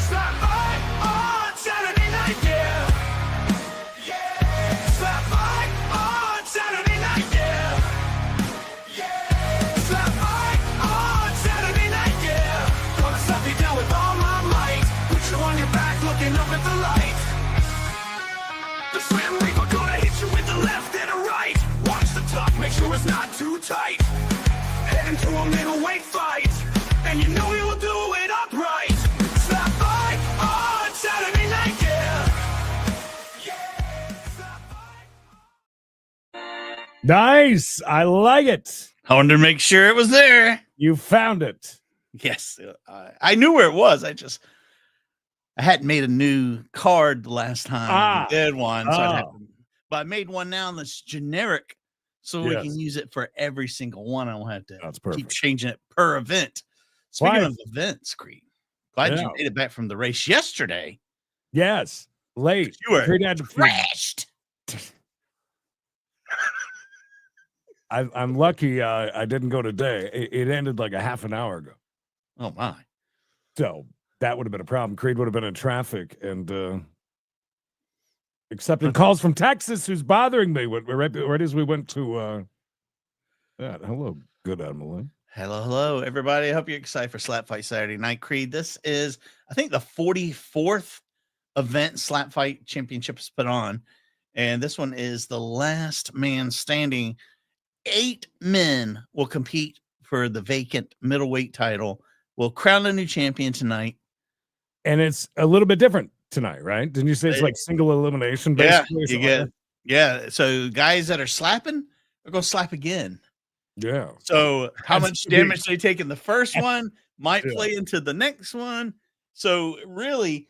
Slap fight on Saturday night, yeah. Slap fight on Saturday night, yeah. Slap fight on Saturday night, yeah. Gonna slap you down with all my might. Put you on your back looking up at the light. The Slam Reaper gonna hit you with the left and a right. Watch the top, make sure it's not too tight. Head into a middleweight fight, and you know he will do it upright. Slap fight on Saturday night, yeah. Slap fight. Nice. I like it. I wanted to make sure it was there. You found it. Yes, I knew where it was. I hadn't made a new card the last time we did one, so but I made one now that's generic, so we can use it for every single one. I don't have to keep changing it per event. Speaking of events, Creed, glad you made it back from the race yesterday. Yes, late. You were crashed. I'm lucky I didn't go today. It ended like a half an hour ago. Oh my! So that would have been a problem. Creed would have been in traffic and accepting calls from Texas, who's bothering me. Right as we went to hello, good Emily. Hello, everybody. I hope you're excited for Slap Fight Saturday night. Creed, this is, I think, the 44th event Slap Fight Championship is put on, and this one is the last man standing. 8 men will compete for the vacant middleweight title. We'll crown a new champion tonight. And it's a little bit different tonight, right? Didn't you say it's like single elimination? Basically? So guys that are slapping are going to slap again. Yeah. So how much damage they take in the first one might play into the next one. So really,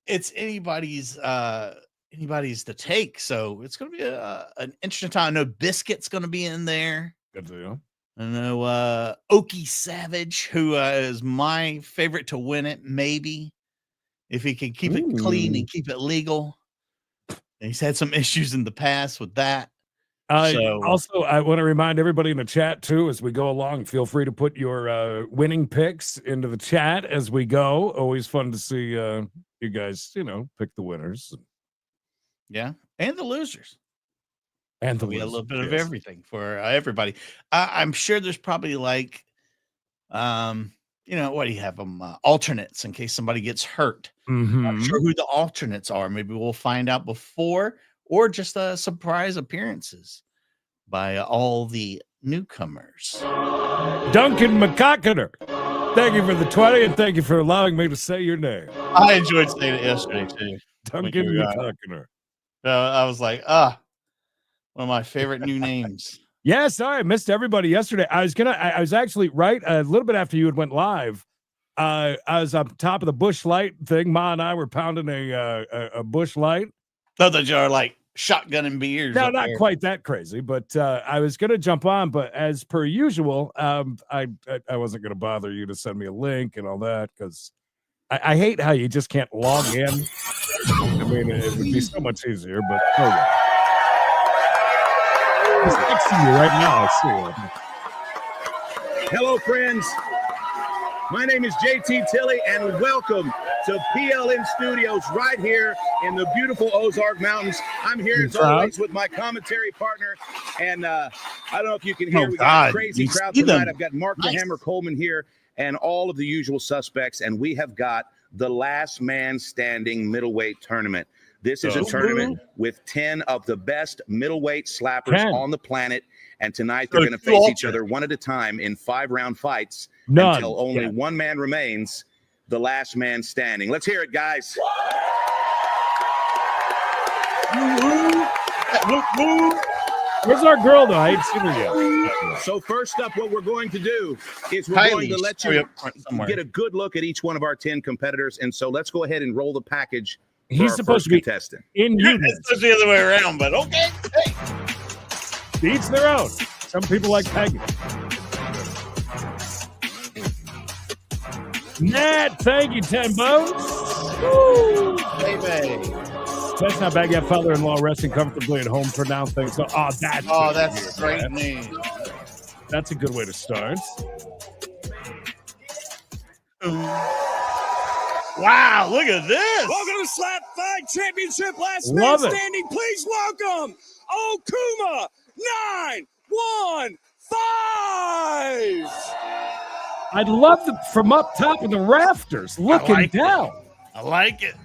it's anybody's to take. So it's going to be an interesting time. I know Biscuit's going to be in there. Good deal. I know Okie Savage, who is my favorite to win it, maybe, if he can keep it clean and keep it legal. And he's had some issues in the past with that. Also, I want to remind everybody in the chat, too, as we go along, feel free to put your winning picks into the chat as we go. Always fun to see you guys, pick the winners. Yeah, and the losers. And we had a little bit of everything for everybody. I'm sure there's probably like, what do you have them? Alternates in case somebody gets hurt. Mm-hmm. I'm sure who the alternates are. Maybe we'll find out before, or just surprise appearances by all the newcomers. Duncan McCockiner, thank you for the 20, and thank you for allowing me to say your name. I enjoyed saying it yesterday too. Duncan McCockiner. I was like, one of my favorite new names. Yeah, sorry, I missed everybody yesterday. I was actually right a little bit after you had went live. I was up top of the Busch Light thing. Ma and I were pounding a Busch Light. Thought that you are like shotgunning beers. No, not quite that crazy, but I was gonna jump on, but as per usual, I wasn't gonna bother you to send me a link and all that because I hate how you just can't log in. I mean, it would be so much easier, but oh yeah. He's texting you right now. I see. Hello, friends. My name is JT Tilley, and welcome to PLN Studios right here in the beautiful Ozark Mountains. I'm here as always with my commentary partner, and I don't know if you can hear. We got a crazy crowd tonight. I've got Mark the Hammer Coleman here and all of the usual suspects, and we have got the last man standing middleweight tournament. This is a tournament with 10 of the best middleweight slappers on the planet. And tonight they're going to face each other one at a time in 5-round fights until only one man remains, the last man standing. Let's hear it, guys. Where's our girl, though? I ain't seen her yet. So first up, what we're going to do is we're going to let you get a good look at each one of our 10 competitors. And so let's go ahead and roll the package. He's supposed to be contestant. In units. It's the other way around, but okay. Hey. Each their own. Some people like Peggy. Nat, thank you, 10 bones. Woo! Baby. That's not bad. Yet father-in-law resting comfortably at home for now. Thanks. So, that's a great name. That's a good way to start. Wow, look at this. Welcome to Slap Fight Championship Last Man Love it. Standing. Please welcome Okuma 915. I'd love the from up top of the rafters, looking like it. down. I like it.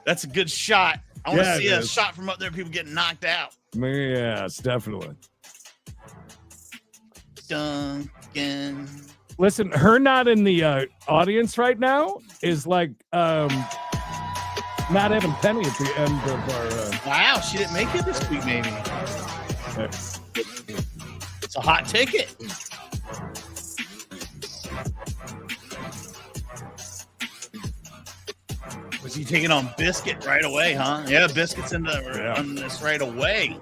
That's a good shot. I want Yeah, to see it a is. shot from up there, people getting knocked out. Yes, definitely. Duncan. Listen, her not in the audience right now is like not having Penny at the end of our. Wow, she didn't make it this week, maybe. It's a hot ticket. Was he taking on Biscuit right away, huh? Yeah, Biscuit's in on this right away.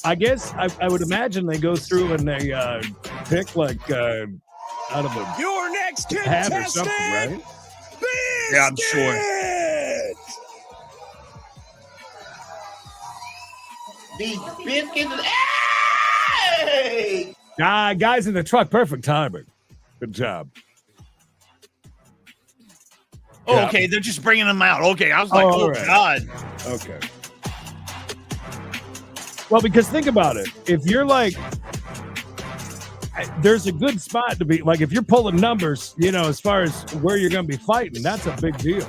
I guess I would imagine they go through and they pick like out of a Your next hat or contestant, something, right? Biscuit. Yeah, I'm sure. The Biscuit. Hey! Guys in the truck, perfect timing. Good job. Oh, Yeah. okay, they're just bringing them out. Okay, I was like, oh, right. God. Okay. Well, because think about it. If you're like, there's a good spot to be, like if you're pulling numbers, you know, as far as where you're going to be fighting, that's a big deal.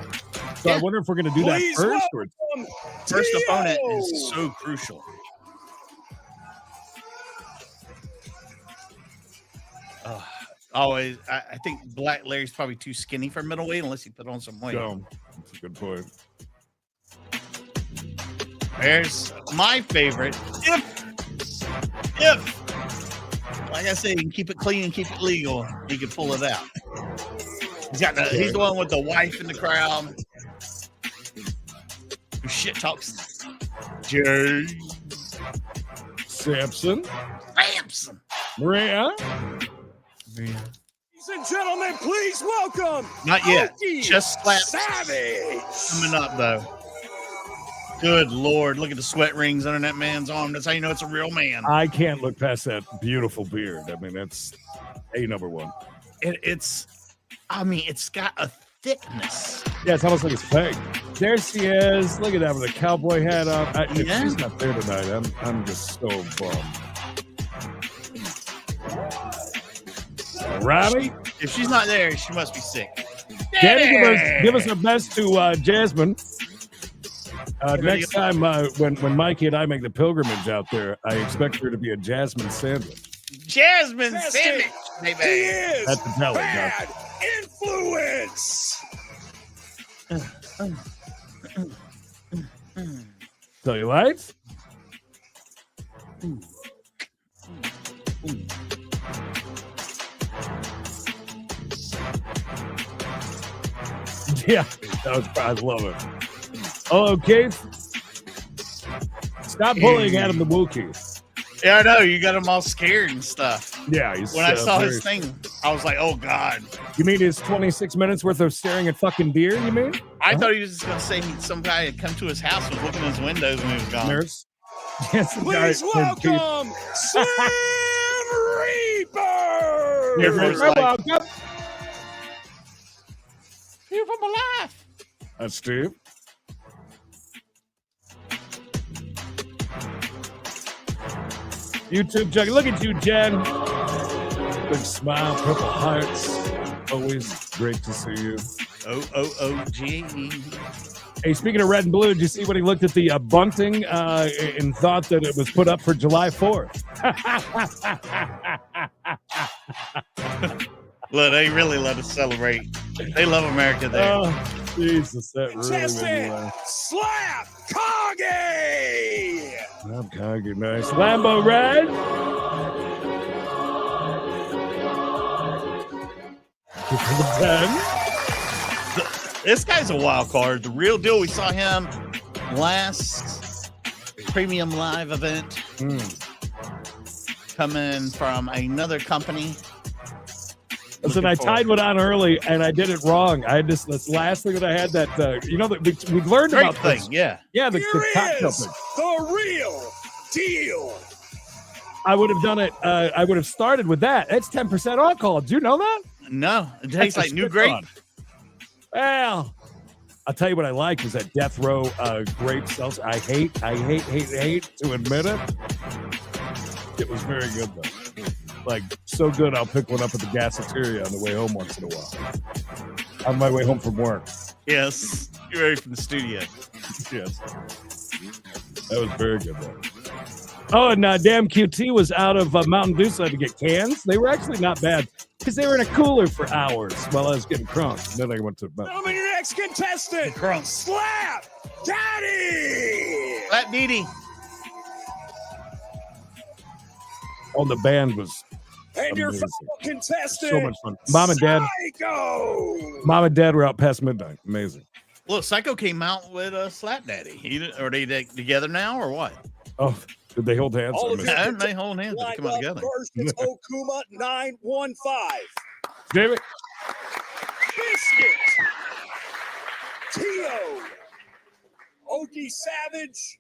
So I wonder if we're going to do that Please first. Or, welcome First Teao. opponent is so crucial. Always, I think Black Larry's probably too skinny for middleweight unless he put on some weight. so, that's a good point. There's my favorite. If, like I said, you can keep it clean and keep it legal, he can pull it out. He's the one with the wife in the crowd who shit talks. Jay Samson, Samson. Maria. Ladies and gentlemen, please welcome. Not yet. Okie Just slap. Savage. Coming up though. Good Lord, look at the sweat rings under that man's arm. That's how you know it's a real man. I can't look past that beautiful beard. I mean, that's a number one. It's got a thickness. Yeah, it's almost like it's fake. There she is. Look at that with a cowboy hat on. If Yeah. she's not there tonight, I'm just so bummed. Robbie, If she's not there, she must be sick. Danny, give us our best to Jasmine. Next time when Mikey and I make the pilgrimage out there, I expect her to be a Jasmine sandwich. Jasmine Biscuit. sandwich, He baby. is That's the telling, bad influence. So you like? Yeah, I love it. Oh, Keith. Stop bullying Adam the Wookiee. Yeah, I know. You got him all scared and stuff. Yeah, he's When I saw very- his thing, I was like, oh, God. You mean his 26 minutes worth of staring at fucking deer, you mean? I thought he was just going to say some guy had come to his house and was looking in his windows when he was gone. Nurse? Yes, the Please guy- welcome Slim Reaper. Here for his life. welcome. Here for my life. That's Steve. YouTube jug. Look at you, Jen. Big smile, purple hearts. Always great to see you. O-O-O-G. Hey, speaking of red and blue, did you see when he looked at the bunting and thought that it was put up for July 4th? Look, they really let us celebrate. They love America there. Oh, Jesus, that really made me Contestant laugh. Slap Kage. I'm Kage, nice. Lambo Red. The 10. This guy's a wild card. The real deal. We saw him last premium live event coming from another company. Listen, I tied one on early and I did it wrong. I had this last thing that I had that, that we learned Great about thing, this. yeah. Yeah, the Here cocktail is thing. the real deal. I would have done it. I would have started with that. It's 10% alcohol. Do you know that? No, it tastes like new grape. Well, I'll tell you what I like is that Death Row grape seltzer. I hate to admit it. It was very good though. Like so good, I'll pick one up at the gaseteria on the way home once in a while. On my way home from work. Yes, you're ready from the studio. Yes, that was very good though. Oh, and damn QT was out of Mountain Dew, so I had to get cans. They were actually not bad because they were in a cooler for hours while I was getting crunk. And then I went to Your next contestant, Slap Daddy. Slap Dee. Oh, the band was And your amazing. final contestant, So much fun. Mom and Dad. Psycho. Mom and Dad were out past midnight. Amazing. Look, Psycho came out with a Slap Daddy. Are they together now or what? Oh, did they hold hands? All of Yeah, they hold hands. They Lined come out up together. first, it's Okuma 915. David. Biscuit. Teao. Okie Savage.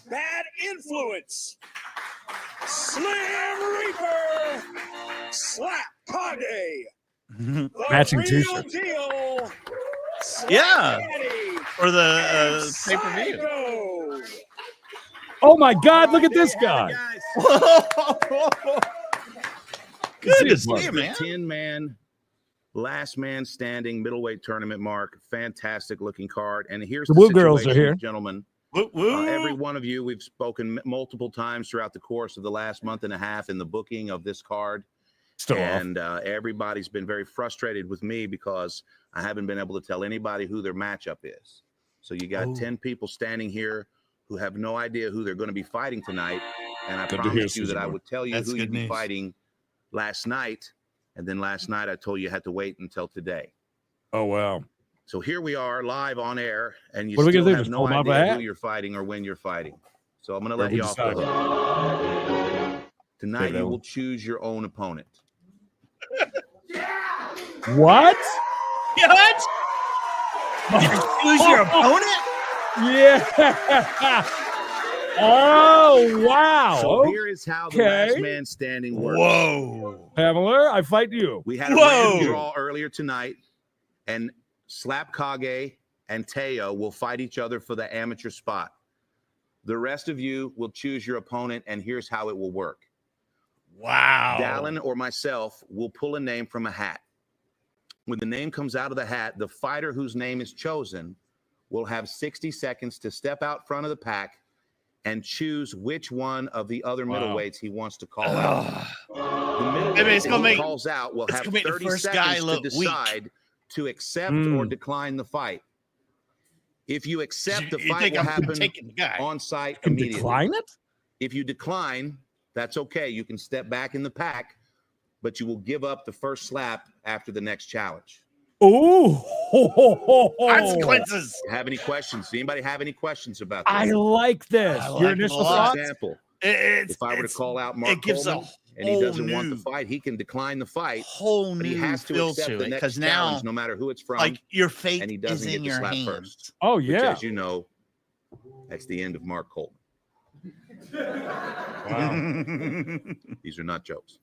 Bad Influence. Slim Reaper. Slap Kage. The Matching real t-shirts. deal. Slap Yeah. Daddy. For the pay-per-view. Psycho. Oh my God! Look at this guy. Good to see see you, man. 10-man, last man standing middleweight tournament, Mark. Fantastic looking card. And here's The the Woo Girls are situation, here. gentlemen. Woo, woo. Every one of you, we've spoken multiple times throughout the course of the last month and a half in the booking of this card. Still off. And everybody's been very frustrated with me because I haven't been able to tell anybody who their matchup is. So you got 10 people standing here who have no idea who they're going to be fighting tonight. And I Good to hear, promised you that I Susan. would tell you That's who good you'd be news. fighting last night. And then last night I told you you had to wait until today. Oh wow. So here we are live on air, and you What are we still gonna do, have just no pull 'em out of a idea hat? who you're fighting or when you're fighting. So I'm going to Or let we you off the decide. hook. Tonight Okay, you no. will choose your own opponent. What? What? Who's your opponent? Yeah. Oh wow. So here is how the Okay. last man standing works. Whoa. Pamela, I fight you. We had a Whoa. random draw earlier tonight, and Slap Kage and Teao will fight each other for the amateur spot. The rest of you will choose your opponent, and here's how it will work. Wow. Dallin or myself will pull a name from a hat. When the name comes out of the hat, the fighter whose name is chosen will have 60 seconds to step out front of the pack and choose which one of the other Wow. middleweights he wants to call out. The middleweight Maybe it's that gonna he make- calls out will it's have gonna make the 30 first guy seconds to look weak. decide to accept or decline the fight. If you accept, the You fight think will I'm happen taking the guy? on site Can immediately. decline it? If you decline, that's okay. You can step back in the pack, but you will give up the first slap after the next challenge. Ooh. Consequences. Have any questions? Does anybody have any questions about I this? like this. I Your like it a initial lot. For thoughts? example, It's, if I were to it's call out Mark it gives Coleman a and he doesn't whole want the new- fight, he can decline the fight, whole but he new has to feel accept to the it next because now, challenge, no matter who it's from. like your fate and he is doesn't get in to your slap hands. first. Oh Which, yeah. as you know, that's the end of Mark Coleman. Wow. These are not jokes.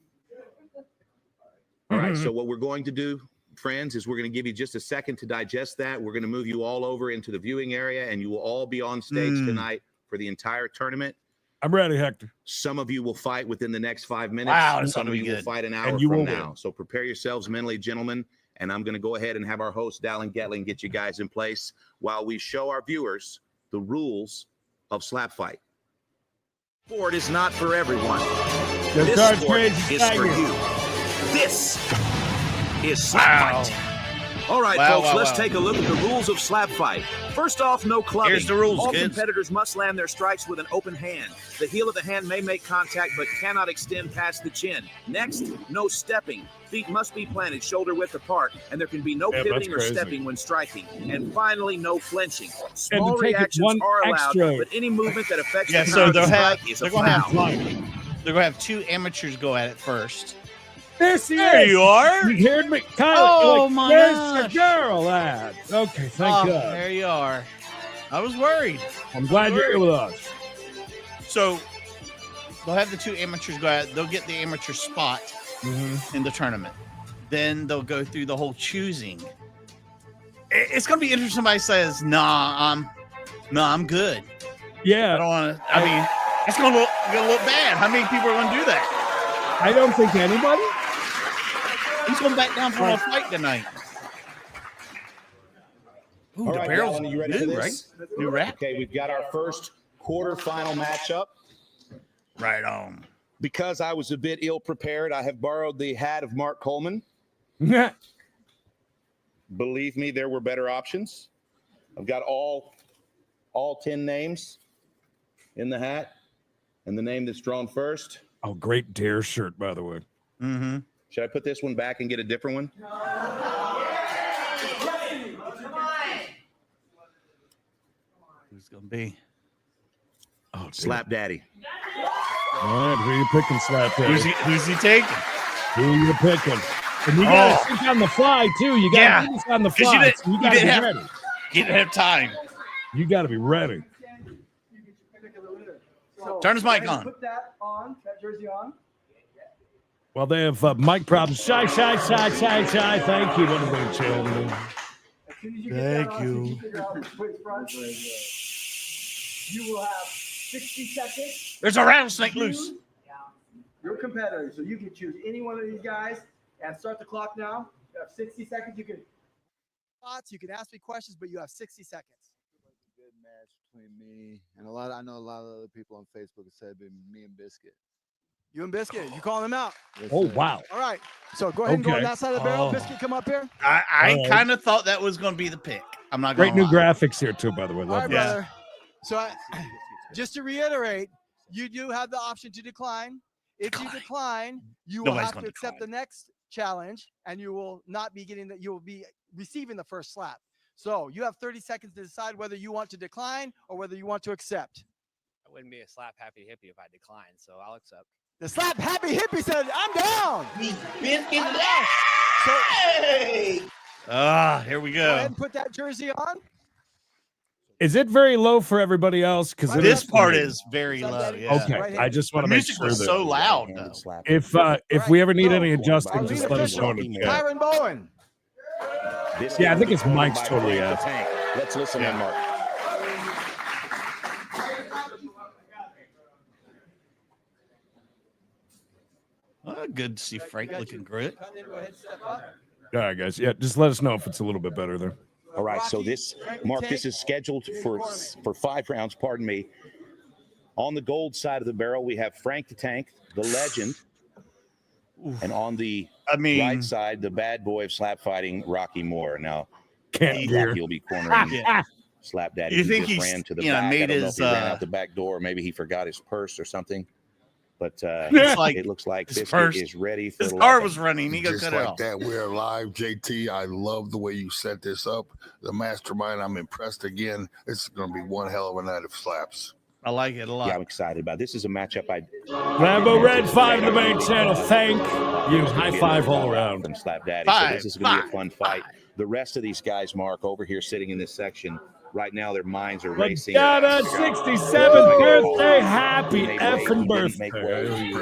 All right, so what we're going to do, friends, is we're going to give you just a second to digest that. We're going to move you all over into the viewing area, and you will all be on stage tonight for the entire tournament. I'm ready, Hector. Some of you will fight within the next 5 minutes. Wow, that's Some gonna of be you will good. fight an hour And you from will now. win. So prepare yourselves mentally, gentlemen. And I'm going to go ahead and have our host, Dallin Getling, get you guys in place while we show our viewers the rules of Slap Fight. Sport is not for everyone. Good This card, sport Trace. is Thank for you. you. This is Slap Fight. All right, Wow, folks, wow, let's wow. take a look at the rules of Slap Fight. First off, no clubbing. Here's the rules, All kids. competitors must land their strikes with an open hand. The heel of the hand may make contact but cannot extend past the chin. Next, no stepping. Feet must be planted shoulder width apart, and there can be no Yeah, pivoting or that's crazy. stepping when striking. And finally, no flinching. Small take it reactions one are allowed, extra- but any movement that affects Yeah, the so power of the they'll have strike is they're a gonna have foul. Fine. they're gonna have two amateurs go at it first. This is. There you are. You heard me, Kyle. Oh, like, my there's gosh. the girl, lad. Okay, thank Oh, God. there you are. I was worried. I'm glad you're here with us. So they'll have the two amateurs go at it. They'll get the amateur spot Mm-hmm. in the tournament. then they'll go through the whole choosing. It's going to be interesting. Somebody says, "Nah, I'm good." Yeah, I don't want to. I mean, it's going to look bad. How many people are going to do that? I don't think anybody. Who's going back down for a fight tonight? Ooh, All the right, barrel's Alan, you ready for new, this? right? New wrap. Okay, we've got our first quarterfinal matchup. Right on. Because I was a bit ill prepared, I have borrowed the hat of Mark Coleman. Believe me, there were better options. I've got all 10 names in the hat, and the name that's drawn first. Oh, great Dare shirt, by the way. Mm-hmm. Should I put this one back and get a different one? Who's going to be? Oh, Slap Daddy. All right, who are you picking, Slap Daddy? Who's he taking? Who are you picking? And you got to think on the fly, too. You got to do this on the fly. You got to be ready. You didn't have time. You got to be ready. Turn his mic on. Put that on, that jersey on. Well, they have mic problems. Shy. Thank you. What are they, children? As soon as you get that on, you figure out which front. You will have 60 seconds. There's a rattlesnake loose. You're a competitor, so you can choose any one of these guys and start the clock now. You have 60 seconds. You can ask me questions, but you have 60 seconds. Good match between me and I know a lot of other people on Facebook have said me and Biscuit. You and Biscuit, you calling them out. Yes, Oh, sir. wow. All right. So go ahead and go on that side of the barrel. Oh. Biscuit, come up here. I kind of thought that was going to be the pick. I'm not going Great to new lie. graphics here, too, by the way. All Love right, this. brother. So just to reiterate, you do have the option to decline. If you decline, you will Nobody's have to gonna accept the decline. next challenge, and you will not be getting that. You will be receiving the first slap. So you have 30 seconds to decide whether you want to decline or whether you want to accept. I wouldn't be a slap happy hippie if I declined, so I'll accept. The slap happy hippie said, "I'm down." So Here we go ahead go. and put that jersey on. Is it very low for everybody else? Because This part is very low. Yeah. Okay, Right here. I just want The to make music sure was that so loud, though. if we ever need any Our adjusting, just lead let us know official, in the chat. Kyron Bowen. Yeah, I think his mic's totally off. Let's listen in, Mark. Good to see Frank looking great. Go ahead and step up. All right, guys. Yeah, just let us know if it's a little bit better there. All right, so this, Mark, this is scheduled for 5 rounds, pardon me. On the gold side of the barrel, we have Frank the Tank, the legend. And on the right side, the bad boy of slap fighting, Rocky Moore. Now, Rocky will be cornering Slap Daddy. You think just he's, ran to the you know, back. made I don't know his, if he ran out the back door. Maybe he forgot his purse or something. But it looks like Biscuit is ready for his the car lock-in. was running. He got Just cut it like off. that, we're live, JT. I love the way you set this up. The mastermind, I'm impressed again. It's going to be one hell of a night of slaps. I like it a lot. Yeah, I'm excited about it. This is a matchup Rambo Red 5 in the main channel. Thank you. High five all around. From Slap Daddy. So this is going to be a fun fight. The rest of these guys, Mark, over here sitting in this section, right now their minds are racing. Madonna, 67th birthday. Happy effing birthday. Happy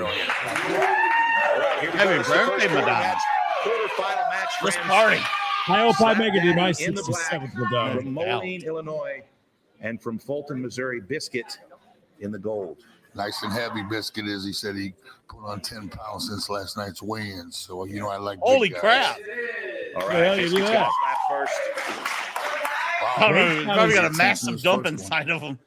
birthday, Madonna. Quarterfinal match. Let's party. I hope I make it to my in the black 67th Madonna. from Moline, Illinois, and from Fulton, Missouri, Biscuit in the gold. Nice and heavy Biscuit is. He said he put on 10 pounds since last night's weigh-in. So, you know, I like Holy big crap. guys. All Yeah, right, you Biscuit's do got that. slap first. Wow. I don't know. He's probably got a Since massive his dump first one. inside of him.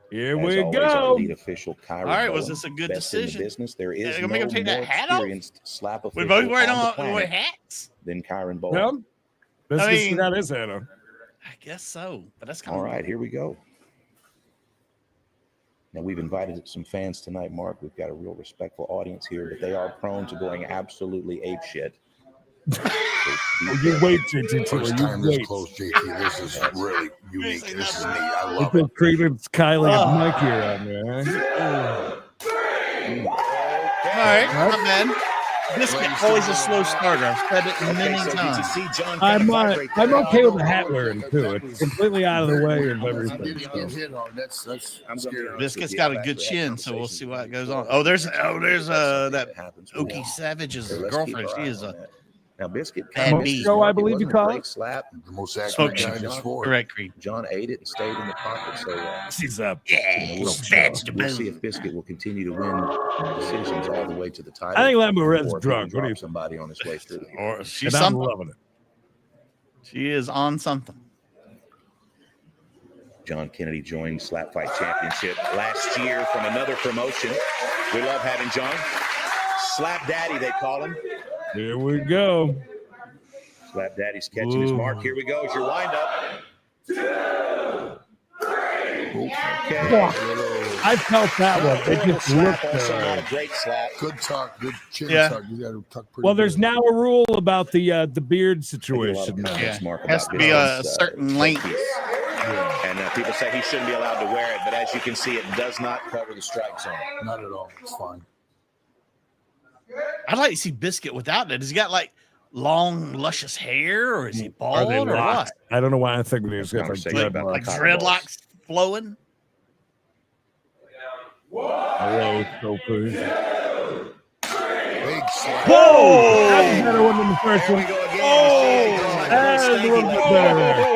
Here As we always, our go. lead official, Kyron All right, was Bowen, this a good best in the decision? business. There is They're no gonna make him take more that hat off? experienced slap official We both wearing on the on planet hats. than Kyron Bowen. Well, this I is mean- got his head on. I guess so, but that's kind All of right, here we go. Now, we've invited some fans tonight, Mark. We've got a real respectful audience here, but they are prone to going absolutely apeshit. You wait, JT. First You time this wait. close, JT. This is really unique. This is neat. I love Put it. Credence, Kylie, and Mike here on there. Huh? All right, not bad. Biscuit always a slow starter. I've said it many times. I'm okay with the hat wearing too. It's completely out of the way of everything. Biscuit's got a good chin, so we'll see what goes on. Oh, there's that Okie Savage's girlfriend. She is a now Biscuit Smoke show, I believe you call it. Slap. The most Smoke accurate show. in sport. Correct, Creed. John ate it and stayed in the pocket. So She's up. Yeah, we'll see if Biscuit will continue to win decisions all the way to the title. I think Lamorette's or if he can drunk. What do you drop somebody on his way through? Or she's And I'm something. loving it. She is on something. John Kennedy joined SlapFIGHT Championship last year from another promotion. We love having John. Slap Daddy, they call him. Here we go. Slap Daddy's catching his mark. Here we go. It's your windup. Okay. I felt that one. It just looked Also not a great slap. Good tuck, good chin Yeah. tuck. You got to tuck pretty well, there's good. now a rule about the beard situation. There's a lot of Yeah. comments, Mark, Has about to be a Biscuit's, certain length. piece. And people say he shouldn't be allowed to wear it, but as you can see, it does not cover the strike zone. Not at all. It's fine. I'd like to see Biscuit without it. Has he got like long, luscious hair, or is he Are bald, they or locked? what? I don't know why I think he's got like Conversation about Like Cotton dreadlocks flowing? Hello, Sophie. Big slap. Whoa! That was a better one than the first There we one. go again. Oh, that was a little bit better there. I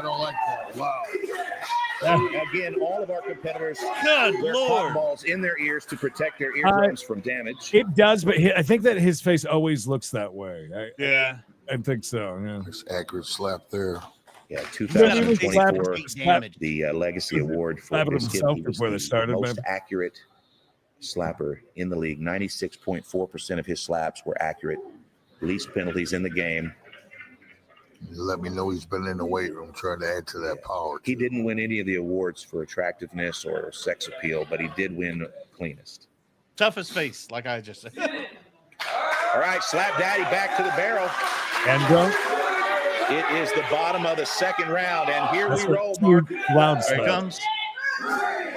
don't like that. Wow. Again, all of our competitors Good wear Lord. cotton balls in their ears to protect their eardrums from damage. It does, but I think that his face always looks that way. Yeah. I think so. Yeah. Nice accurate slap there. Yeah, He was 2024, Damage. the Legacy Award for Slapping Biscuit. himself He was before they the started, most man. accurate slapper in the league. 96.4% of his slaps were accurate. Least penalties in the game. You let me know he's been in the weight room trying to add to that power. He didn't win any of the awards for attractiveness or sex appeal, but he did win cleanest. Toughest face, like I just said. All right, Slap Daddy back to the barrel. And go. It is the bottom of the second round, and here That's we roll, a Mark. huge loud There it slap. comes.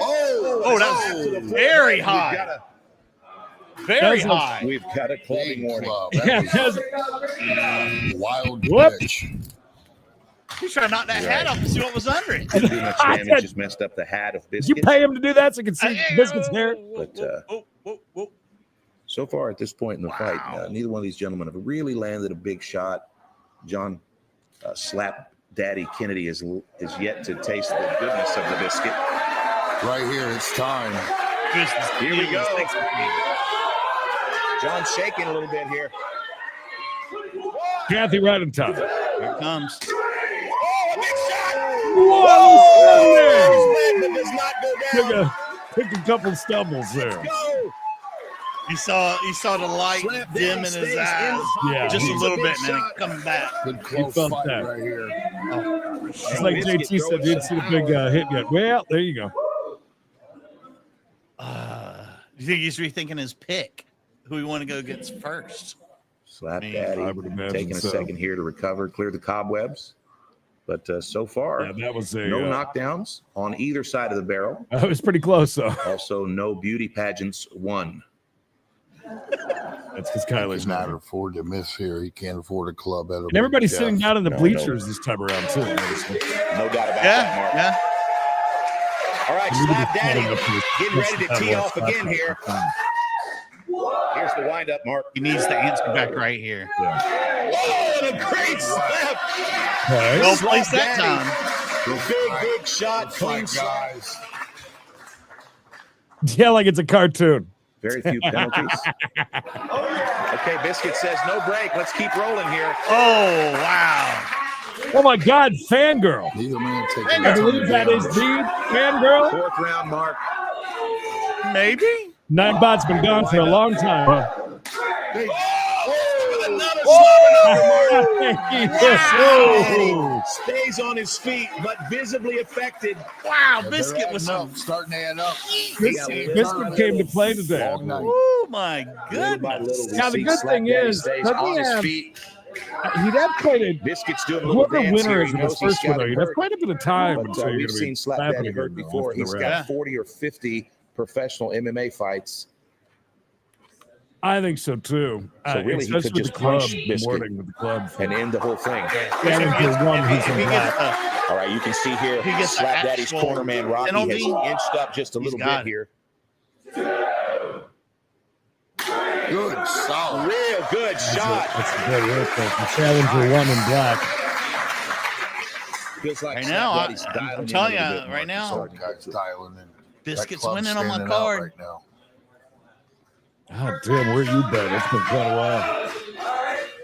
Oh, that was very We've high. got a- Very That's a- high. We've got a clubbing Big warning. club. Yeah, That that's- was wild Whoop. pitch. He's trying to knock that hat off and see what was under it. Too much damage has messed up the hat of Did you Biscuit. pay him to do that so you can see Biscuit's hair? But, Whoa. So far at this point in the fight, Wow. neither one of these gentlemen have really landed a big shot. John Slap Daddy Kennedy is yet to taste the goodness of the biscuit. Right here, it's time. Here we go. John's shaking a little bit here. Kathy right on top. Here it comes. Oh, a big shot! Whoa! That does not go down. Took a couple stumbles there. Go! You saw the light Slap dim in Daddy his stays eyes. Yeah. Just a He's little big bit, and then shot. it comes back. Good close felt fight that. right here. It's like JT said, you didn't see the big hit yet. Well, there you go. You think he's rethinking his pick? Who we want to go against first? Slap Man, Daddy I would imagine taking a so. second here to recover, clear the cobwebs. But so far, Yeah, that was a. no knockdowns on either side of the barrel. That was pretty close, though. Also, no beauty pageants won. That's because Kyler's He's not not. afford to miss here. He can't afford a club at a And everybody's big sitting depth. down in the No, bleachers this time around, too. obviously. No doubt about that, Mark. Yeah. All right, We need to Slap get Daddy him up to this- getting ready to tee off again here. Here's the windup, Mark. He needs the answer back right here. Oh, and a great slap. Okay. Well Slap placed that Daddy. time. Big shot, clean Fight, shot. guys. Yeah, like it's a cartoon. Very few penalties. Okay, Biscuit says no break. Let's keep rolling here. Oh, wow. Oh, my God, fangirl. Neither man taking I a believe that is the fangirl. Fourth round, Mark. Maybe. Ninebot's been gone for a long time. Huh? Wow. Stays on his feet, but visibly affected. Wow, They're Biscuit adding was up, starting to add up. Biscuit came to play today. Long night. Oh, my Little by goodness. little, we Now, the see good Slap thing Daddy is, stays doesn't on he his have- feet. He'd have quite a Biscuit's doing a little whoever dance winner here. is He in his knows he's first got one, though. it You'd have hurt. quite a bit of time But until you're we've going to seen be Slap slapping Daddy him hurt before. after the He's round. got 40 or 50 professional MMA fights. I think so too. So really, he could just punch Biscuit with the club and end the whole thing. Yeah, All right, you can see here, he gets Slap Daddy's corner man Rocky has inched up just a little bit here. Good, solid. Real good shot. That's a good hit there from Challenger 1 in black. Feels like Right now, Slap Daddy's I'm dialing telling in a you, little bit, right Marcus. now, That guy's dialing in. Biscuit's That club's winning on my standing out card. right now. God damn, where you been? It's been quite a while.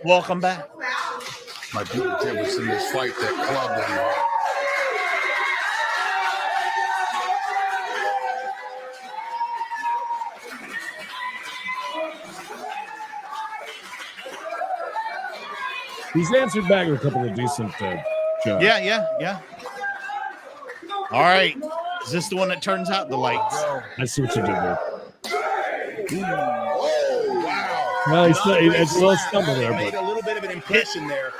Welcome back. Might be the difference in this fight, that club that he had. He's answered back with a couple of decent jobs. Yeah. All right. Is this the one that turns out the lights? I see what you did there. Oh, wow. Well, it's a little stumble there, Made but a little bit of an impression there.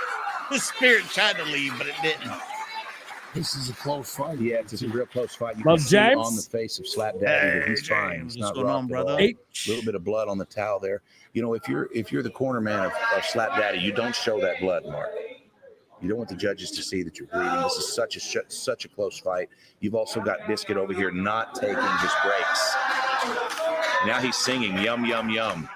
The spirit tried to leave, but it didn't. This is a close fight. Yeah, it's a real close fight. You Love can see James? on the face of Slap Daddy that he's fine. James, He's what's not going rough on, at brother? all. A little bit of blood on the towel there. You know, if you're the corner man of Slap Daddy, you don't show that blood, Mark. You don't want the judges to see that you're bleeding. This is such a close fight. You've also got Biscuit over here not taking his breaks. Now he's singing yum yum yum.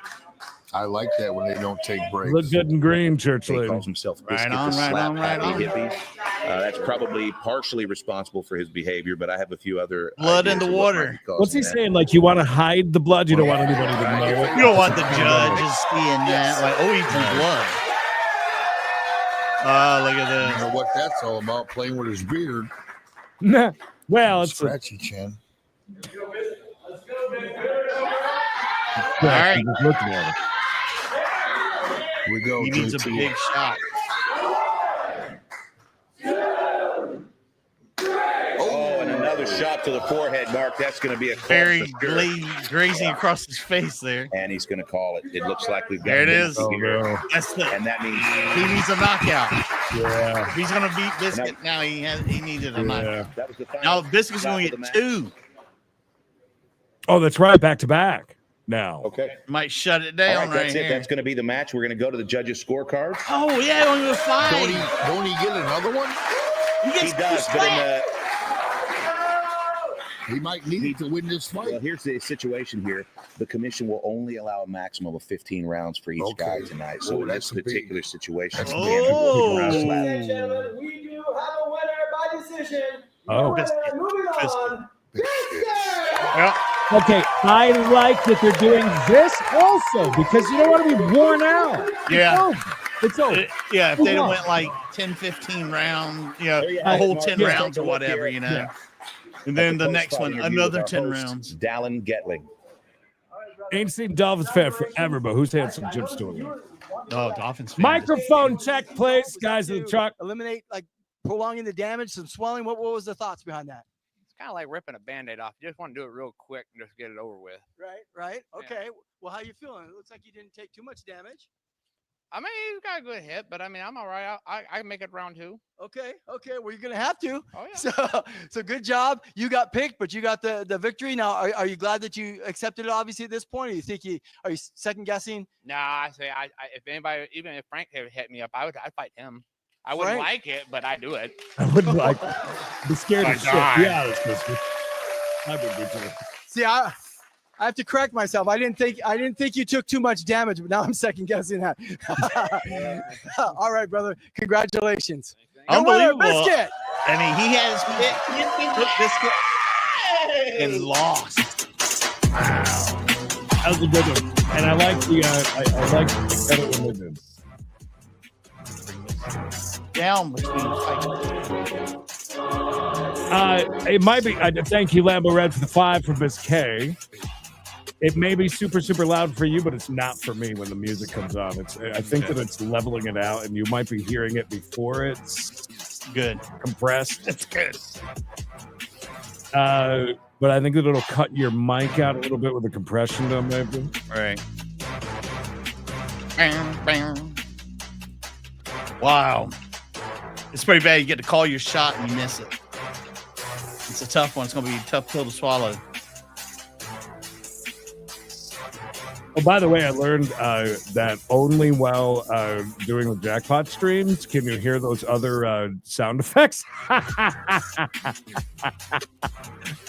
I like that when they don't take breaks. look good in green, church He lady. calls himself Biscuit, on, the right Slap on, right Happy on. Hippie. That's probably partially responsible for his behavior, but I have a few other Blood in ideas the of what might water. be causing What's he that. saying? Like, you want to hide the blood? You don't want anybody to know it? You don't want the judges seeing that. Like, oh, he drew blood. Oh, look at You this. know what that's all about, playing with his beard. Nah. Well, it's a, Scratchy chin. All right. just looking at it. Here we go, He needs a JT. big shot. Oh, and another shot to the forehead, Mark. That's going to be a call Very for sure. grazing across his face there. And he's going to call it. It looks like we've got There it him is. here. no. That's the. And that means He needs a knockout. Yeah. If he's gonna beat Biscuit, now he needed a knockout. Yeah. that was the final Now Biscuit's shot going of to the get match. 2. Oh, that's right. Back to back now. Okay. Might shut it All down right, that's right it. here. That's going to be the match. We're going to go to the judges' scorecards. Oh yeah, on the Don't he, fight. don't he get another one? He does, but in the He might need it to win this well, fight. here's the situation here. The commission will only allow a maximum of 15 rounds for each Okay. guy tonight. So Oh, in that's this a big- particular situation, that's a we big- can't have Oh. around Ladies slap. and gentlemen, we do have a winner by decision. Oh, Your winner, Biscuit. moving on. Biscuit! Well, Okay, I like that they're doing this also because you don't want to be worn out. yeah. It's over. Yeah, if Move they'd have on. went like 10, 15 rounds, you know, There you a have it, whole Mark. 10 Yeah. rounds or Take a look whatever, here. you know. Yeah. And then At the the next post-fight one, interview another with our 10 host, rounds. Dallin Getling. Ain't seen Dolphins fan forever, but who's had some Jim Stewart? Oh, Dolphins fan. Microphone check, please, guys in the truck. Eliminate, like, prolonging the damage, some swelling. What was the thoughts behind that? It's kind of like ripping a Band-Aid off. You just want to do it real quick and just get it over with. Right. Yeah. Okay. Well, how you feeling? It looks like you didn't take too much damage. I mean, he's got a good hit, but I mean, I'm all right. I can make it round 2. Okay. Well, you're gonna have to. Oh, yeah. So good job. You got picked, but you got the victory. Now, are you glad that you accepted it? Obviously, at this point, or you think are you second guessing? Nah, I say, if anybody, even if Frank had hit me up, I'd fight him. I wouldn't Frank? like it, but I'd do it. I wouldn't like be scared My of shit. God. Be honest with me. I would be too. See, I have to correct myself. I didn't think you took too much damage, but now I'm second guessing that. All right, brother. Congratulations. Your winner, Unbelievable. Biscuit. I mean, he has picked Biscuit and lost. That was a good one. And I like the I like the edit when they did. Down between fights. It might be. Thank you, Lambo Red, for the 5 from Miss K. It may be super, super loud for you, but it's not for me when the music comes on. I think that it's leveling it out, and you might be hearing it before it's Good. compressed. That's good. But I think that it'll cut your mic out a little bit with the compression, though, maybe. Right. Bam, bam. Wow. It's pretty bad. You get to call your shot and you miss it. It's a tough one. It's going to be a tough pill to swallow. Oh, by the way, I learned that only while doing the jackpot streams can you hear those other sound effects.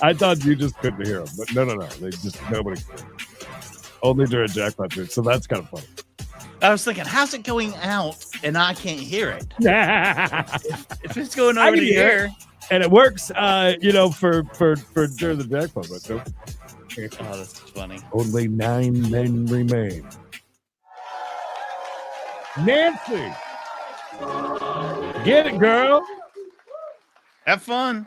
I thought you just couldn't hear them, but no. They just nobody could. Only during jackpot streams, so that's kind of funny. I was thinking, how's it going out and I can't hear it? If it's going I over can the hear air. it. And it works, for during the jackpot, but no. Oh, that's funny. Only 9 men remain. Nancy, get it, girl. Have fun.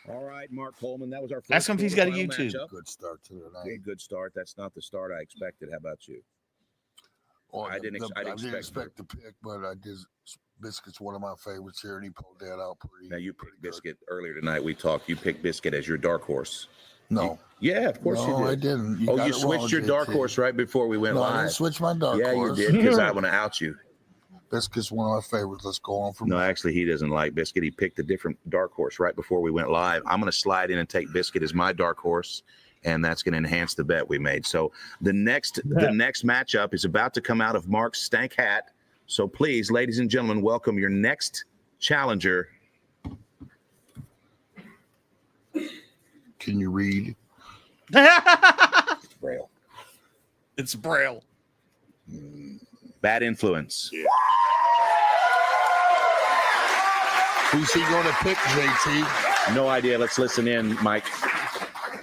All right, Mark Coleman. That was our first. Ask him if he's got a quarterfinal YouTube. matchup. Good start to the night. Okay, good start. That's not the start I expected. How about you? Well, I didn't expect the pick, but I did. Biscuit's one of my favorites here, and he pulled that out pretty. Now you picked Biscuit earlier tonight. We talked. You picked Biscuit as your dark horse. No. Yeah, of course No, you did. I didn't. You Oh, got you it switched wrong, your dark JT. horse right before we went No, I live. didn't switch my dark horse. Yeah, you did, because I want to out you. Biscuit's one of my favorites. Let's go on from No, there. actually, he doesn't like Biscuit. He picked a different dark horse right before we went live. I'm going to slide in and take Biscuit as my dark horse, and that's going to enhance the bet we made. So the next matchup is about to come out of Mark's stank hat. So please, ladies and gentlemen, welcome your next challenger. Can you read? Braille. It's Braille. Bad influence. Who's he going to pick, JT? No idea. Let's listen in, Mike.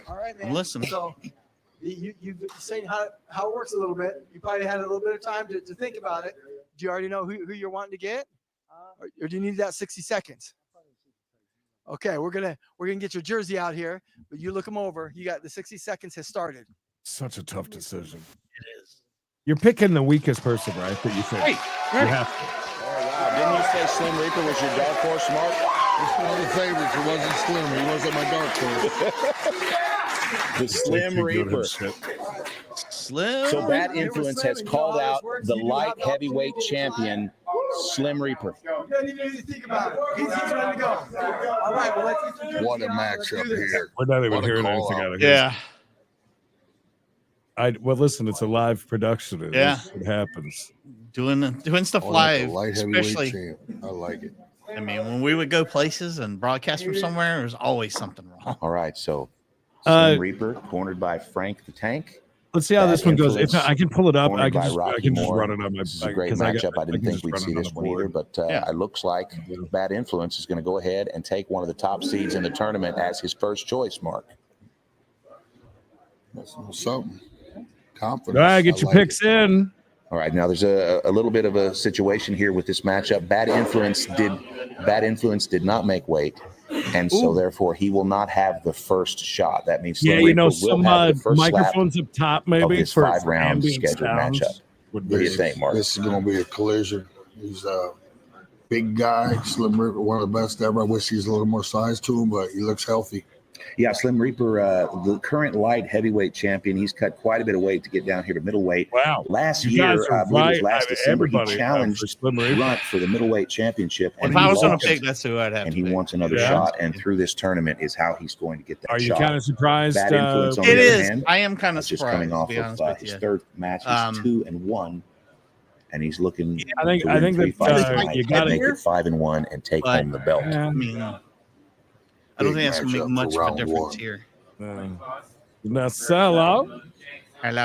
All right, man. Listen. So you've seen how it works a little bit. You probably had a little bit of time to think about it. Do you already know who you're wanting to get, or do you need that 60 seconds? Okay, we're gonna get your jersey out here, but you look them over. You got the 60 seconds has started. Such a tough decision. It is. You're picking the weakest person, right? That you think. Wait, You have to. Oh, wow. Didn't you say Slim Reaper was your dark horse, Mark? It's one of the favorites. It wasn't Slim. He wasn't my dark horse. The Slim Reaper. Slim. So Bad Influence has called out the light heavyweight champion, Slim Reaper. You don't even need to think about it. He's ready to go. All right, well, let's get your What a jersey on. Let's matchup do this. here. We're not even What a hearing call anything out. out of here. Yeah. Well, listen, it's a live production. Yeah. It happens. Doing stuff Oh, that's live, a light heavyweight especially. champ. I like it. I mean, when we would go places and broadcast from somewhere, there's always something wrong. All right, so Uh, Slim Reaper, cornered by Frank the Tank. Let's see how Bad this one goes. If Influence, I can pull it up, cornered I can by just, Rocky Moore. run it on my. This is a great 'cause matchup. I can didn't think just we'd run see it on this the one either, board. but Yeah. it looks like Bad Influence is going to go ahead and take one of the top seeds in the tournament as his first choice, Mark. That's something. Confidence. All right, get your I like picks in. All right, now there's a little bit of a situation here with this matchup. Bad Influence did not make weight, and so therefore he will not have the first shot. That means Slim Yeah, you know, Reaper will some have the first slap microphones up top, of maybe his for 5-round ambient scheduled sounds matchup. would What do be- you think, Mark? This is going to be a collision. He's a big guy, Slim Reaper, one of the best ever. I wish he's a little more size to him, but he looks healthy. Yeah, Slim Reaper, the current light heavyweight champion, he's cut quite a bit of weight to get down here to middleweight. Wow. Last You year, guys are I believe it was right. last I mean, December, he everybody, for challenged Slim Reaper. Runt for the middleweight championship. If and I he was going lost. to pick, that's who I'd have. And to he pick. wants another Yeah. shot, and through this tournament is how he's going to get that Are you shot. kind of surprised? Bad Influence on It the other is. hand, I am kind of is just surprised. coming off to be of honest with his you. third match. He's 2-1, and he's looking. I think- to I win think 3 that, fights uh, tonight you and gotta- make it 5-1 and take But- home the belt. Yeah. I mean, I don't Big think that's going to matchup make much for of a round difference one. here. Now, hello.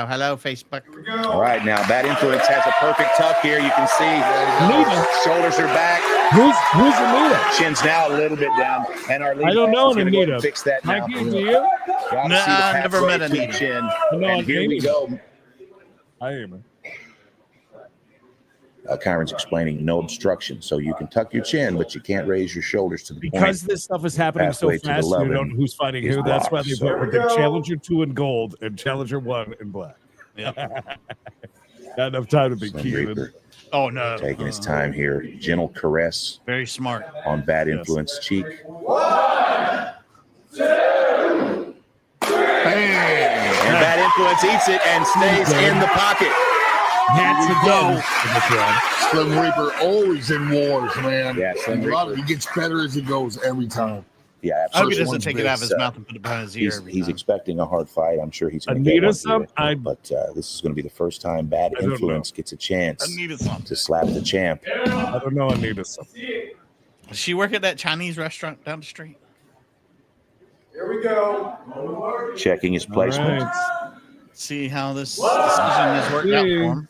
Hello, Facebook. All right, now Bad Influence has a perfect tuck here. You can see Anita. shoulders are back, Who's Anita? chin's now a little bit down, and our lead I don't know is gonna go ahead Anita. and fix that now. Mikey, do you? Gotta No, see the I never halfway met to the Anita. chin, No, and here we Anita. go. I am. Kyron's explaining no obstruction, so you can tuck your chin, but you can't raise your shoulders to the Because point. this stuff is happening so Halfway to the fast, you 11 don't know who's fighting is who. That's why blocked, they so- put the Challenger 2 in gold and Challenger 1 in black. Yep. Not enough time to be Slim keeping. Reaper Oh, no. taking his time here, gentle caress Very smart. on Bad Influence cheek. And Bad Influence eats it and stays in the pocket. Hats again. Slim Reaper always in wars, man. Yeah, Slim And a lot of- Reaper. he gets better as he goes every time. Yeah, I hope he first doesn't one's take it out of his big, mouth and put it behind his ear. He's expecting a hard fight. I'm sure he's going to Anita get one some? here, but this is going to be the first time Bad I don't Influence gets a chance Anita some. to slap the champ. I don't know. Anita some. Does she work at that Chinese restaurant down the street? Here we go. Checking his placement. Right. See how this decision has worked out for him.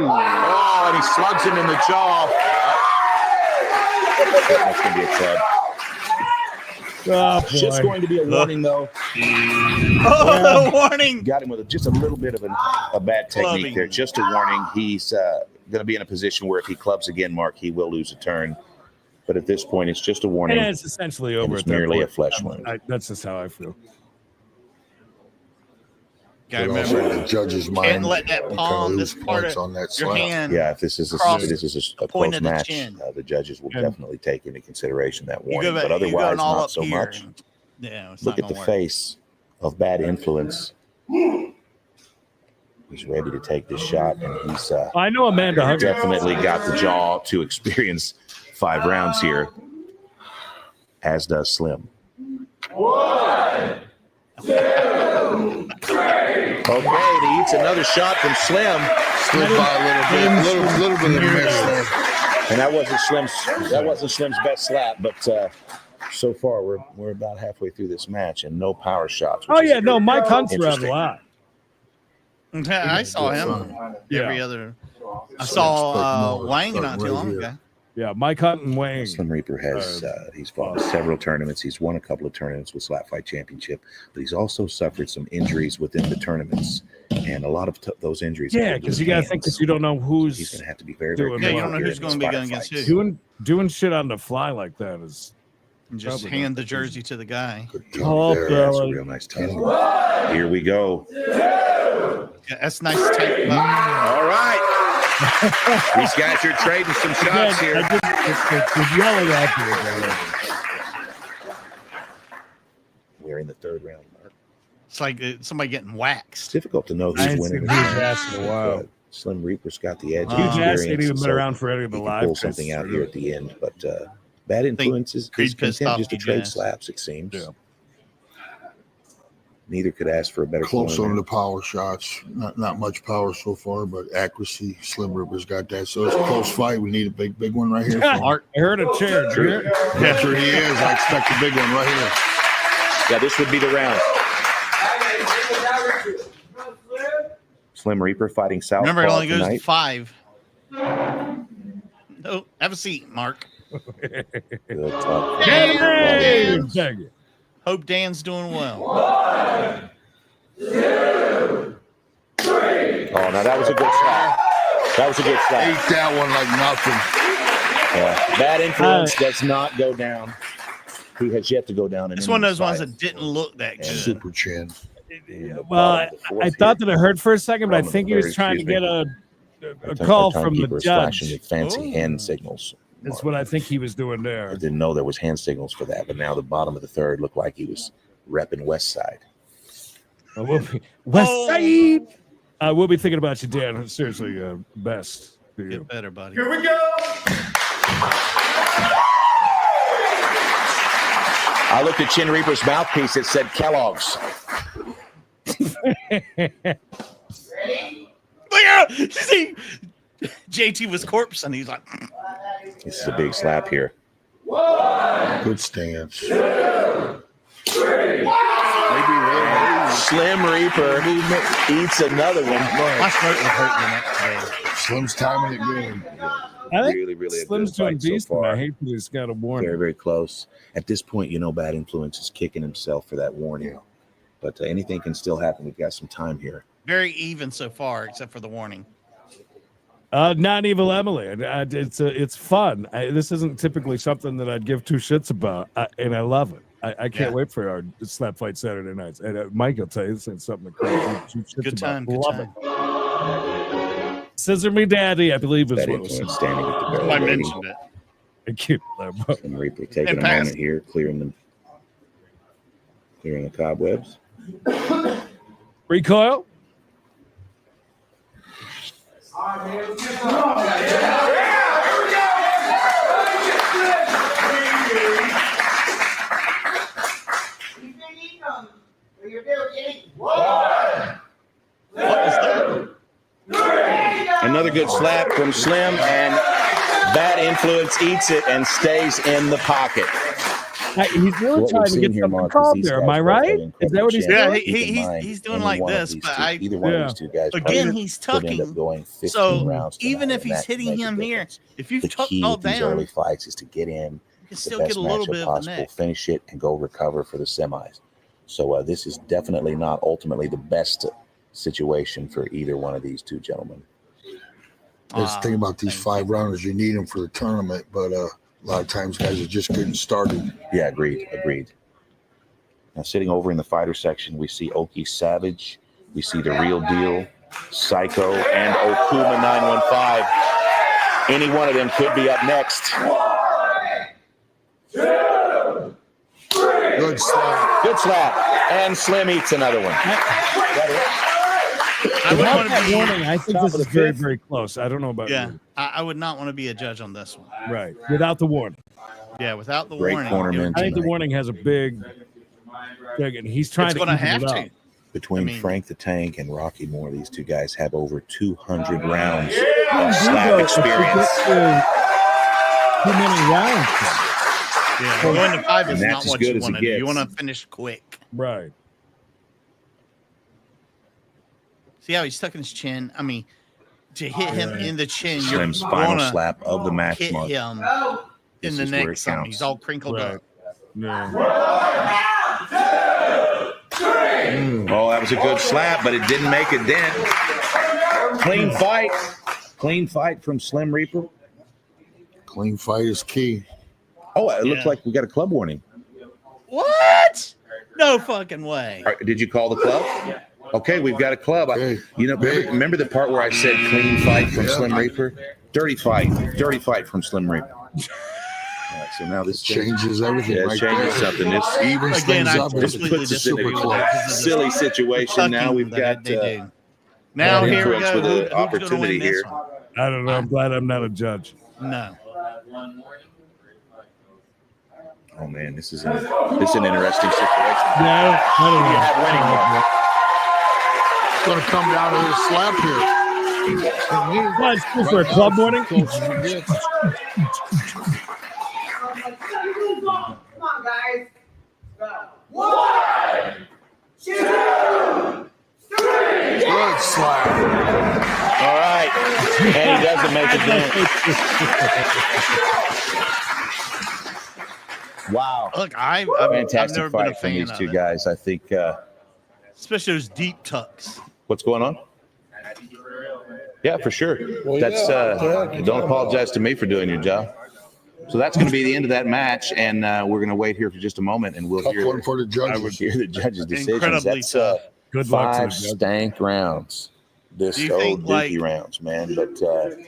Oh, and he slugs him in the jaw. That's going to be a thud. Oh, Just boy. going to be a warning, though. Oh, warning! Got him with just a little bit of a bad technique Clubbing. there. Just a warning. He's going to be in a position where if he clubs again, Mark, he will lose a turn. But at this point, it's just a warning. And it's essentially and over. it's at that merely a point. flesh wound. That's just how I feel. Gotta But also remember, the judge's can't mind. let that can palm, lose this part points of on that your slap. hand. Yeah, if this is Across a the point close of the match, chin. the judges will And- definitely take into consideration that You warning. go, But you going otherwise, all not up so here. much. Yeah, it's Look not at the gonna work. face of Bad Influence. He's ready to take this shot, and he's I know Amanda Huggins. definitely got the jaw to experience 5 rounds here, as does Slim. Okay, and he eats another shot from Slim, Slid by a little bit of a miss there. and that wasn't Slim's best slap, but so far we're about halfway through this match, and no power shots. which Oh is yeah, no, Mike Hunt's around a interesting. lot. Yeah, I saw him Yeah. every other. I saw more Wang starting not too right long here. ago. Yeah, Mike Hunt and Wayne. Slim Reaper has he's fought in several tournaments. He's won a couple of tournaments with SlapFIGHT Championship, but he's also suffered some injuries within the tournaments, and a lot of those injuries. have Yeah, been to because his you got to think hands. that you don't know He's who's going to have to be very, very doing careful Yeah, you don't know here who's in gonna these be fighter going against fights. who. doing shit on the fly like that is. And just Probably hand not. the jersey to the guy. Good Oh, job there. That's a Billy. real nice touch. Here we go. Yeah, that's nice tight. All right. These guys are trading some shots here. Just yelling at you. We're in the 3rd round, Mark. It's like somebody getting It's waxed. difficult to know I who's ain't winning. seen this Huge match, Ass in a while. but Slim Reaper's got the edge. Huge and Ass Ass ain't experience, even been so around for any of the he can live. pull something out here at the end. But Bad Influence is Creed pissed content off just to Huge trade Ass. slaps, it seems. Yeah. Neither could ask for a better Close corner. on the power shots. Not much power so far, but accuracy. Slim Ripper's got that. So it's a close fight. We need a big one right here. Mark, I heard a chair. Did you hear it? That's where he is. I expect a big one right here. Yeah, this would be the round. Slim Reaper fighting Southpaw remember it only goes to tonight. 5. No, have a seat, Mark. Good talk. Hey, thank you. Hope Dan's doing well. Oh, now that was a good slap. That was a good slap. Ate that one like nothing. Yeah. Bad Influence does not go down. He has yet to go down. In It's any one of those fight. ones that didn't look that And good. Super chin. Well, I thought that it hurt for a second, but I Bottom of think the he was third, trying to excuse get Our a time- call our from the timekeeper is flashing judge. with fancy Oh. hand signals. That's what I think he was doing I there. didn't know there was hand signals for that, but now the bottom of the 3rd looked like he was repping West Side. West Side. We'll be thinking about you, Dan. Seriously, best to you. Get better, buddy. Here we go. I looked at Chin Reaper's mouthpiece. It said Kellogg's. Look at him. See, JT was corpse, and he's like, This is a big slap here. Good stance. Slim Reaper eats another one. my throat was hurting the next day. Slim's timing it good. I think Really, really a Slim's good doing fight so decent. I far. hate that he's got a warning. Very, very close. At this point, Bad Influence is kicking himself for that warning. But anything can still happen. We've got some time here. Very even so far, except for the warning. Not Evil Emily. It's fun. This isn't typically something that I'd give two shits about, and I love it. I can't wait for our slap fight Saturday nights. And Mike will tell you this ain't something to give two shits Good time. about. Good Love time. it. Scissor Me Daddy, I believe is Bad what it was. Influence standing at the barrel. Somebody waiting. mentioned it. Thank you. Slim Reaper taking And a pass. moment here, clearing the cobwebs. Recoil. Another good slap from Slim, and Bad Influence eats it and stays in the pocket. He's really trying to get something called there. Am I right? Is that what he's doing? He's doing like this, but either one of these two guys again, he's tucking. So even if he's that hitting him here, if you've the tucked key all with these down, early fights is to get in you can the still best get a little matchup bit of the possible, neck. finish it, and go recover for the semis. So this is definitely not ultimately the best situation for either one of these two gentlemen. That's the thing about these 5 rounders. You need them for the tournament, but a lot of times guys are just getting started. Yeah, agreed. Now, sitting over in the fighter section, we see Oki Savage, we see the Real Deal, Psycho, and Okuma 915. Any one of them could be up next. 1, 2, 3. Good slap. Good slap. And Slim eats another one. I would want to be warning. I think this is very, very close. I don't know about you. I would not want to be a judge on this one. Right. Without the warning. Yeah, without the Great warning. cornerman I think the tonight. warning has a big, and he's trying It's to going to keep have it to. up. Between I mean- Frank the Tank and Rocky Moore, these two guys have over 200 rounds of slap experience. Too many rounds. Yeah, going to 5 is And not that's as what good you as it want to do. You gets. want to finish quick. Right. See how he's tucking his chin? I mean, to hit him in the chin, Slim's you're final gonna slap of the match, hit Mark. him This in the is where neck. it Some. counts. He's all crinkled Right. up. Yeah. Oh, that was a good slap, but it didn't make a dent. Clean fight. Clean fight from Slim Reaper. Clean fight is key. Oh, it looks Yeah. like we got a club warning. What? No fucking way. All right, did you call the club? Okay, we've got a club. Big. Remember the part where I said clean fight from Slim Reaper? Dirty fight from Slim Reaper. All right, so now this Changes everything. Yeah, it right changes there. something. This Evens Again, things I up. this completely puts us in disagree a with that because of the silly situation. Now we've tucking got that they do. Now Now here we influence go. with Who's an gonna opportunity win this here. one? I don't know. I'm glad I'm not a judge. No. Oh man, this is an interesting situation. Yeah, I don't know. You have winning, Mark. It's going to come down to this slap here. What, is this for a club warning? Come on, guys. 1, 2, 3. Good slap. All right, and he doesn't make a dent. Wow, Look, I've fantastic never been a fight from fan these of two it. guys. I think. Especially those deep tucks. What's going on? Yeah, for sure. Well, That's yeah. don't apologize to me for doing your job. So that's going to be the end of that match, and we're going to wait here for just a moment, and we'll Tough hear, one for the judges. hear the judges' decisions. Incredibly That's tough. Good luck to 5 the judge. stank rounds. This Do you old think, dookie like, rounds, man. But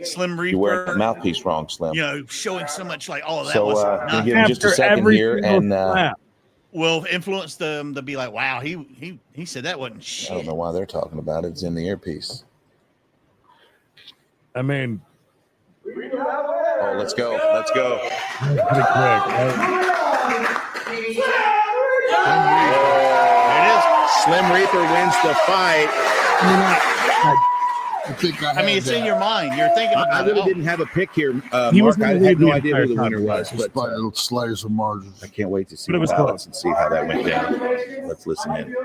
Slim you wear the Reaper, mouthpiece wrong, Slim. showing so much like, oh, that So was I'm going not to give him just a After second every here, single and slap. will influence them to be like, wow, he said that wasn't shit. I don't know why they're talking about it. It's in the earpiece. I mean, Oh, let's go. Let's go. pretty quick. There it is. Slim Reaper wins the fight. I think I mean, it's in your mind. You're thinking about I it. really Oh, didn't have a pick here, He was Mark. I gonna had lead no the idea who the entire winner was, contest. but by little slides of margins. I can't wait to see But it the was ballots close. and see how that went down. Let's listen in.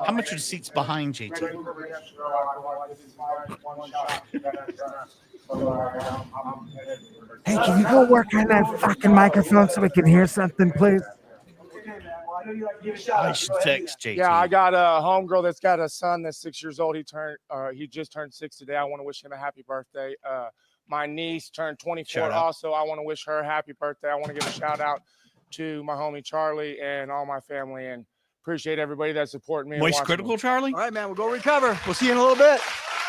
How much are the seats behind JT? Hey, can you go work on that fucking microphone so we can hear something, please? I should text JT. Yeah, I got a homegirl that's got a son that's 6 years old. He just turned 6 today. I want to wish him a happy birthday. My niece turned 24 Shout out. also. I want to wish her a happy birthday. I want to give a shout out to my homie Charlie and all my family, and appreciate everybody that's supporting me. and Moist watching Critical, me. Charlie? All right, man. We'll go recover. We'll see you in a little bit.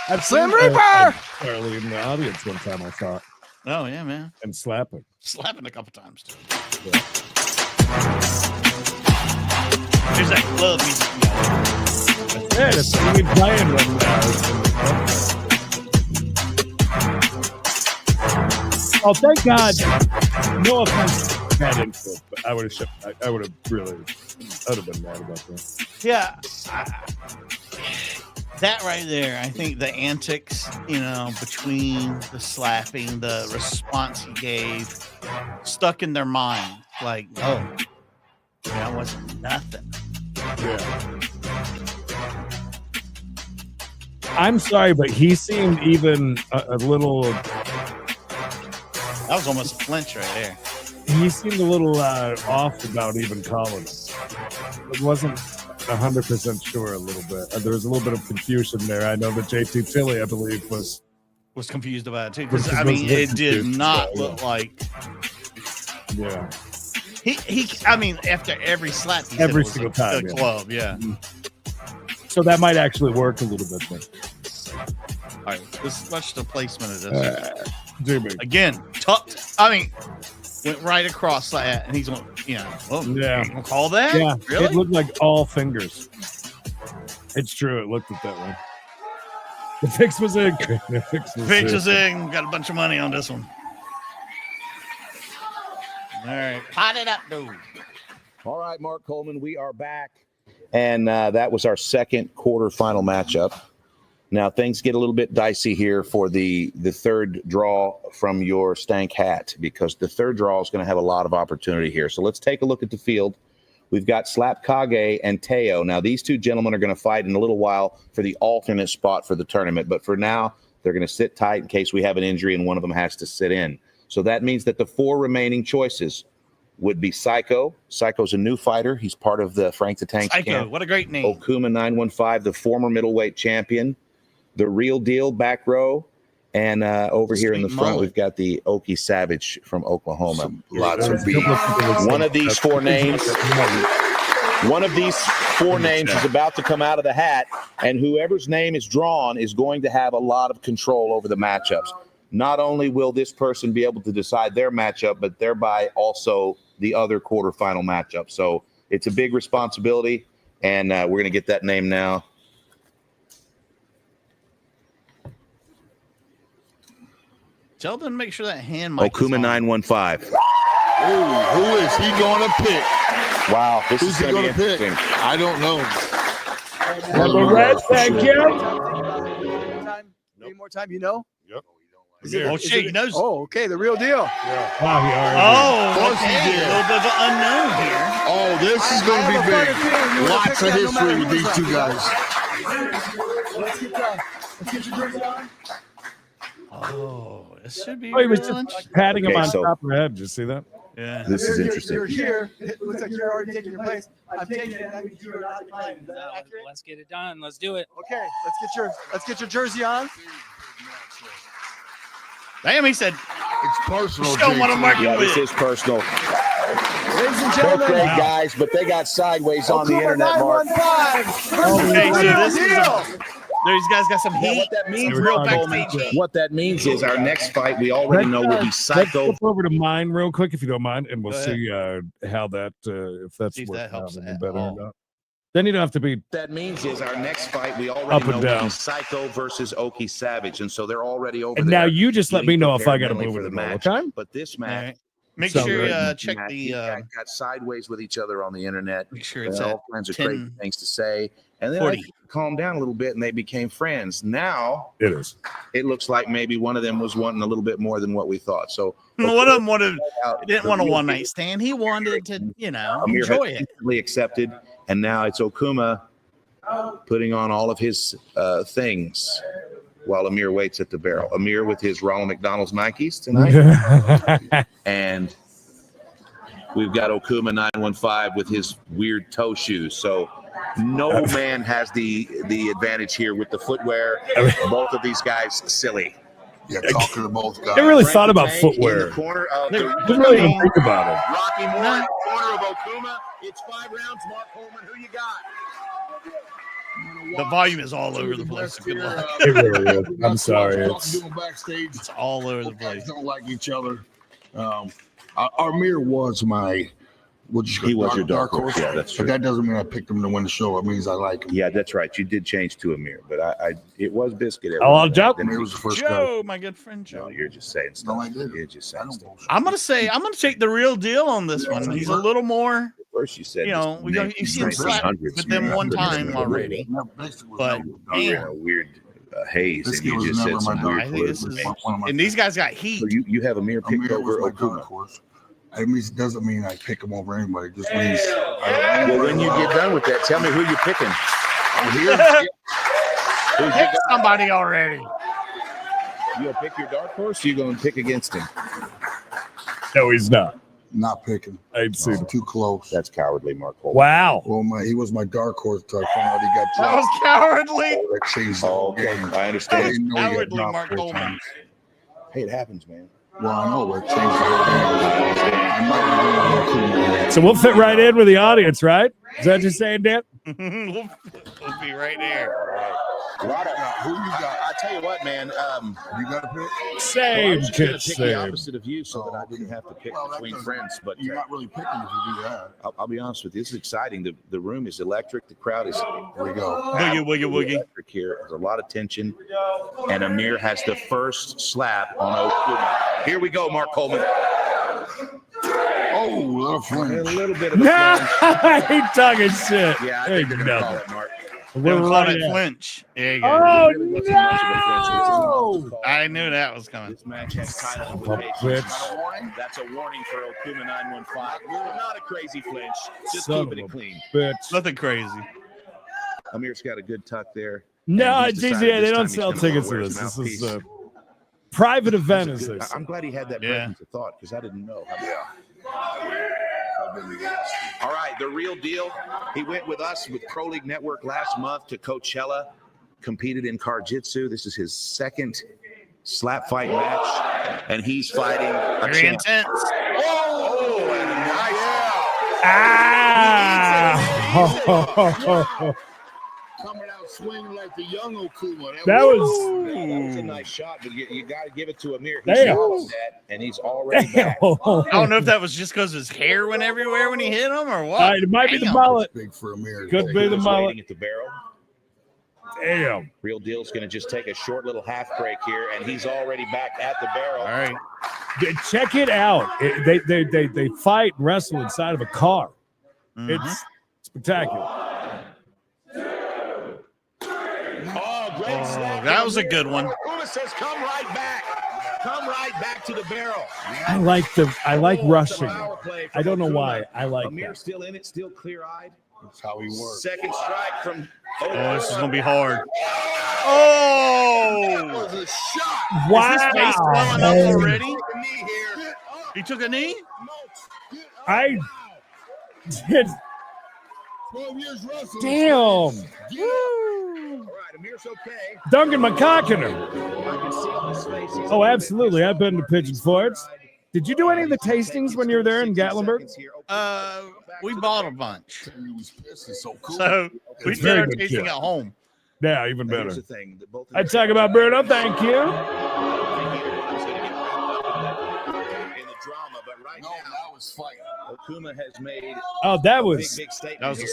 I've Slim seen, Reaper! Charlie in the audience one time I saw it, Oh, yeah, man. and slapping. Slapping a couple times, too. There's that club music. Yeah, it's really playing when oh, thank God. No offense to bad influence, but I would have really, I would have been mad about that. Yeah. That right there, I think the antics, between the slapping, the response he gave, stuck in their mind. Like, oh, that wasn't nothing. Yeah. I'm sorry, but he seemed even a little. That was almost a flinch right there. He seemed a little off about even calling it. It wasn't 100% sure. A little bit. There was a little bit of confusion there. I know that JT Tilly, I believe, was confused about it too. Because it did not look like. Yeah. He. I mean, after every slap, he every said single time. A club, yeah. So that might actually work a little bit. Then. All right, let's watch the placement of this. Jimmy. Again, tucked. I mean, went right across like that, and he's going, oh, yeah. You call that? Yeah, really? It looked like all fingers. It's true. It looked that way. The fix was in. Fix was in. Got a bunch of money on this one. All right, pot it up, dude. All right, Mark Coleman, we are back. And that was our second quarterfinal matchup. Now, things get a little bit dicey here for the third draw from your stank hat, because the third draw is going to have a lot of opportunity here. So let's take a look at the field. We've got SlapKage and Teao. Now, these two gentlemen are going to fight in a little while for the alternate spot for the tournament. But for now, they're going to sit tight in case we have an injury and one of them has to sit in. So that means that the four remaining choices would be Psycho. Psycho's a new fighter. He's part of the Frank the Tank Psycho, camp. what a great name. Okuma 915, the former middleweight champion. The Real Deal, back row. And over here in the front, we've got the Okie Savage from Oklahoma. Lots of beef. One of these four names is about to come out of the hat, and whoever's name is drawn is going to have a lot of control over the matchups. Not only will this person be able to decide their matchup, but thereby also the other quarterfinal matchup. So it's a big responsibility, and we're going to get that name now. Tell them to make sure that hand mic Okuma 915. Ooh, who is he going to pick? Wow, this Who's is he going to be pick? interesting. I don't know. Thank you. Any more time, you know? Yep. Oh, shit, he knows. Oh, okay, the real deal. Yeah. Wow, he already Oh, okay. A little bit of an unknown here. Oh, this is going to be big. Lots of history with these two guys. Let's get your jersey on. Oh, this should be. Oh, he was real just patting him Okay, on so- top of the head. Did you see that? Yeah. This is interesting. You're here. It looks like you're already taking your place. I'm taking it. That means you are not declining. Is that accurate? Let's get it done. Let's do it. Okay, let's get your jersey on. Damn, he said, It's personal. don't want to JT. mark Yeah, it this with. is personal. Ladies and Both gentlemen, great guys, but they got sideways on the Okuma internet, Mark. 915 Okay, so versus this is Real Deal. These guys got some Yeah, heat. what that means, Real Coleman, backstage heat. what that means is our next fight we already know will be Let's Psycho. flip over to mine real quick, if you don't mind, and we'll Go see how that if that's See if working that helps out any at better all. or not. Then you don't have to be. What that means is our next fight we Up already and know will down. be Psycho versus Okie Savage, and so they're already over And there. now you just let me getting know if I prepared got to mentally move for it the in the match. time. But this All match, right. Make Sounds sure you good. check match, the. these guys got sideways with each other on the internet. Make sure They it's had at all kinds of 10. crazy things to say, and then 40. I calmed down a little bit, and they became friends. Now It is. it looks like maybe one of them was wanting a little bit more than what we thought. So One of them wanted. out Didn't the want a real one deal. night stand. He wanted to, Amir enjoy has it. instantly accepted, and now it's Okuma putting on all of his things while Amir waits at the barrel. Amir with his Ronald McDonald's Nikes tonight, and we've got Okuma 915 with his weird toe shoes. So no man has the advantage here with the footwear. Both of these guys silly. Yeah, talking to both guys. They really Frank thought the about Tank in footwear. the corner of They the didn't really even think about it. Rocky Moore in the corner of Okuma. It's 5 rounds. Mark Coleman, who you got? The volume is all over the place. Good luck. It really is. I'm sorry. It's backstage. It's all over the Both guys place. don't like each other. Amir was my. He was your dark horse. Yeah, that's true. But that doesn't mean I picked him to win the show. It means I like him. Yeah, that's right. You did change to Amir, but it was Biscuit. I'll jump. Amir was the first Joe, my good friend No, Joe. you're just saying stuff. No, I didn't. You're just saying stuff. I'm gonna take the real deal on this one. He's a little more First, you said, you've seen slap with them one time already. But you're in a weird haze, and you just said some weird. I think this is, and these guys got heat. So you have Amir picked over Okuma. It doesn't mean I pick him over anybody. It just means. Well, when you get done with that, tell me who you're picking. Pick somebody already. You'll pick your dark horse. Or you going to pick against him? No, he's not. Not picking. I'd see too close. That's cowardly, Mark. Wow. Well, he was my dark horse until I found out he got dropped. That was cowardly. That changed the whole game. I understand. I didn't know he got Cowardly, dropped Mark 3 Coleman. times. Hey, it happens, man. Well, I know, but it changed the whole game. I might be going to So we'll fit right in with the audience, right? Is that what you're saying, Dan? We'll be right there. Who you got? I tell you what, man. You got a pick? Same I pitch, was pick the same. opposite of you, so that I didn't have to pick between friends. But You're not really picking if you do that. I'll be honest with you. This is exciting. The room is electric. The crowd is. Here we go. Woogie. Electric here. There's a lot of tension, and Amir has the first slap on Okuma. Here we go, Mark Coleman. Oh, little flinch. A little bit of a No, flinch. I ain't talking shit. Yeah, I Ain't think they're going to call nothing. it, Mark. We're We're calling right it at- flinch. There you go. Oh, It really wasn't much of a flinch. no! I knew that was coming. This match has title implications. bitch. That's a warning for Okuma 915. Not a crazy flinch. Just Son keeping of it a clean. bitch. Nothing crazy. Amir's got a good tuck there. No, And he's decided GCA, this they don't time he's sell gonna tickets to wear this. his This is mouthpiece. a private event, as they say. I'm glad he had that Yeah. presence of thought because I didn't know. All right, the real deal. He went with us with Pro League Network last month to Coachella, competed in Jiu-Jitsu. This is his second slap fight match, and he's fighting a Very champ. intense. Oh, and a nice Ah! Coming out swinging like the young Okuma. That was That was a nice shot, but you got to give it to Amir. He Damn. swallowed that, and he's already back. I don't know if that was just because his hair went everywhere when he hit him or what. It might be the Damn. mullet. Big for Amir. Could be the He's mullet. waiting at the barrel. Damn. Real Deal's going to just take a short little half break here, and he's already back at the barrel. All right. Check it out. They fight and wrestle inside of a car. It's spectacular. Oh, great slap. That was a good one. Okuma says, "Come right back. Come right back to the barrel." I like rushing. Power play I don't know from why. Okuma. I like Amir that. still in it, still clear-eyed. That's how he works. Second strike from. Oh, this is going to be hard. Oh! Was a shot. Is his face swelling up Wow. already? Knee here. He took a knee? I did. 12 years wrestling. Damn. All right, Amir's okay. Duncan McCockiner. I can see on his face. He's Oh, absolutely. I've been to Pigeon Forts. Did you do any of the tastings when you were there in Gatlinburg? We bought a bunch. He was pissed. It's so cool. So we It's did very our good tasting shit. at home. Yeah, even better. Here's the thing. Both of I'd talk about Bruno. Thank you. in the drama, but right No, now, that was fight. Okuma has made Oh, that a was. big statement. That was a here,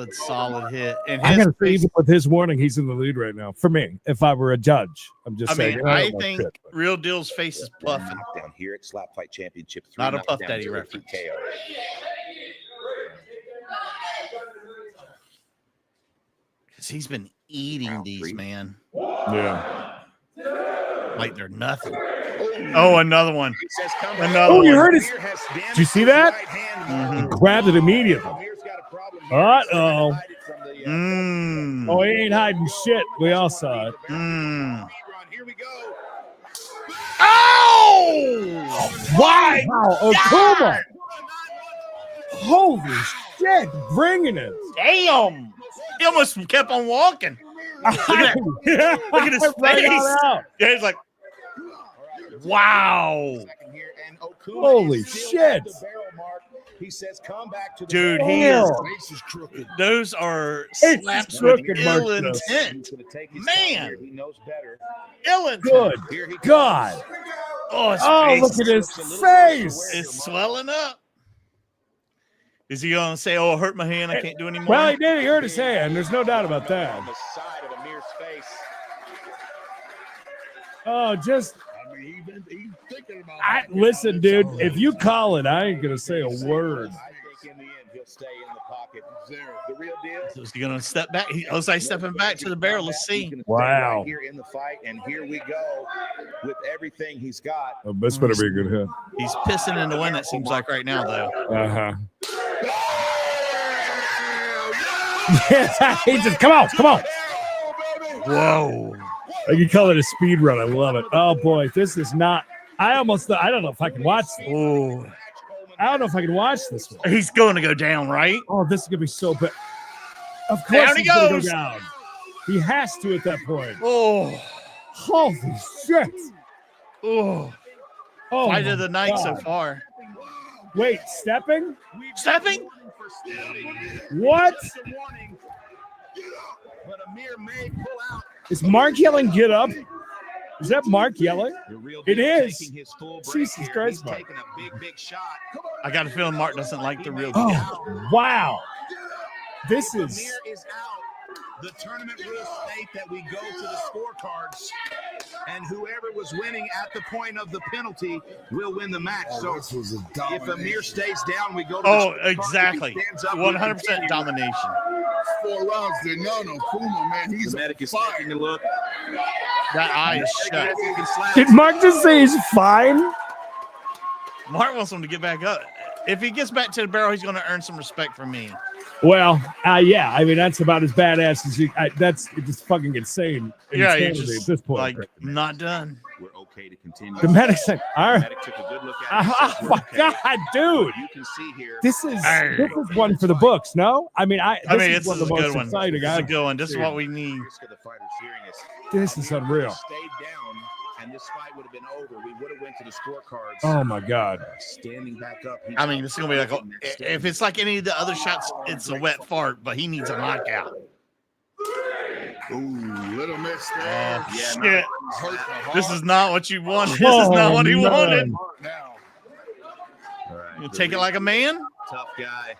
but solid hit. And I his gotta say, face, even with his warning, he's in the lead right now. For me, if I were a judge, I'm just I saying. mean, don't I know think shit, but- Real Deal's face is puffing. knockdown here at Slap Fight Championship. Not a Puff knockdowns Daddy to a reference. TKO. Because he's been eating these, man. Yeah. Like they're nothing. Oh, another one. He says, "Come Another Oh, you one. heard his. Amir has damaged Did you see his that? right hand. He grabbed it immediately. Amir's got a problem here. Uh-oh. He's trying to hide it from the, Mmm. Oh, he ain't hiding shit. We all saw it. Mmm. Here we go. Oh! Why? Wow, Okuma. Holy shit, bringing it. Damn! He almost kept on walking. Look at that. Look at his Right on face. out. Yeah, he's like, wow. Second here, and Okuma Holy is still shit. at the barrel mark. He says, "Come back to the Dude, barrel." he is. Face is crooked. Those are It's slaps crooked, with ill Marcus. intent. He's gonna take his Man. time here. He knows better. Ill intent. Good Here he God. Oh, his Oh, face look at his face. is swelling up. Is he going to say, oh, it hurt my hand. I can't do anymore? Well, he did. He hurt his hand. There's no doubt about that. on the side of Amir's face. Oh, just I mean, he's thinking about listen, dude. If you call it, I ain't gonna say a word. I think in the end he'll stay in the pocket. The real deal. So is he going to step back? He looks like stepping back to the barrel. Let's see. Wow. Right here in the fight, and here we go with everything he's got. Oh, this better be a good hit. He's pissing in the wind, it seems like right now, though. Uh-huh. He just, come on. Whoa. I can call it a speed run. I love it. Oh, boy. This is not. I don't know if I can watch this. Oh. I don't know if I can watch this one. He's going to go down, right? Oh, this is going to be so bad. Of course Down he he's gonna goes. Go down. He has to at that point. Oh. Holy shit. Oh. Fight of the night so far. Wait, stepping? Stepping? What? Is Mark yelling get up? Is that Mark yelling? It is. Jesus Christ, Mark. I got a feeling Mark doesn't like the real deal. Oh, wow. This is. The tournament rules state that we go to the scorecards, and whoever was winning at the point of the penalty will win the match. So if Amir stays down, we go to the scorecards. Exactly. 100% domination. 4 rounds. They're no Okuma, man. He's the medic is taking a look. That eye is shut. Did Mark just say he's fine? Mark wants him to get back up. If he gets back to the barrel, he's going to earn some respect from me. Well, yeah. I mean, that's about as badass as you. That's just fucking insane. Yeah, Insanity just, at this point. Like, I'm not done. We're okay to continue. The medic said, all right. The medic took a good look at it. Oh my God, dude! You can see here. This is one for the books. No, I mean, it's one of the a most good one. exciting. This is a good one. This is what we need. This is unreal. Stayed down, and this fight would have been over. We would have went to the scorecards. Oh my God! Standing back up. I mean, this is gonna be like if it's like any of the other shots, it's a wet fart, but he needs a knockout. Ooh, little miss there. Shit. This is not what you wanted. This is not what he wanted. All right, You take it like a man. tough guy.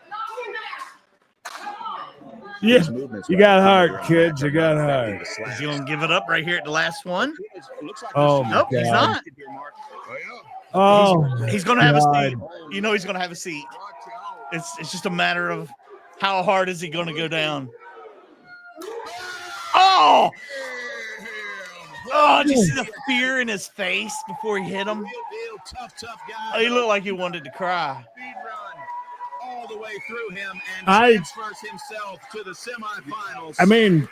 Yeah, you got heart, kids. You got heart. Is he gonna give it up right here at the last one? Oh my Nope, God. he's not. Oh, He's gonna have a God. seat. You know he's gonna have a seat. It's just a matter of how hard is he gonna go down. Oh! Oh, did you see the fear in his face before he hit him? Tough guy. Oh, he looked like he wanted to cry. Speed run all the way through him and I- transfers himself to the semifinals. I mean,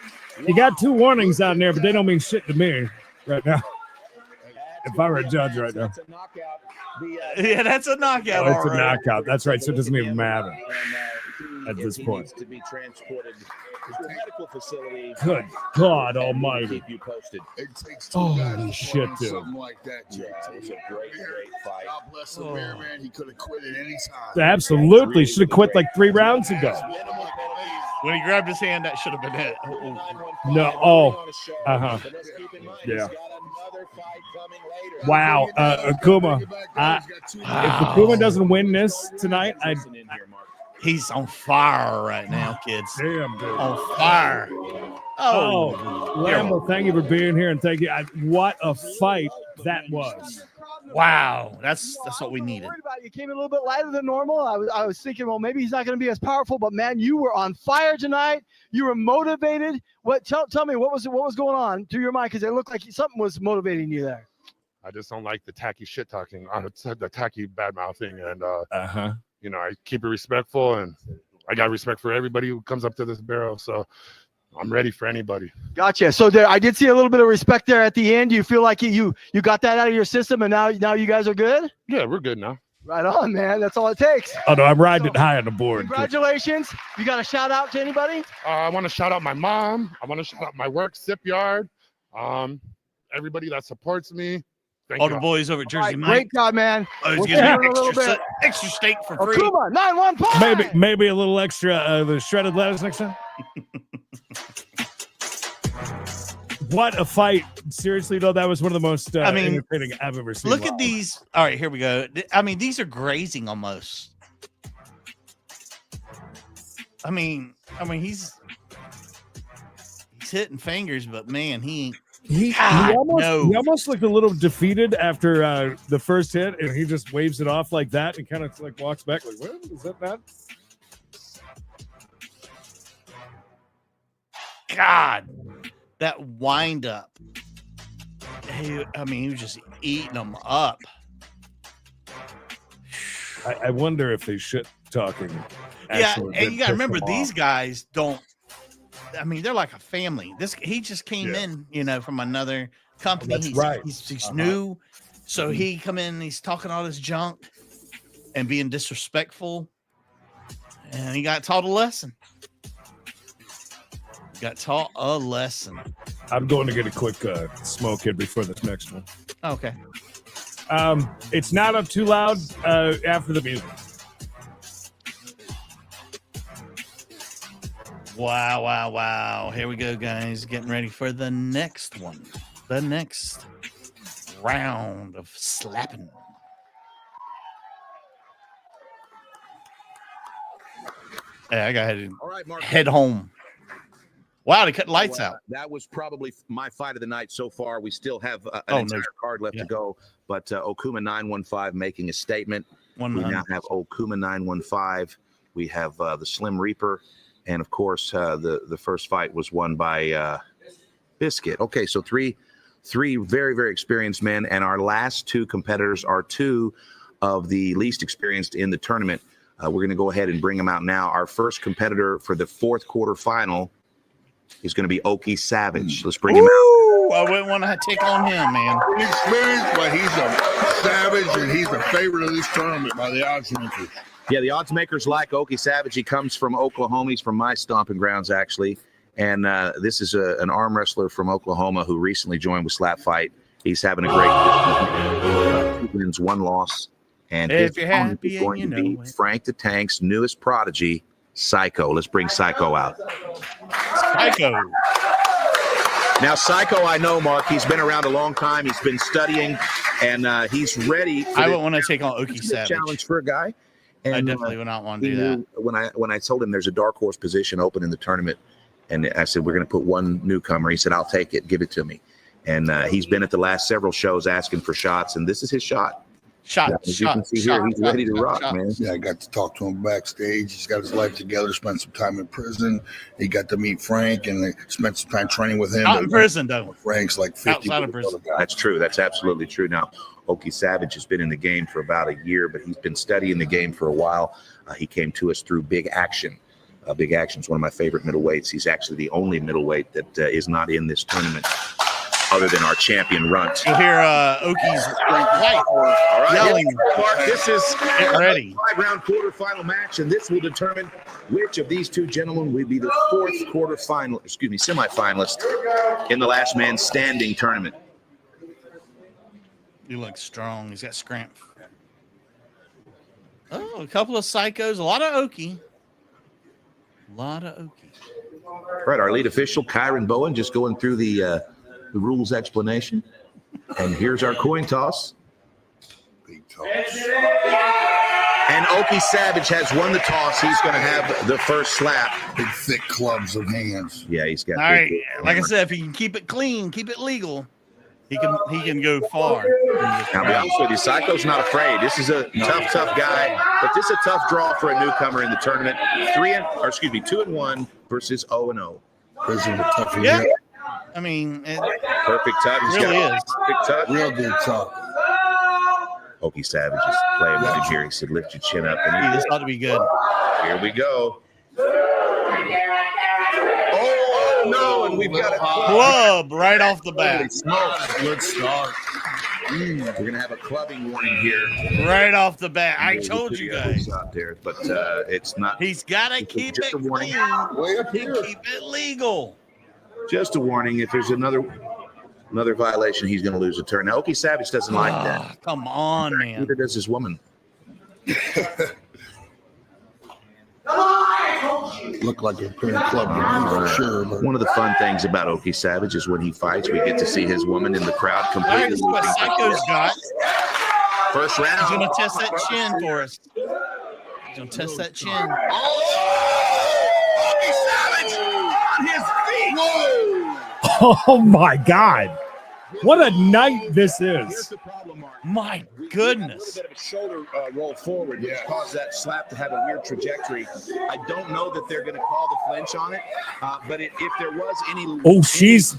you got 2 warnings on there, but they don't mean shit to me right now. If I were a judge right now. Yeah, that's a knockout. Oh, it's all a right. knockout. That's right. So it doesn't even matter at this He point. needs to be transported to the medical facility. Good God Almighty! Keep you posted. It takes 2 Holy guys to shit, run dude. something like that. Yeah, it was a great fight. God bless him, man. He could have quit at any time. Absolutely, should have quit like 3 rounds ago. When he grabbed his hand, that should have been it. No. Oh. Yeah. Wow. Akuma. If Akuma doesn't win this tonight, He's on fire right now, kids. Damn, dude. On fire. Oh, Lambo, thank you for being here, and thank you. What a fight that was. Wow, that's what we needed. Worried about you came in a little bit lighter than normal. I was thinking, well, maybe he's not going to be as powerful, but man, you were on fire tonight. You were motivated. Tell me what was going on through your mind, because it looked like something was motivating you there. I just don't like the tacky shit talking, the tacky bad mouthing, and you know, I keep it respectful, and I got respect for everybody who comes up to this barrel. So I'm ready for anybody. Gotcha. So I did see a little bit of respect there at the end. Do you feel like you got that out of your system, and now you guys are good? Yeah, we're good now. Right on, man. That's all it takes. Oh no, I'm riding it high on the board. Congratulations. You got a shout out to anybody? I want to shout out my mom. I want to shout out my work, Sip Yard. Everybody that supports me. All the boys over at Jersey Mike. Great job, man. Oh, he's We'll gonna see you in a get little bit. extra steak for free. Okuma, 915. Maybe a little extra the shredded lettuce next time. What a fight! Seriously, though, that was one of the most entertaining I've ever seen. Look at these. All right, here we go. I mean, these are grazing almost. I mean, he's hitting fingers, but man, he ain't. He almost looked a little defeated after the first hit, and he just waves it off like that and kind of like walks back like, what is that? God, that wind up. He was just eating them up. I wonder if they shit talking. Yeah, and you gotta remember these guys don't. I mean, they're like a family. He just came in, from another company. That's right. He's new, so he come in. And he's talking all this junk and being disrespectful, and he got taught a lesson. I'm going to get a quick smoke here before this next one. Okay. It's not up too loud after the music. Wow. Here we go, guys. Getting ready for the next one. The next round of slapping. Hey, I got to head home. Wow, they cut lights out. That was probably my fight of the night so far. We still have an entire card left to go, but Okuma 915 making a statement. We now have Okuma 915. We have the Slim Reaper, and of course, the first fight was won by Biscuit. Okay, so three very, very experienced men, and our last two competitors are two of the least experienced in the tournament. We're going to go ahead and bring them out now. Our first competitor for the fourth quarterfinal is going to be Okie Savage. Let's bring him out. I wouldn't want to take on him, man. He's experienced, but he's a savage, and he's the favorite of this tournament by the odds makers. Yeah, the odds makers like Okie Savage. He comes from Oklahoma. He's from my stomping grounds, actually. And this is an arm wrestler from Oklahoma who recently joined with SlapFIGHT. He's having a great 2 wins, 1 loss. And his opponent is going to be Frank the Tank's newest prodigy, Psycho. Let's bring Psycho out. Psycho. Now, Psycho, I know, Mark. He's been around a long time. He's been studying, and he's ready. I would want to take on Okie Savage. Challenge for a guy. And, I definitely would not want to do that. When I told him there's a dark horse position open in the tournament, and I said we're going to put one newcomer, he said I'll take it, give it to me. And he's been at the last several shows asking for shots, and this is his shot. As you can see here, he's ready to rock, man. Yeah, I got to talk to him backstage. He's got his life together, spent some time in prison. He got to meet Frank and spent some time training with him. Not in prison, though. Frank's like 50. Outside of prison. That's true. That's absolutely true. Now, Okie Savage has been in the game for about a year, but he's been studying the game for a while. He came to us through Big Action. Big Action is one of my favorite middleweights. He's actually the only middleweight that is not in this tournament, other than our champion Runt. You'll hear Okie's white yelling. Mark, this is ready. 5-round quarterfinal match, and this will determine which of these two gentlemen will be the fourth semifinalist in the last man standing tournament. He looks strong. He's got scrimp. Oh, a couple of psychos. A lot of Okie. All right, our lead official, Kyron Bowen, just going through the rules explanation. And here's our coin toss. Big toss. And Okie Savage has won the toss. He's going to have the first slap. Big, thick clubs of hands. Yeah, he's got. All right, like I said, if he can keep it clean, keep it legal, he can go far. I'll be honest with you, Psycho's not afraid. This is a tough guy, but this is a tough draw for a newcomer in the tournament. 2-1 versus 0-0. This is a tough one. Yeah. I mean, perfect touch. It really is. Perfect touch. Real good touch. Okie Savage is playing with him here. He said, lift your chin up. And this ought to be good. Here we go. Oh, no. And we've got a club right off the bat. Good start. We're going to have a clubbing warning here. Right off the bat. I told you guys. Out there, but it's not. He's got to keep it clean. Keep it legal. Just a warning. If there's another violation, he's going to lose a turn. Now, Okie Savage doesn't like that. Come on, man. Neither does his woman. Look like a pretty club for sure. But one of the fun things about Okie Savage is when he fights, we get to see his woman in the crowd completely. That's what Psycho's got. First round. He's going to test that chin for us. He's going to test that chin. Okie Savage on his feet. Oh my God. What a night this Here's is. the problem, Mark. My We had a goodness. little bit of a shoulder roll forward, which caused that slap to have a weird trajectory. I don't know that they're going to call the flinch on it, but if there was any, Oh, she's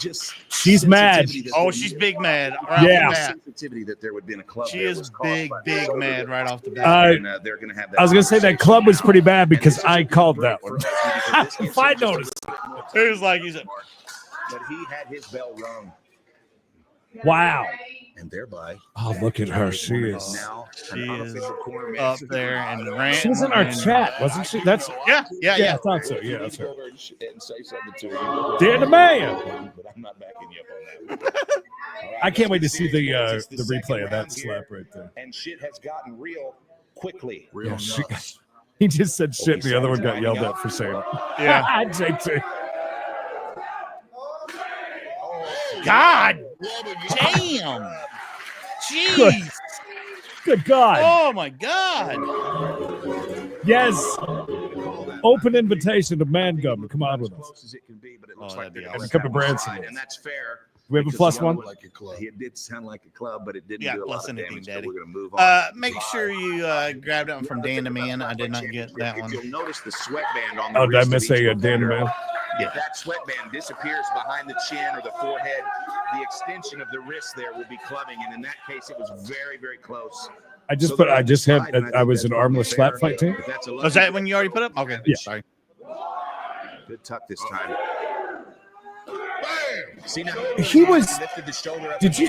mad. sensitivity that Oh, would- she's big mad right Yeah. off the bat. sensitivity that there would be in a club. She there is was caused by the big shoulder mad right off the bat. and, they're going to have that. I was gonna say that club was pretty bad because I called that one. If I noticed. It was like he's a, But he had his bell rung, Wow. and thereby Oh, look at her. She is. now she is up there and ranting. She was in our and- chat, wasn't she? That's Yeah, I thought so. Yeah, that's her. and say something to him. Dear the man. But I'm not backing you up on that. I can't wait to see the replay of that slap right there. And shit has gotten real quickly. Yeah, he just said shit. And the other one got yelled at for saying it. Yeah. JT. God damn. Jeez. Good God. Oh my God. Yes. Open invitation to Mangum to come on with us. Close as it can be, but it looks Oh, like that'd be they're awesome. gonna And come to let that one Branson. slide, and that's fair. We have a because plus the one? other It did sound like a club, but it didn't Yeah, do a plus lot of anything, damage. So Daddy. we're gonna move on. Make sure you grab that one from Dan the Man. I did not get that If one. you'll notice the sweatband on the Oh, did I wrist of miss each a Dan competitor, Man? If that sweatband disappears behind the chin or the forehead, the extension of the wrist there will be clubbing, and in that case, it was very, very close. I just had I was an armless slap fight team. If that's a Was that when you already put up? Okay. Yeah. Sorry. good tuck this time? See now, He was- lifted the shoulder up Did you-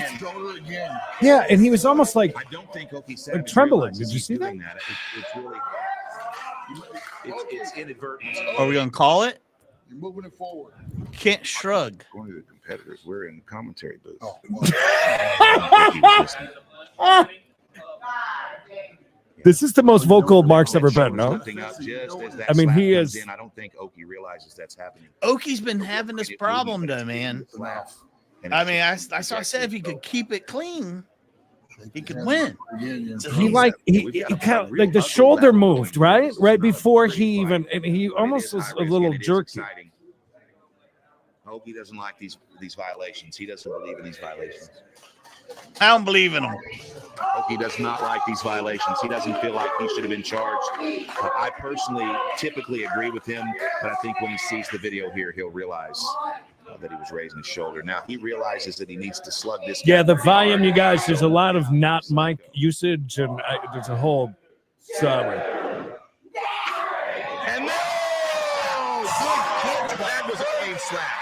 again. Yeah, and he was almost like I don't think Oki Savage trembling. realizes Did you he's see that? doing It's really, it's inadvertent. Are we gonna call it? You're moving it forward. Can't shrug. One of the competitors, we're in the commentary booth. this is the most vocal Mark's ever been, no? I mean, he is- I don't think Oki realizes that's happening. Oki's been having this problem though, man. I mean, I said if he could keep it clean, he could win. He he kind of like the shoulder moved right before he even, and he almost was a little jerky. Oki doesn't like these violations. He doesn't believe in these violations. I don't believe in him. Oki does not like these violations. He doesn't feel like he should have been charged. I personally typically agree with him, but I think when he sees the video here, he'll realize that he was raising his shoulder. Now he realizes that he needs to slug this. Yeah, the guy. volume, you guys. There's a lot of not mic usage, and there's a whole. Sorry. And that was a clean slap.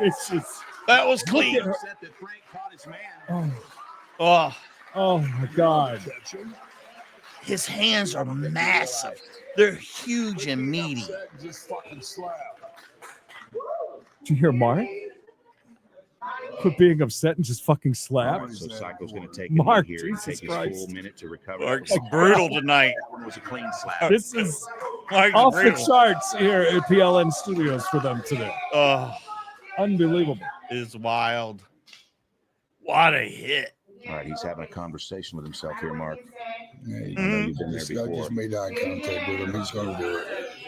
It's just. That was clean. Upset that Frank caught his man. Oh, Oh my God. his hands are massive. They're huge and meaty. Just fucking slap. Did you hear Mark? Quit being upset and just fucking slap. So Psycho's going to take Mark, it here Jesus and take Christ. his full minute to recover. Mark's brutal tonight. That one was a clean slap. This is Mark's off the brutal. charts here at PLN Studios for them today. Oh, Unbelievable. is wild. What a hit. All right, he's having a conversation with himself here, Mark. Hey, I know you've been there this guy before. just made eye contact with him. He's gonna do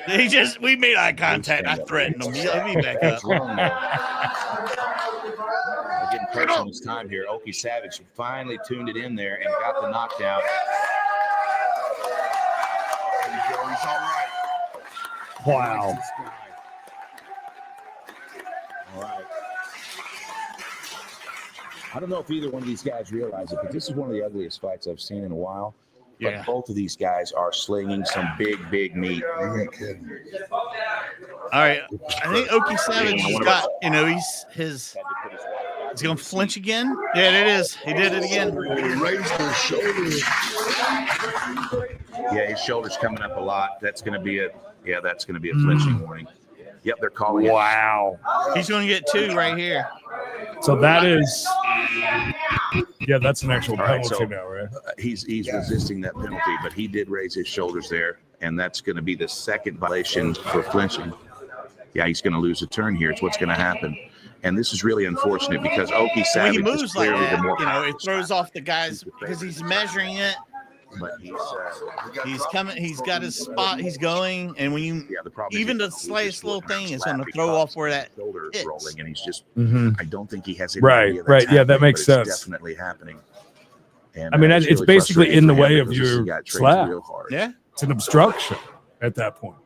it. We made eye contact. I threatened him. Let me back up. We're getting close on his time here. Oki Savage finally tuned it in there and got the knockdown. He's all right. Wow. All right. I don't know if either one of these guys realize it, but this is one of the ugliest fights I've seen in a while. But Yeah. both of these guys are slinging some big meat. You ain't kidding. All right. I think Oki Savage has got, he's gonna flinch again. Yeah, it is. He did it again. He raised his shoulders. Yeah, his shoulder's coming up a lot. That's going to be a flinching warning. Yep, they're calling it. Wow. He's gonna get two right here. So that is, yeah, that's an actual All right, penalty so- now, right? He's resisting that penalty, but he did raise his shoulders there, and that's going to be the second violation for flinching. Yeah, he's going to lose a turn here. It's what's going to happen. And this is really unfortunate because Oki When Savage he is moves like clearly the that, more it throws off the guys because he's measuring it. but he's coming. He's got his spot. He's going, and when you even the slightest little thing is going to throw off where that shoulder's hits. rolling, and he's just. Mhm. I don't think he has any Right, idea that's right. Yeah, that happening, makes but it's sense. definitely happening. And, I mean, it's it's really basically frustrating in the for him way of because he your got trained slap. real hard. Yeah, it's an obstruction at that point.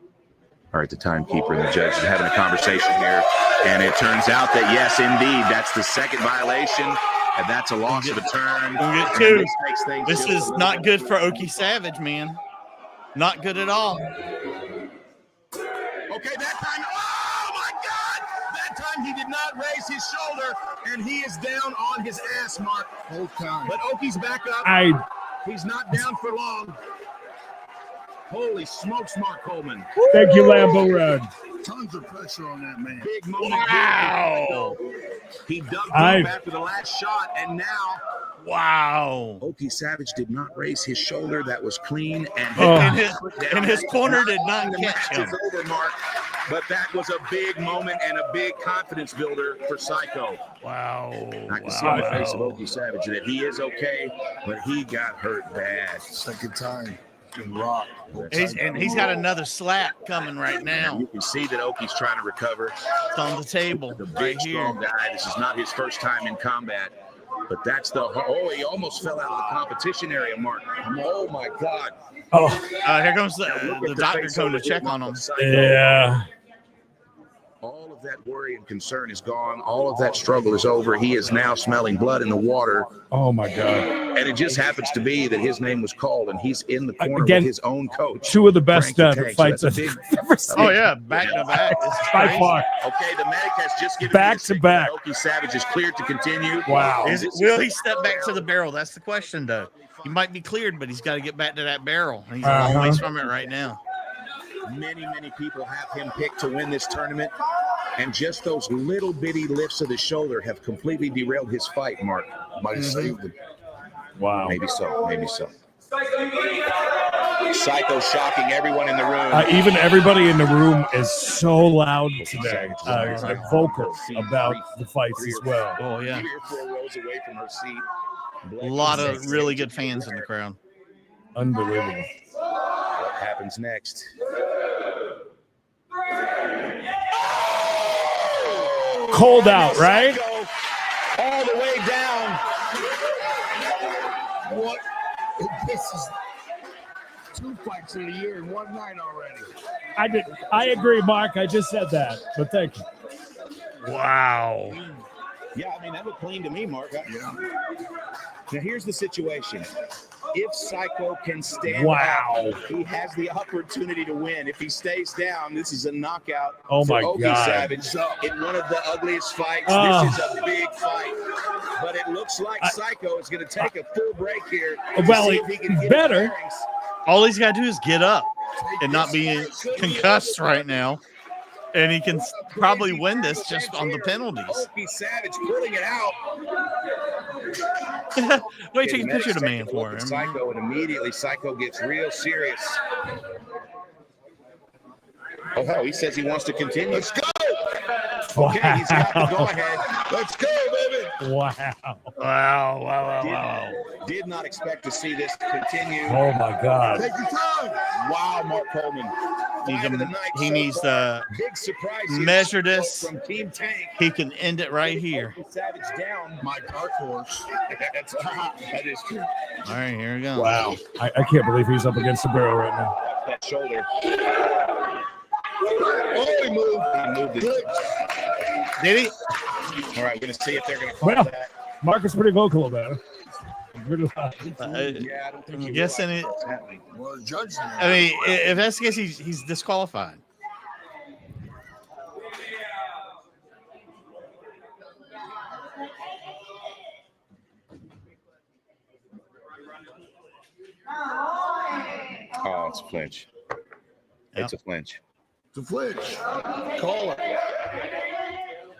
All right, the timekeeper and the judge are having a conversation here, and it turns out that yes, indeed, that's the second violation, and that's a loss of a turn. We'll get And two. this makes things This just a is little not bit good for Okie Savage, man. Not good at all. Okay, that time, oh my God! That time he did not raise his shoulder, and he is down on his ass, Mark. Whole time. But Okie's back up. He's not down for long. Holy smokes, Mark Coleman. Thank you, Lambo Run. Tons of pressure on that man. Big moment. Wow. He dug deep after the last shot, and now. Wow. Okie Savage did not raise his shoulder. That was clean. And his corner did not The catch match him. is over, Mark. But that was a big moment and a big confidence builder for Psycho. Wow. I can see on the face of Okie Savage that he is okay, but he got hurt bad. Second time. Can rock. He's got another slap coming right now. You can see that Okie's trying to recover. It's on the table. The big, right here. strong guy. This is not his first time in combat, but that's the. Oh, he almost fell out of the competition area, Mark. Oh my God. Oh, here comes the doctor coming to check on him. Yeah. All of that worry and concern is gone. All of that struggle is over. He is now smelling blood in the water. Oh my God. And it just happens to be that his name was called, and he's in the corner Again, with his own coach. Two of the best Frank the Tank. So fights that's I've a big- ever seen. Oh yeah, back to back. This is By crazy. far. Okay, the medic has just given Back me the to signal back. that Okie Savage is cleared to continue. Wow. Will he step back to the barrel? That's the question, though. He might be cleared, but he's got to get back to that barrel. He's a long ways from it right now. Many, many people have him picked to win this tournament, and just those little bitty lifts of the shoulder have completely derailed his fight, Mark. Might have saved him. Wow. Maybe so, maybe so. Psycho shocking everyone in the room. Even everybody in the room is so loud today, vocal about the fights as well. Oh, yeah. 3 or 4 rows away from her seat. A lot of really good fans in the crowd. Unbelievable. What happens next? Cold out, right? All the way down. What? This is 2 fights in a year in one night already. I agree, Mark. I just said that, but thank you. Wow. Yeah, I mean, that looked clean to me, Mark. Yeah. Now, here's the situation. If Psycho can stand Wow. up, he has the opportunity to win. If he stays down, this is a knockout Oh for my Okie God. Savage in one of the ugliest fights. Oh. This is a big fight. But it looks like Psycho is going to take a full break here. to Well, see if he can he's get his better. bearings. All he's got to do is get up and not be concussed right now. And he can probably win this just on the penalties. Okie Savage pulling it out. Wait, take a picture of the man for him. Psycho, and immediately Psycho gets real serious. Oh, hell, he says he wants to continue. Let's go. Okay, he's got the go-ahead. Let's go, baby. Wow. Wow. Did not expect to see this continue. Oh my God. Take your time. Wow, Mark Coleman. He needs to Big surprise here measure this. from Team Tank. He can end it right here. Savage down. My dark horse. That is true. All right, here we go. Wow. I can't believe he's up against the barrel right now. That shoulder. Oh, he moved. He moved it. Did he? All right, we're going to see if they're going to call Well, that. Mark is pretty vocal about it. Pretty loud. Yeah, I don't think I'm he guessing realized it. what's happening. Well, the judge. I mean, if that's the case, he's disqualified. Oh, it's a flinch. It's a flinch. It's a flinch. Call it.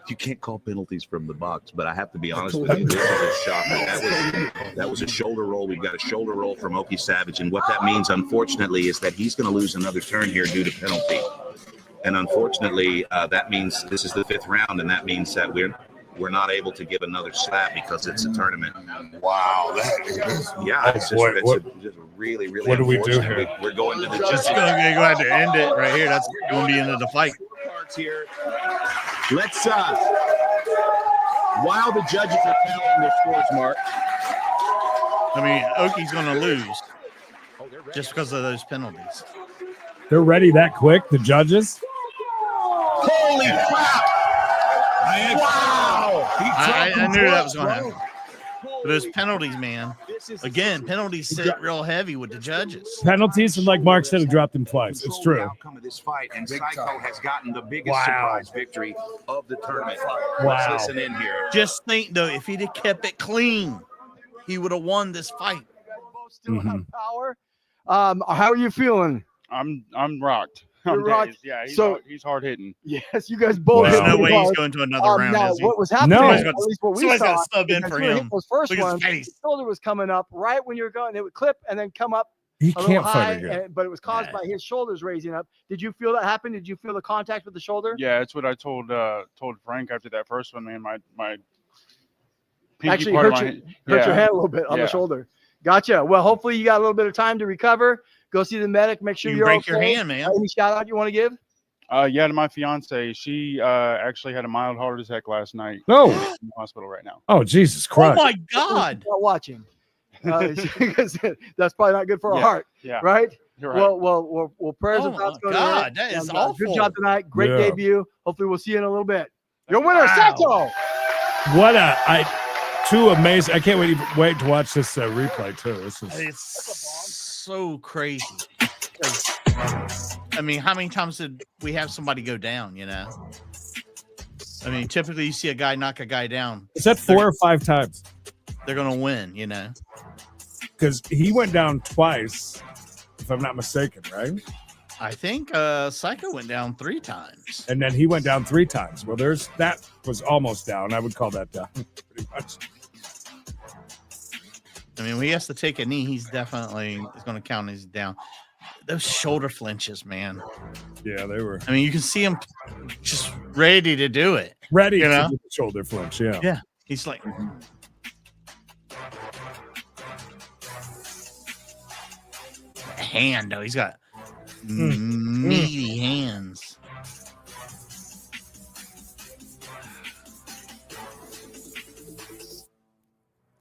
You can't call penalties from the box, but I have to be honest with you. This is a shocker. That was a shoulder roll. We've got a shoulder roll from Okie Savage, and what that means, unfortunately, is that he's going to lose another turn here due to penalty. And unfortunately, that means this is the 5th round, and that means that we're we're not able to give another slap because it's a tournament. Wow, that is. Yeah, it's just, just really, really. What do we do unfortunate. here? We're going to the Just judges. going to go ahead and end it right here. That's going to be into the fight. Here. Let's while the judges are tallying their scores, Mark. I mean, Oki's going to lose just because of those penalties. They're ready that quick, the judges? Holy crap! Wow! I knew that was going to happen. But those penalties, man. Again, penalties sit real heavy with the judges. Penalties, and like Mark said, have dropped them twice. It's true. Outcome of this fight, and Psycho has gotten the biggest surprise victory of the tournament. Wow. Let's listen in here. Just think, though, if he'd have kept it clean, he would have won this fight. Still have power. How are you feeling? I'm rocked. You're rocked? Yeah, he's hard hitting. Yes, you guys both. There's no way he's going to another round. Now, is he? what was happening? No. At least what we Somebody's saw. got to sub in for him. Those first Look at his ones, face. the shoulder was coming up right when you were going. It would clip and then come up. He a little can't high, fight again. but it was caused by his shoulders raising up. Did you feel that happen? Did you feel the contact with the shoulder? Yeah, that's what I told Frank after that first one, man. My pinky Actually part hurt, of my hurt your hand a little bit on the shoulder. Gotcha. Well, hopefully you got a little bit of time to recover. Go see the medic. Make sure You you're break okay. your hand, man. Any shout out you want to give? Yeah, to my fiance. She actually had a mild heart attack last night. No. She's in the hospital right now. Oh, Jesus Oh, Christ. my God. Not watching. Because that's probably not good for our heart. Yeah. Right? You're right. Well, prayers Oh, and thoughts my go God, there. that is And, awful. Good job tonight. Great Yeah. debut. Hopefully we'll see you in a little bit. Your winner, Wow. Sato. What two amazing. I can't wait to watch this replay too. This is It's so crazy. I mean, how many times did we have somebody go down, you know? I mean, typically you see a guy knock a guy down. Is that 4 or 5 times? They're going to win, you know? Because he went down twice, if I'm not mistaken, right? I think Psycho went down 3 times. And then he went down 3 times. Well, that was almost down. I would call that down pretty much. I mean, when he has to take a knee, he's definitely is going to count as down. Those shoulder flinches, man. Yeah, they were I mean, you can see him just ready to do it. ready You to know? get the shoulder flinch. Yeah. Yeah. He's like, hand, though. He's got meaty hands.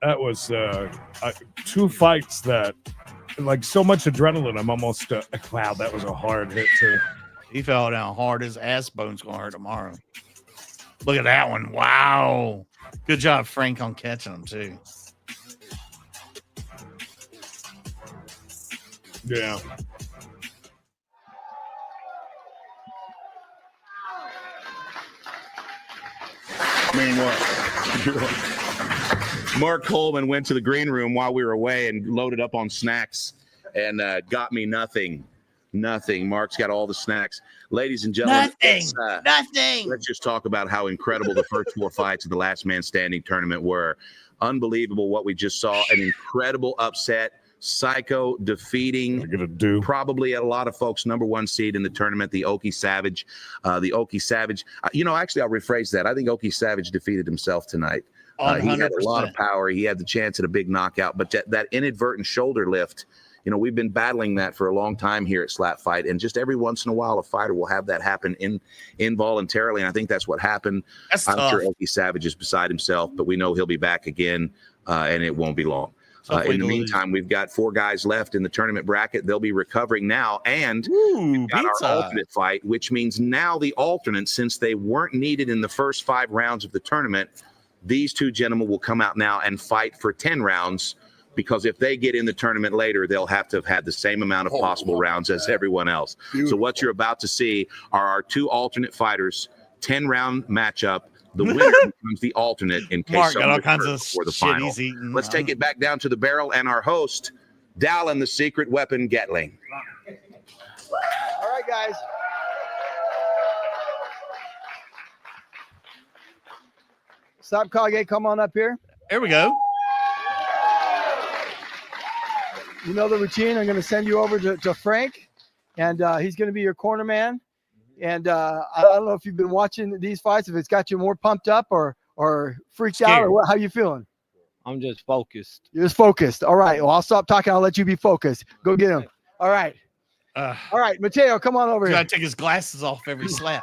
That was 2 fights that, like, so much adrenaline. I'm almost wow. That was a hard hit too. He fell down hard. His ass bone's going to hurt tomorrow. Look at that one. Wow. Good job, Frank, on catching him, too. Yeah. Mark Coleman went to the green room while we were away and loaded up on snacks and got me nothing. Mark's got all the snacks. Ladies and gentlemen, Nothing. let's just talk about how incredible the first 4 fights of the Last Man Standing tournament were. Unbelievable what we just saw. An incredible upset. Psycho defeating probably a lot of folks' #1 seed in the tournament, the Okie Savage. Actually, I'll rephrase that. I think Okie Savage defeated himself tonight. He had a lot of power. He had the chance at a big knockout, but that inadvertent shoulder lift, we've been battling that for a long time here at SlapFIGHT, and just every once in a while, a fighter will have that happen involuntarily, and I think that's what happened. I'm sure Okie Savage is beside himself, but we know he'll be back again, and it won't be long. In the meantime, we've got 4 guys left in the tournament bracket. They'll be recovering now, and we've got our alternate fight, which means now the alternates, since they weren't needed in the first 5 rounds of the tournament, these 2 gentlemen will come out now and fight for 10 rounds, because if they get in the tournament later, they'll have to have had the same amount of possible rounds as everyone else. So what you're about to see are our 2 alternate fighters, 10-round matchup. The winner becomes the alternate in case Mark got all someone kinds hurt of before the shit final. he's eating. Let's take it back down to the barrel and our host, Dallin, the secret weapon Gatling. All right, guys. Stop, Kage. Come on up here. There we go. You know the routine. I'm going to send you over to Frank, and he's going to be your corner man. And I don't know if you've been watching these fights, if it's got you more pumped up or or freaked out, or what? How you feeling? I'm just focused. You're just focused. All right. Well, I'll stop talking. I'll let you be focused. Go get him. All right. All right, Teao, come on over He's here. got to take his glasses off every slap.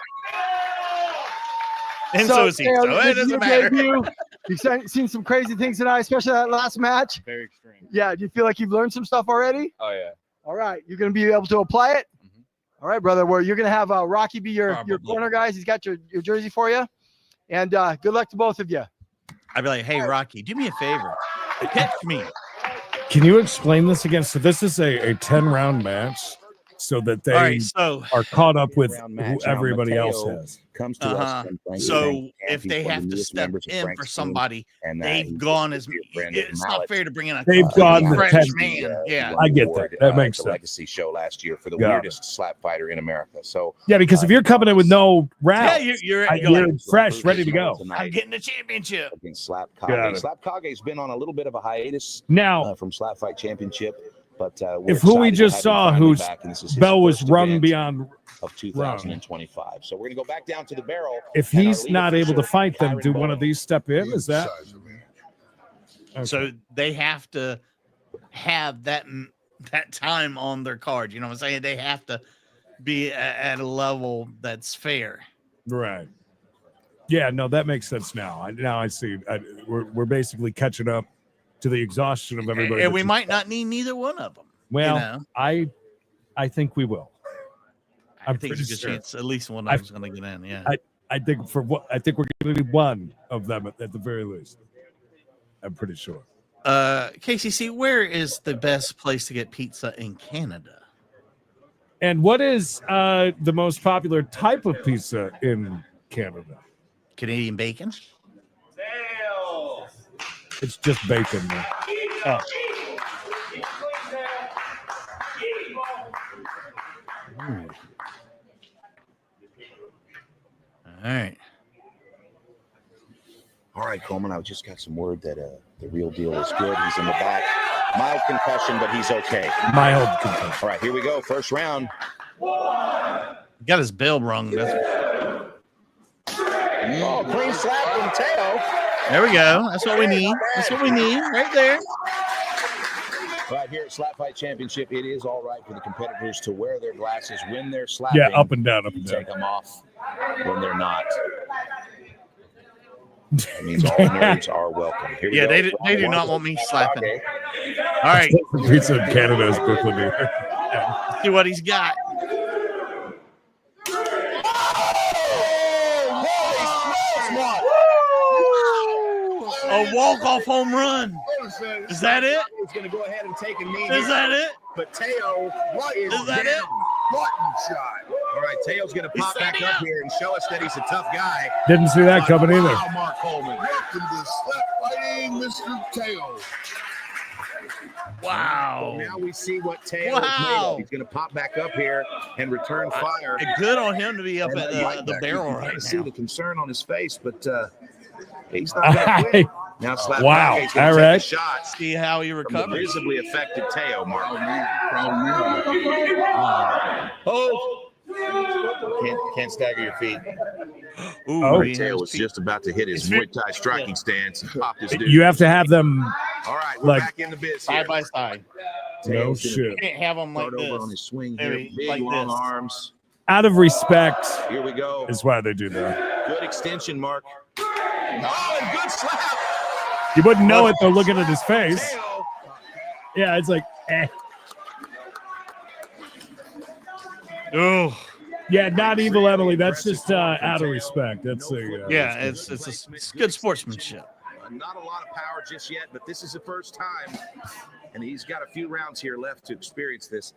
And So, so is he. Teao, So this it is doesn't your matter. debut. You've seen some crazy things tonight, especially that last match. Very extreme. Yeah. Do you feel like you've learned some stuff already? Oh yeah. All right. You're going to be able to apply it? All right, brother. Well, you're going to have Rocky be your corner, guys. He's got your jersey for you. And good luck to both of you. I'd be like, hey, Rocky, do me a favor. Catch me. Can you explain this again? So this is a 10-round match, so that they All right, so are caught up with Round who match. Now, everybody else Mateo has. comes to us from Frank's So camp. if He's they one of have the to newest step members of in Frank's for team, somebody, and they've he's gone just as a dear friend of it's Mallet. not fair to bring in a They've gone the fresh 10. man. Yeah. I get that. That makes the sense. Legacy show last year for the Got it. weirdest slap fighter in America. So Yeah, because if you're coming in with no Yeah, rounds, you're you're like, fresh, ready to go. I'm getting the championship. against Slap Got Kage. it. Slap Kage's been on a little bit of a hiatus Now, from Slap Fight Championship, but we're if who we excited to just have him saw, finally whose back, and this is his bell was first rung event beyond of 2025. So we're gonna go back down to the barrel. if and our he's lead not able to official, fight them, Kyron do one Bowen. of these step in? Is that So they have to have that time on their card. You know what I'm saying? They have to be at a level that's fair. right? Yeah, no, that makes sense now. Now I see. We're basically catching up to the exhaustion of everybody. And that we just- might not need neither one of them. Well, you know? I think we will. I I'm think pretty it's a good sure. chance at least one of them's going to get in. Yeah. I think I think we're going to need one of them at the very least. I'm pretty sure. KCC, where is the best place to get pizza in Canada? And what is the most popular type of pizza in Canada? Canadian bacon. It's just bacon. Man. Oh. All right. All right, Coleman, I just got some word that the real deal is good. He's in the back. Mild concussion, but he's okay. Mild concussion. All right, here we go. First round. Got his bell rung. Oh, clean slap from Teao. There we go. That's what we need. That's what we need right there. Right here at Slap Fight Championship, it is all right for the competitors to wear their glasses when they're slapping. Yeah, up and down, up and down. Take them off when they're not. That means all nerds are welcome. Here we Yeah, go. they do not want me slapping. All right. Pizza in Canada is Brooklyn. See what he's got. A walk-off home run. Is that it? He's going to go ahead and take a knee. Is that it? But Teao is that down. it? Button shot. All right, Teo's going to pop back up here and show us that he's a tough guy. Didn't see that coming either. Wow, Mark Coleman. Welcome to Slap Fighting, Mr. Teao. Wow. Now we see what Teao is made of. He's going to pop back up here and return fire. Good on him to be up And at right the back. barrel You can right see now. the concern on his face, but he's not going to quit. Now Slap Wow. Fighting's gonna All take right. a shot. See how he From the recovers. visibly affected Teao, Mark. Oh! Can't stagger your feet. Ooh, Oh. Teao was just about to hit his Muay Thai striking stance and pop this dude. You have to have them. All right, we're Like- back in the biz here. Side by side. No Teo's shit. You can't have them like Start over on this. his swing here. Maybe Big like long this. arms. Out of respect Here we go. is why they do that. Good extension, Mark. Oh, and good slap. You wouldn't know it though looking at his face. Yeah, it's like, eh. Oh, Yeah, not evil Emily. That's just out of respect. That's a yeah, it's good sportsmanship. Not a lot of power just yet, but this is the first time. And he's got a few rounds here left to experience this.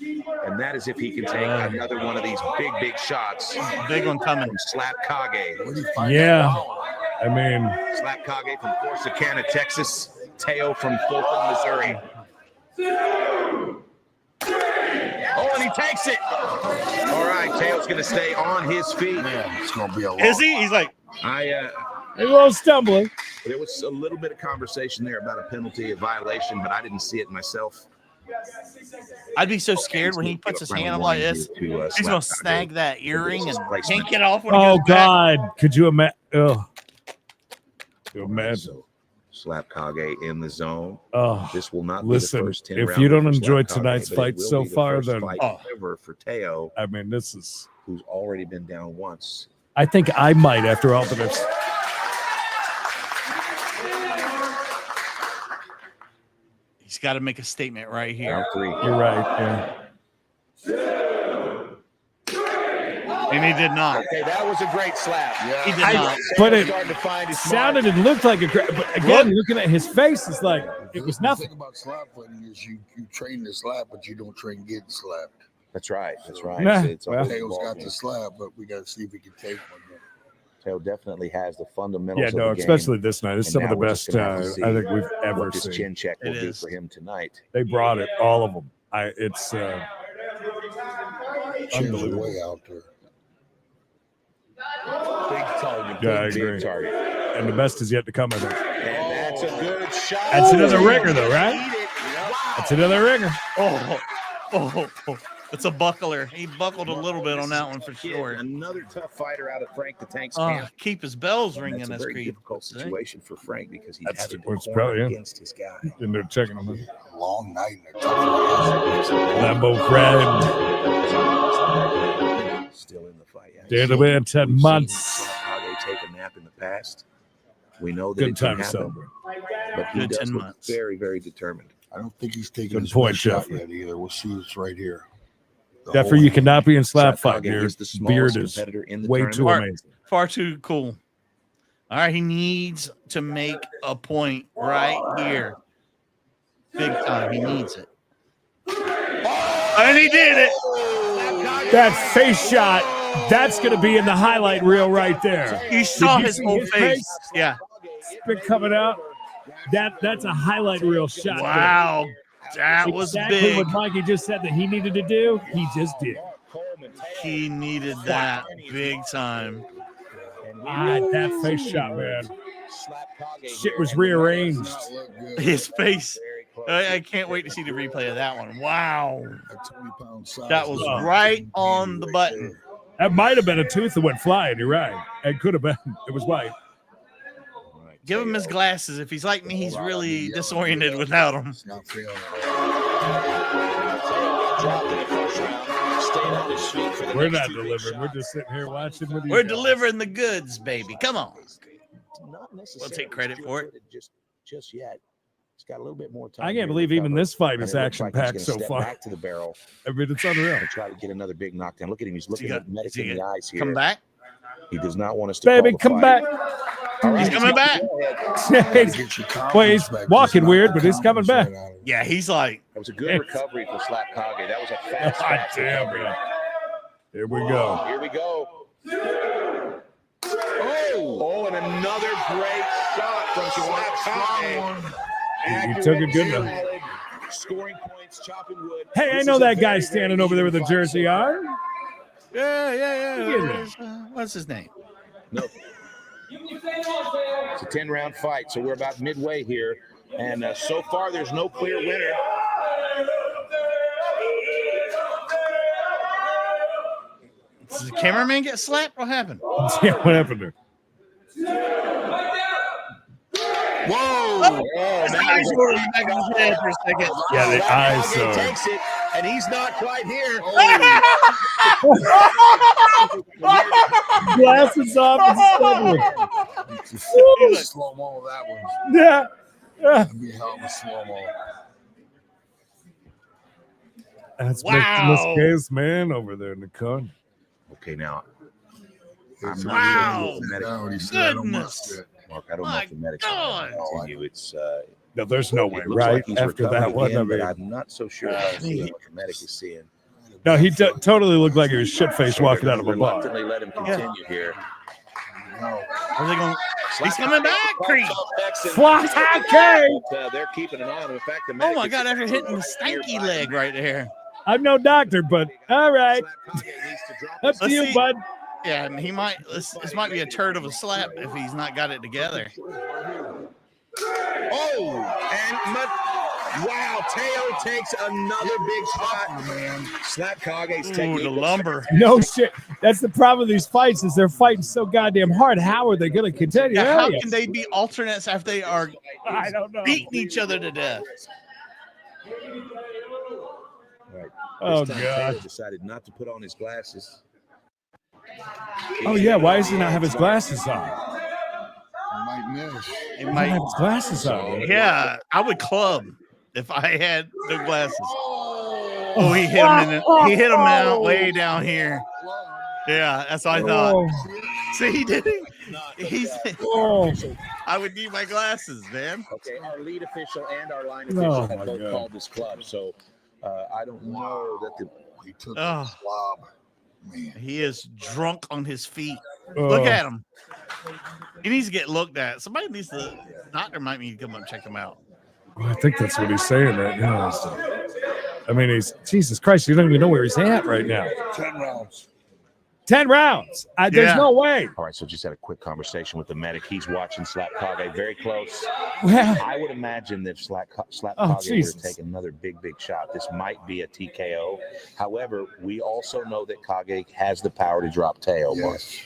And that is if he can take another one of these big shots. Big one coming. From Slap Kage. yeah. I mean, Slap Kage from Corsicana, Texas. Teao from Fulton, Missouri. Oh, and he takes it. All right, Teo's going to stay on his feet. Man, it's going to be a lot. Is he? He's like, a little stumbling. There was a little bit of conversation there about a penalty, a violation, but I didn't see it myself. I'd be so scared when he puts his hand up like this. He's gonna snag that earring and can't get off. When he Oh goes back. God, could you imagine? Oh, to imagine. SlapKage in the zone. Oh, this will not listen, be the first 10 if you don't rounder for enjoy SlapKage, tonight's but it fight will so be the far, first then fight ever for Teao, I mean, this is who's already been down once. I think I might after all that I've He's got to make a statement right here. Round 3. You're right. Yeah. And he did not. Okay, that was a great slap. Yeah. He did not. But it Starting to find his sounded mark. and looked like a great. But again, looking at his face, it's like it was The nothing. thing about slap fighting is you train to slap, but you don't train getting slapped. That's right. That's right. Nah, It's a well. whole Teo's ball got game. the slap, but we got to see if we can take one. Teo definitely has the fundamentals. Yeah, of no, the game. especially this night. It's And some of now the we're just best gonna have to I see think we've ever what this seen. chin check will It do is. for him tonight. They brought it, all of them. It's Chin's unbelievable. way out there. Big target. Yeah, I big agree. target. And the best is yet to come, I think. And that's a good shot. That's another ringer, though, right? That's another ringer. Oh, it's a buckler. He buckled a little bit on that one for sure. Another tough fighter out of Frank the Tank's Oh, camp. keep his bells And ringing. that's a That's very great. difficult situation for Frank because he's That's having to what's corner probably, yeah. against his guy. And they're checking on him. Long night and a tough Lambo friend. Still in the fight. Yeah. They're the man 10 We've months. seen how they take a nap in the past. We know that Good it can time to happen, celebrate. but he Good does 10 look months. very, very determined. I don't think he's taking Good his point, best shot Jeffrey. yet either. We'll see. It's right here. The Jeffrey, whole you cannot be in slap SlapKage fight. Your is the smallest beard is competitor in the way tournament. too amazing. Far too cool. All right, he needs to make a point right here. Big time. He needs it. And he did it. That face shot, that's going to be in the highlight reel right there. You saw Did you his see whole his face. Yeah. Spit coming out. That's a highlight reel shot. Wow. That there. was Exactly big. what Mikey just said that he needed to do. He just did. He needed that big time. That face shot, man. Shit was rearranged. His face. I can't wait to see the replay of that one. Wow. That was right on the button. That might have been a tooth that went flying. You're right. It could have been. It was white. Give him his glasses. If he's like me, he's really disoriented without them. We're not delivering. We're just sitting here watching with you. We're guys. delivering the goods, baby. Come on. Not We'll necessarily take credit for it. just yet. He's got a little bit more time. I here can't to believe even recover, this fight and is it looks like he's action-packed gonna so step far. Back to the barrel I mean, it's unreal. and try to get another big knockdown. Look at him. He's looking at Medic in the eyes here. Come back. He does not want us to Baby, call the come fight. back. All right, He's coming back. Well, he's walking weird, but he's coming back. Yeah, he's like. That was a good recovery for SlapKage. That was a fast, God fast damn, recovery. man. Here we go. Here we go. Oh, and another great shot from SlapKage. He took it good enough. Scoring points, chopping wood. Hey, I know that guy standing over there with a jersey on. Yeah. What's his name? No. It's a 10-round fight, so we're about midway here. And so far, there's no clear winner. Does the cameraman get slapped? What happened? Yeah, what happened there? Whoa! His eyes were back in his head for a second. Yeah, the eyes. SlapKage takes it, and he's not quite here. Glasses off and stuff. Slow-mo that one. Yeah. That'd be a hell of a slow-mo. That's Wow. Miss K's man over there in the corner. Okay, now. Wow. Goodness. Goodness. Mark, I don't know My if the medics God. will continue. It's No, there's no way, it looks right? like he's After that recovering one, again, I mean, but I'm not so sure what the medic is seeing. no, he totally looked like he was shit-faced walking out of a bar. Reluctantly let him continue here. Are they going? He's coming back, Creed. SlapKage! They're keeping an eye on him. In fact, the Oh medic my is God! After hitting the stanky leg right there. I'm no doctor, but all right. Up to Let's you, see. bud. Yeah, and he might. This might be a turd of a slap if he's not got it together. Oh, and Wow, Teao takes another big shot, man. Slap Kage's technique. The lumber. No shit. That's the problem with these fights is they're fighting so goddamn hard. How are they going to continue? Yeah, how Yes. can they be alternates after they are I don't know. beating each other to death? Right. Oh, This time God. Teao decided not to put on his glasses. Oh, yeah. Why does he not have his glasses on? Might miss. It He might might, have his glasses on. yeah, I would club if I had the glasses. Oh, he hit him he hit him now, way down here. Yeah, that's what I thought. See, he did it. He's. I would need my glasses, man. Okay, our lead official and our line Oh, official have my both God. called this club, so I don't know that He took Oh. a slob. Man. He is drunk on his feet. Look at him. He needs to get looked at. Somebody needs to. Doctor might need to come up and check him out. I think that's what he's saying right now. I mean, he's Jesus Christ. You don't even know where he's at right now. 10 rounds. 10 rounds. There's no way. All right, so just had a quick conversation with the medic. He's watching Slap Kage very close. Well, I would imagine that Slap Oh, Kage were to Jesus. take another big shot, this might be a TKO. However, we also know that Kage has the power to drop Teao. Yes.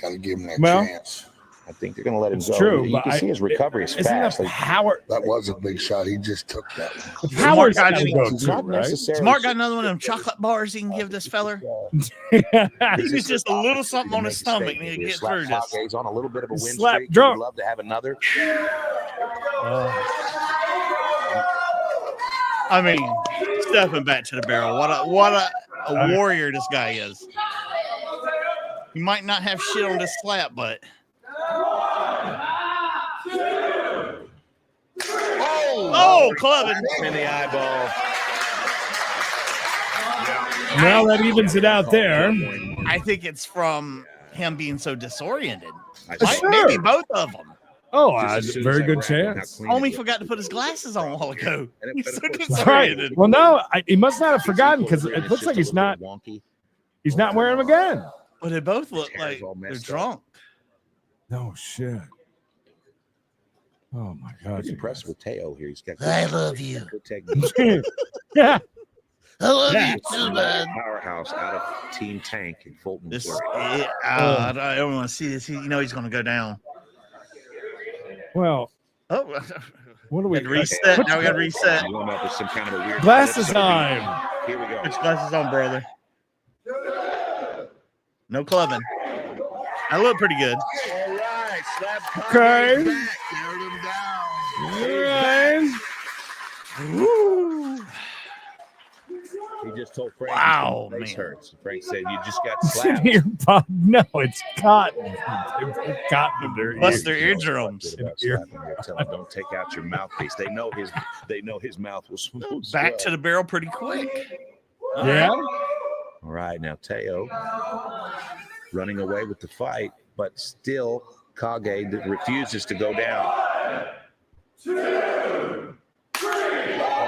Got to give him that Well, chance. I think they're going to let him It's go. true, You but can see his recovery is isn't fast. the power? That was a big shot. He just took that. Power's got got to any- go He's too, not right? necessarily. Smart got another one of them chocolate bars he can give this feller. He needs just a little something on his stomach and he'll get through this. He's on a little bit of a win Slap streak. drunk. He'd love to have another. I mean, stepping back to the barrel. What a warrior this guy is. He might not have shit on this slap, but clubbing in the eyeball. Well, that evens it out there. I think it's from him being so disoriented. Sure. Maybe both of them. Oh, as very I good wrap up, how chance. clean Homie it forgot to put his glasses on a while ago. He's so Right. disoriented. Well, no, he must not have forgotten because it looks like he's not wearing them again. But they both look like all they're messed drunk. No shit. Oh my I God. was impressed with Teao here. He's got I love you. good technique. Yeah. I love Yeah. you too, man. Powerhouse out of Team Tank in Fulton. This, Missouri. I don't want to see this. You know he's going to go down. Well, Oh, what do we we reset? Now we got to reset. Warm up with some kind of a weird Glasses on. Here we go. Put your glasses on, brother. No clubbing. I look pretty good. All right. Slap Okay. back. Narrowed him down. Right. Woo. He just told Frank. Wow, his face man. hurts. Frank said you just got Sit slapped. here, Bob. No, it's cotton. It's cotton in their Bust ears. their eardrums. Tell him don't take out your mouthpiece. They know his mouth was Back to the barrel pretty quick. Yeah. All right, now Teao running away with the fight, but still Kage refuses to go down.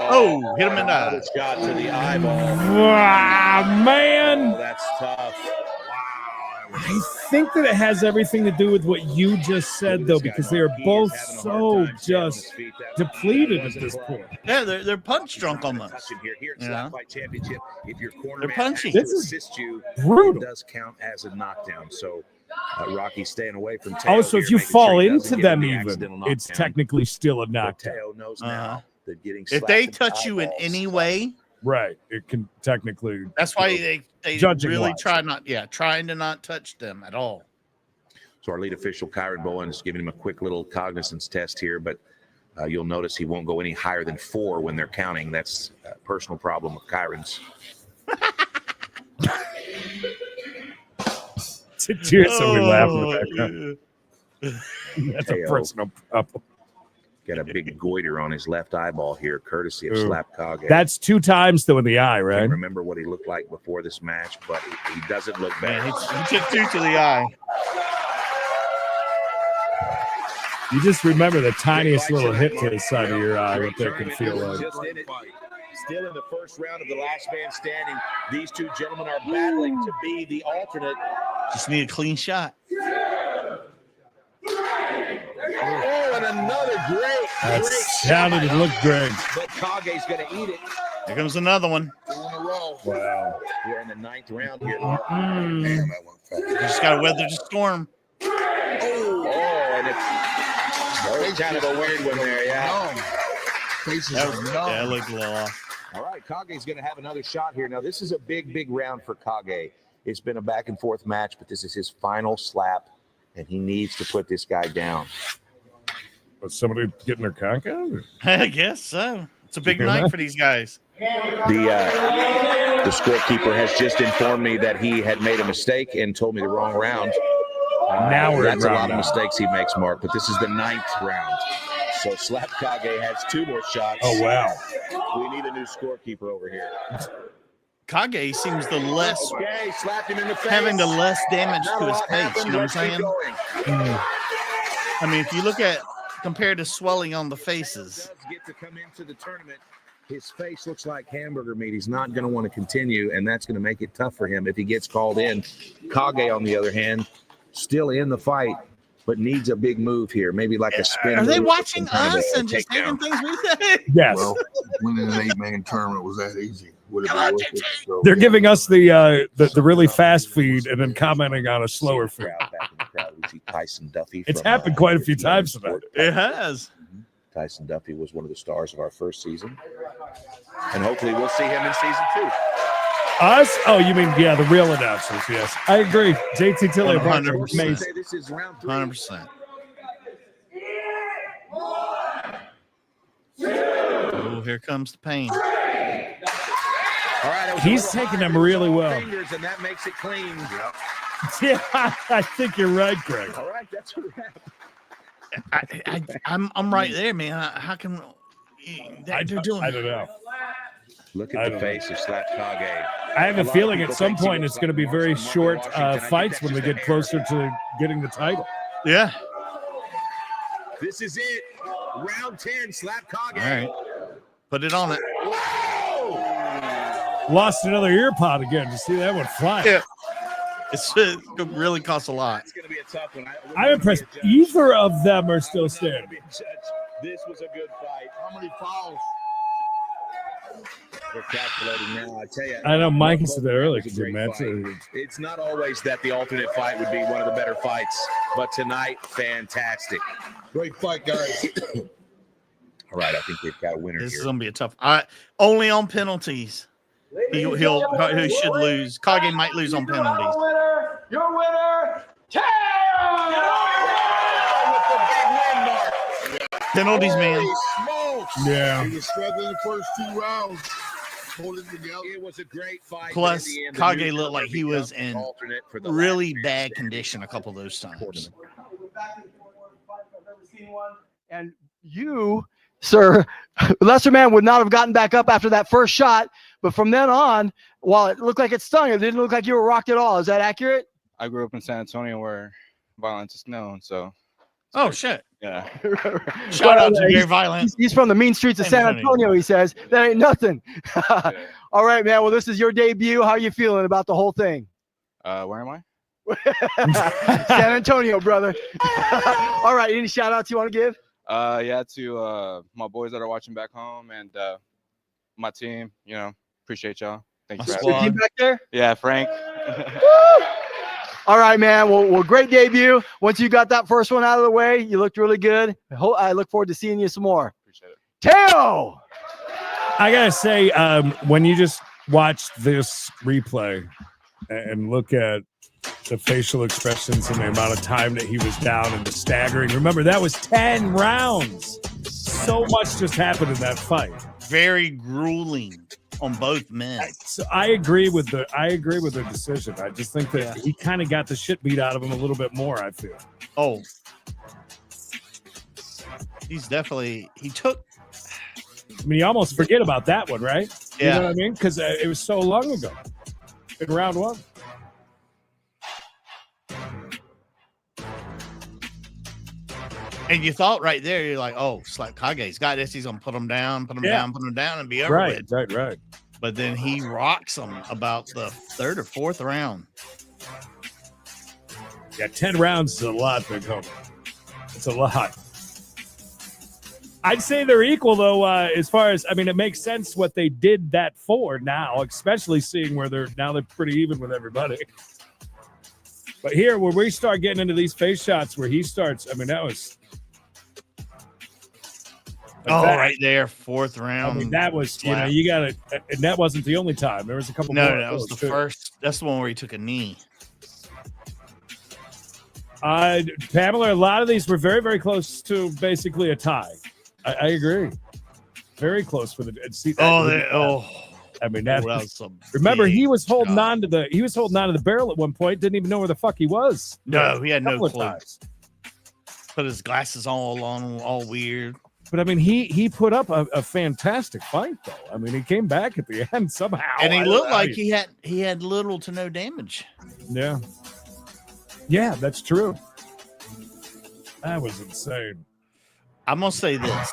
Oh, hit him in the Another eye. shot to the eyeball. Wow, man. Oh, that's tough. I think that it has everything to do with what you just said, though, because they are both so just depleted at this point. Yeah, they're punch drunk almost. Touching here at Yeah. SlapFIGHT Championship. If your corner They're man punchy. has to This is assist you, brutal. it does count as a knockdown. So Rocky's staying away from Teao. Oh, so if here, you making fall sure he into doesn't get them, the even accidental it's knockdown. technically still a But knockdown. Teao knows Uh-huh. now that getting If slapped they in the touch you in eyeballs- any way, Right. It can technically. that's why they Judging really wise. trying to not touch them at all. So our lead official, Kyron Bowen, is giving him a quick little cognizance test here, but you'll notice he won't go any higher than 4 when they're counting. That's a personal problem with Kyron's. Cheers, so we laugh in the background. That's a Teao personal problem. got a big goiter on his left eyeball here, courtesy of Ooh. Slap Kage. That's 2 times, though, in the eye, right? Can't remember what he looked like before this match, but he doesn't look Man, bad. he took 2 to the eye. You just remember the tiniest little hit to the side of your eye, what that can feel like. Just in it. Still in the first round of the last man standing. These two gentlemen are battling to be the alternate. Just need a clean shot. Oh, and another great sounded and looked great. But Kage's going to eat it. Here comes another one. Wow. We're in the 9th round here. Damn, that one fast. You just got to weather the storm. And it's kind of a weird one there, yeah. That looked a little off. All right, Kage's going to have another shot here. Now, this is a big round for Kage. It's been a back-and-forth match, but this is his final slap, and he needs to put this guy down. Was somebody getting their conk out? I guess so. It's a big night for these guys. The scorekeeper has just informed me that he had made a mistake and told me the wrong round. Now that's a lot of mistakes he makes, Mark, but this is the 9th round. So Slap Kage has 2 more shots. Oh, wow. We need a new scorekeeper over here. Kage seems the less Okay, slapped him in the face. having the less damage Not to a his lot face. happened. You know what Let's I'm keep saying? going. I mean, if you look at compared to swelling on the faces, Does get to come into the tournament. His face looks like hamburger meat. He's not going to want to continue, and that's going to make it tough for him if he gets called in. Kage, on the other hand, still in the fight, but needs a big move here, maybe like a spin. are they move, watching some kind of us a and just takedown. taking things we say? Yes. Well, winning an 8-man tournament was that easy. Would have been worth it. So, They're giving us the really fast feed and then commenting on a slower feed. Back in the crowd, we see Tyson Duffy. It's from, happened quite a few the times Sport. tonight. It has. Tyson Duffy was one of the stars of our first season, and hopefully we'll see him in season 2. Us? Oh, you mean, yeah, the real announcers, yes. I agree. JT Tilley, 100%. amazing. Say this is round 3. 100%. Oh, here comes the pain. All right, it was He's a little taking high them with his really own well. fingers, and that makes it clean. Yeah, I think you're right, Greg. All right, that's a wrap. I'm right there, man. How can they're doing? I don't know. Look I at the don't face of Slap Kage. I have a lot of feeling people at some think he point looks it's going to like be very Marshall short Washington. I think fights that's when we just a get hair. closer to getting the title. Yeah. This is it. Round 10, Slap Kage. All right. Put it on it. Lost another ear pod again. You see that one fly? Yeah. It really costs a lot. It's going to be a tough one. I'm impressed. Either of them are still standing. This was a good fight. how many fouls? We're calculating now. I tell you. I know Mike said that earlier. It was a great fight. It's not always that the alternate fight would be one of the better fights, but tonight, fantastic. Great fight, guys. All right, I think we've got a winner This here. is gonna be a tough. Only on penalties. He should lose. Kage might lose on penalties. Your winner, Teao! Penalties, man. Yeah. He was struggling the first 2 rounds. Hold it together. It was a great fight. Plus, but in the end, the Kage neutral looked like he was becomes in alternate for the really last bad man condition a couple of those times. And you, sir, lesser man would not have gotten back up after that first shot. But from then on, while it looked like it stung, it didn't look like you were rocked at all. Is that accurate? I grew up in San Antonio where violence is known. So, Oh shit! yeah. Shout out to Gary Violent. He's from the mean streets of San Antonio, he says. That ain't nothing. All right, man. Well, this is your debut. How are you feeling about the whole thing? Where am I? San Antonio, brother. All right. Any shout outs you want to give? Yeah, to my boys that are watching back home and my team. You know, appreciate y'all. Thank you. Your For having team me. back there? Yeah, Frank. All right, man. Well, great debut. Once you got that first one out of the way, you looked really good. I look forward to seeing you some more. Appreciate it. Teao! I gotta say, when you just watch this replay and look at the facial expressions and the amount of time that he was down and the staggering. Remember, that was 10 rounds. So much just happened in that fight. Very grueling on both men. So I agree with the decision. I just think that he kind of got the shit beat out of him a little bit more, I feel. Oh. He's definitely he took I mean, you almost forget about that one, right? Yeah. You know what I mean? Because it was so long ago in round one. and you thought right there, you're like, oh, it's like Kage's got this. He's gonna put him down, and be over with. Right. But then he rocks him about the 3rd or 4th round. Yeah, 10 rounds is a lot, big homie. It's a lot. I'd say they're equal, though, as far as, I mean, it makes sense what they did that for now, especially seeing where they're pretty even with everybody. But here, where we start getting into these face shots where he starts, I mean, that was. Right there, 4th round. I mean, that was, slap. you got to, and that wasn't the only time. There was a couple No, more. that was the first. That's the one where he took a knee. Pamela, a lot of these were very, very close to basically a tie. I agree. Very close with it. See, I mean, that was some. Remember, he was holding on to the barrel at one point. Didn't even know where the fuck he was. No, he had no Couple of clue. times. Put his glasses all on, all weird. But I mean, he put up a fantastic fight, though. I mean, he came back at the end somehow, And he looked like he had little to no damage. Yeah. Yeah, that's true. That was insane. I'm gonna say this: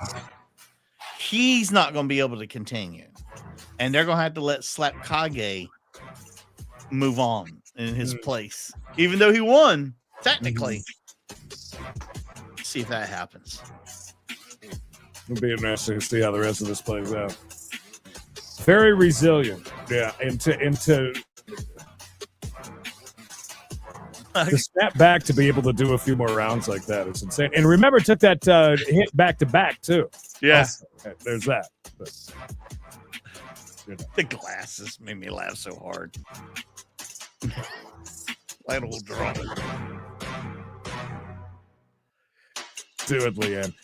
he's not gonna be able to continue, and they're gonna have to let SlapFIGHT move on in his place, even though he won technically. See if that happens. It'll be interesting to see how the rest of this plays out. Very resilient, yeah, and to snap back to be able to do a few more rounds like that is insane. And remember, took that hit back to back too. Yeah, also, there's that. But, the glasses made me laugh so hard. That old draw. Do it, Leanne.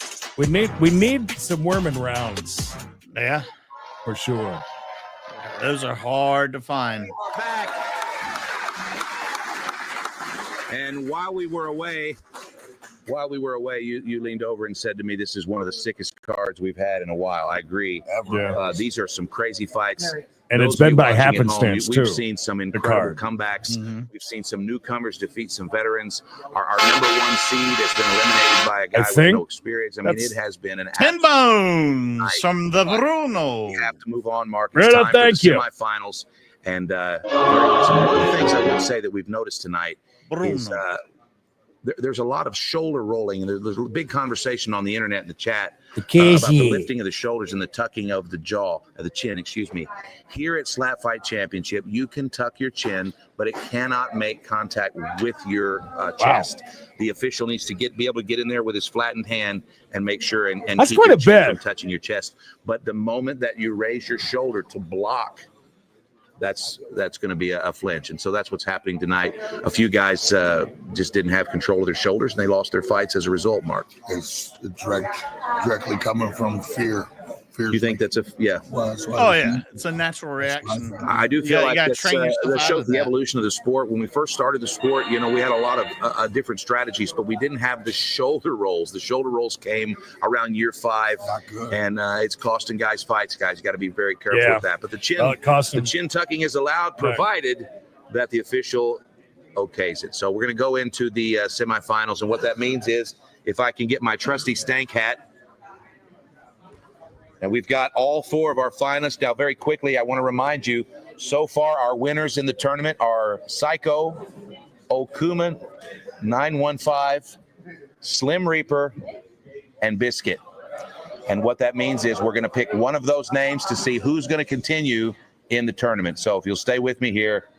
We need some worming rounds. Yeah, for sure. Those are hard to find. And while we were away, you leaned over and said to me, "This is one of the sickest cards we've had in a while." I agree. Yeah. These are some crazy fights. And Those it's been of you by watching at home, happenstance, we've too. seen some incredible comebacks. We've seen some newcomers defeat some veterans. Our number 1 seed has been eliminated by a guy with no experience. I mean, it has been an 10 bones from the Bruno. We have to move on, Mark. Bruno, It's time thank for the you. semifinals. And one of the things I would say that we've noticed tonight is there's a lot of shoulder rolling, and there's a big conversation on the internet and the chat about the lifting of the shoulders and the tucking of the jaw, of the chin, excuse me. Here at SlapFIGHT Championship, you can tuck your chin, but it cannot make contact with your chest. The official needs to be able to get in there with his flattened hand and make sure and That's keep quite your a chin bit. from touching your chest. But the moment that you raise your shoulder to block, that's going to be a flinch. And so that's what's happening tonight. A few guys just didn't have control of their shoulders, and they lost their fights as a result, Mark. It's directly coming from fear. You think that's Oh yeah, it's a natural reaction. I do feel like gotta that's, train yourself that out shows of the that. evolution of the sport. When we first started the sport, we had a lot of different strategies, but we didn't have the shoulder rolls. The shoulder rolls came around year 5, and it's costing guys fights. Guys, you got to be very careful with that. But the chin tucking is allowed, provided that the official okays it. So we're going to go into the semifinals, and what that means is, if I can get my trusty stank hat. And we've got all 4 of our finalists. Now, very quickly, I want to remind you, so far, our winners in the tournament are Psycho, Okuma, 915, Slim Reaper, and Biscuit. And what that means is we're going to pick one of those names to see who's going to continue in the tournament. So if you'll stay with me here,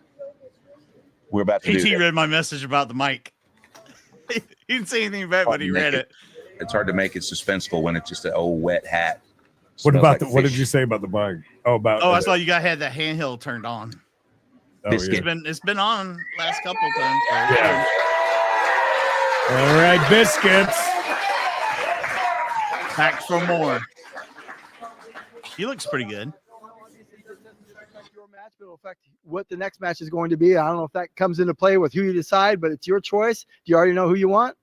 we're about to do PT that. read my message about the mic. He didn't say anything about it, but he read it. It's hard to make it suspenseful when it's just an old wet hat. What Smells about like what did fish. you say about the bug? Oh, I saw you had that handheld turned on. Biscuit. It's been on last couple of times. Yeah. All right, Biscuits. Back for more. He looks pretty good. Your match will affect what the next match is going to be. I don't know if that comes into play with who you decide, but it's your choice. Do you already know who you want?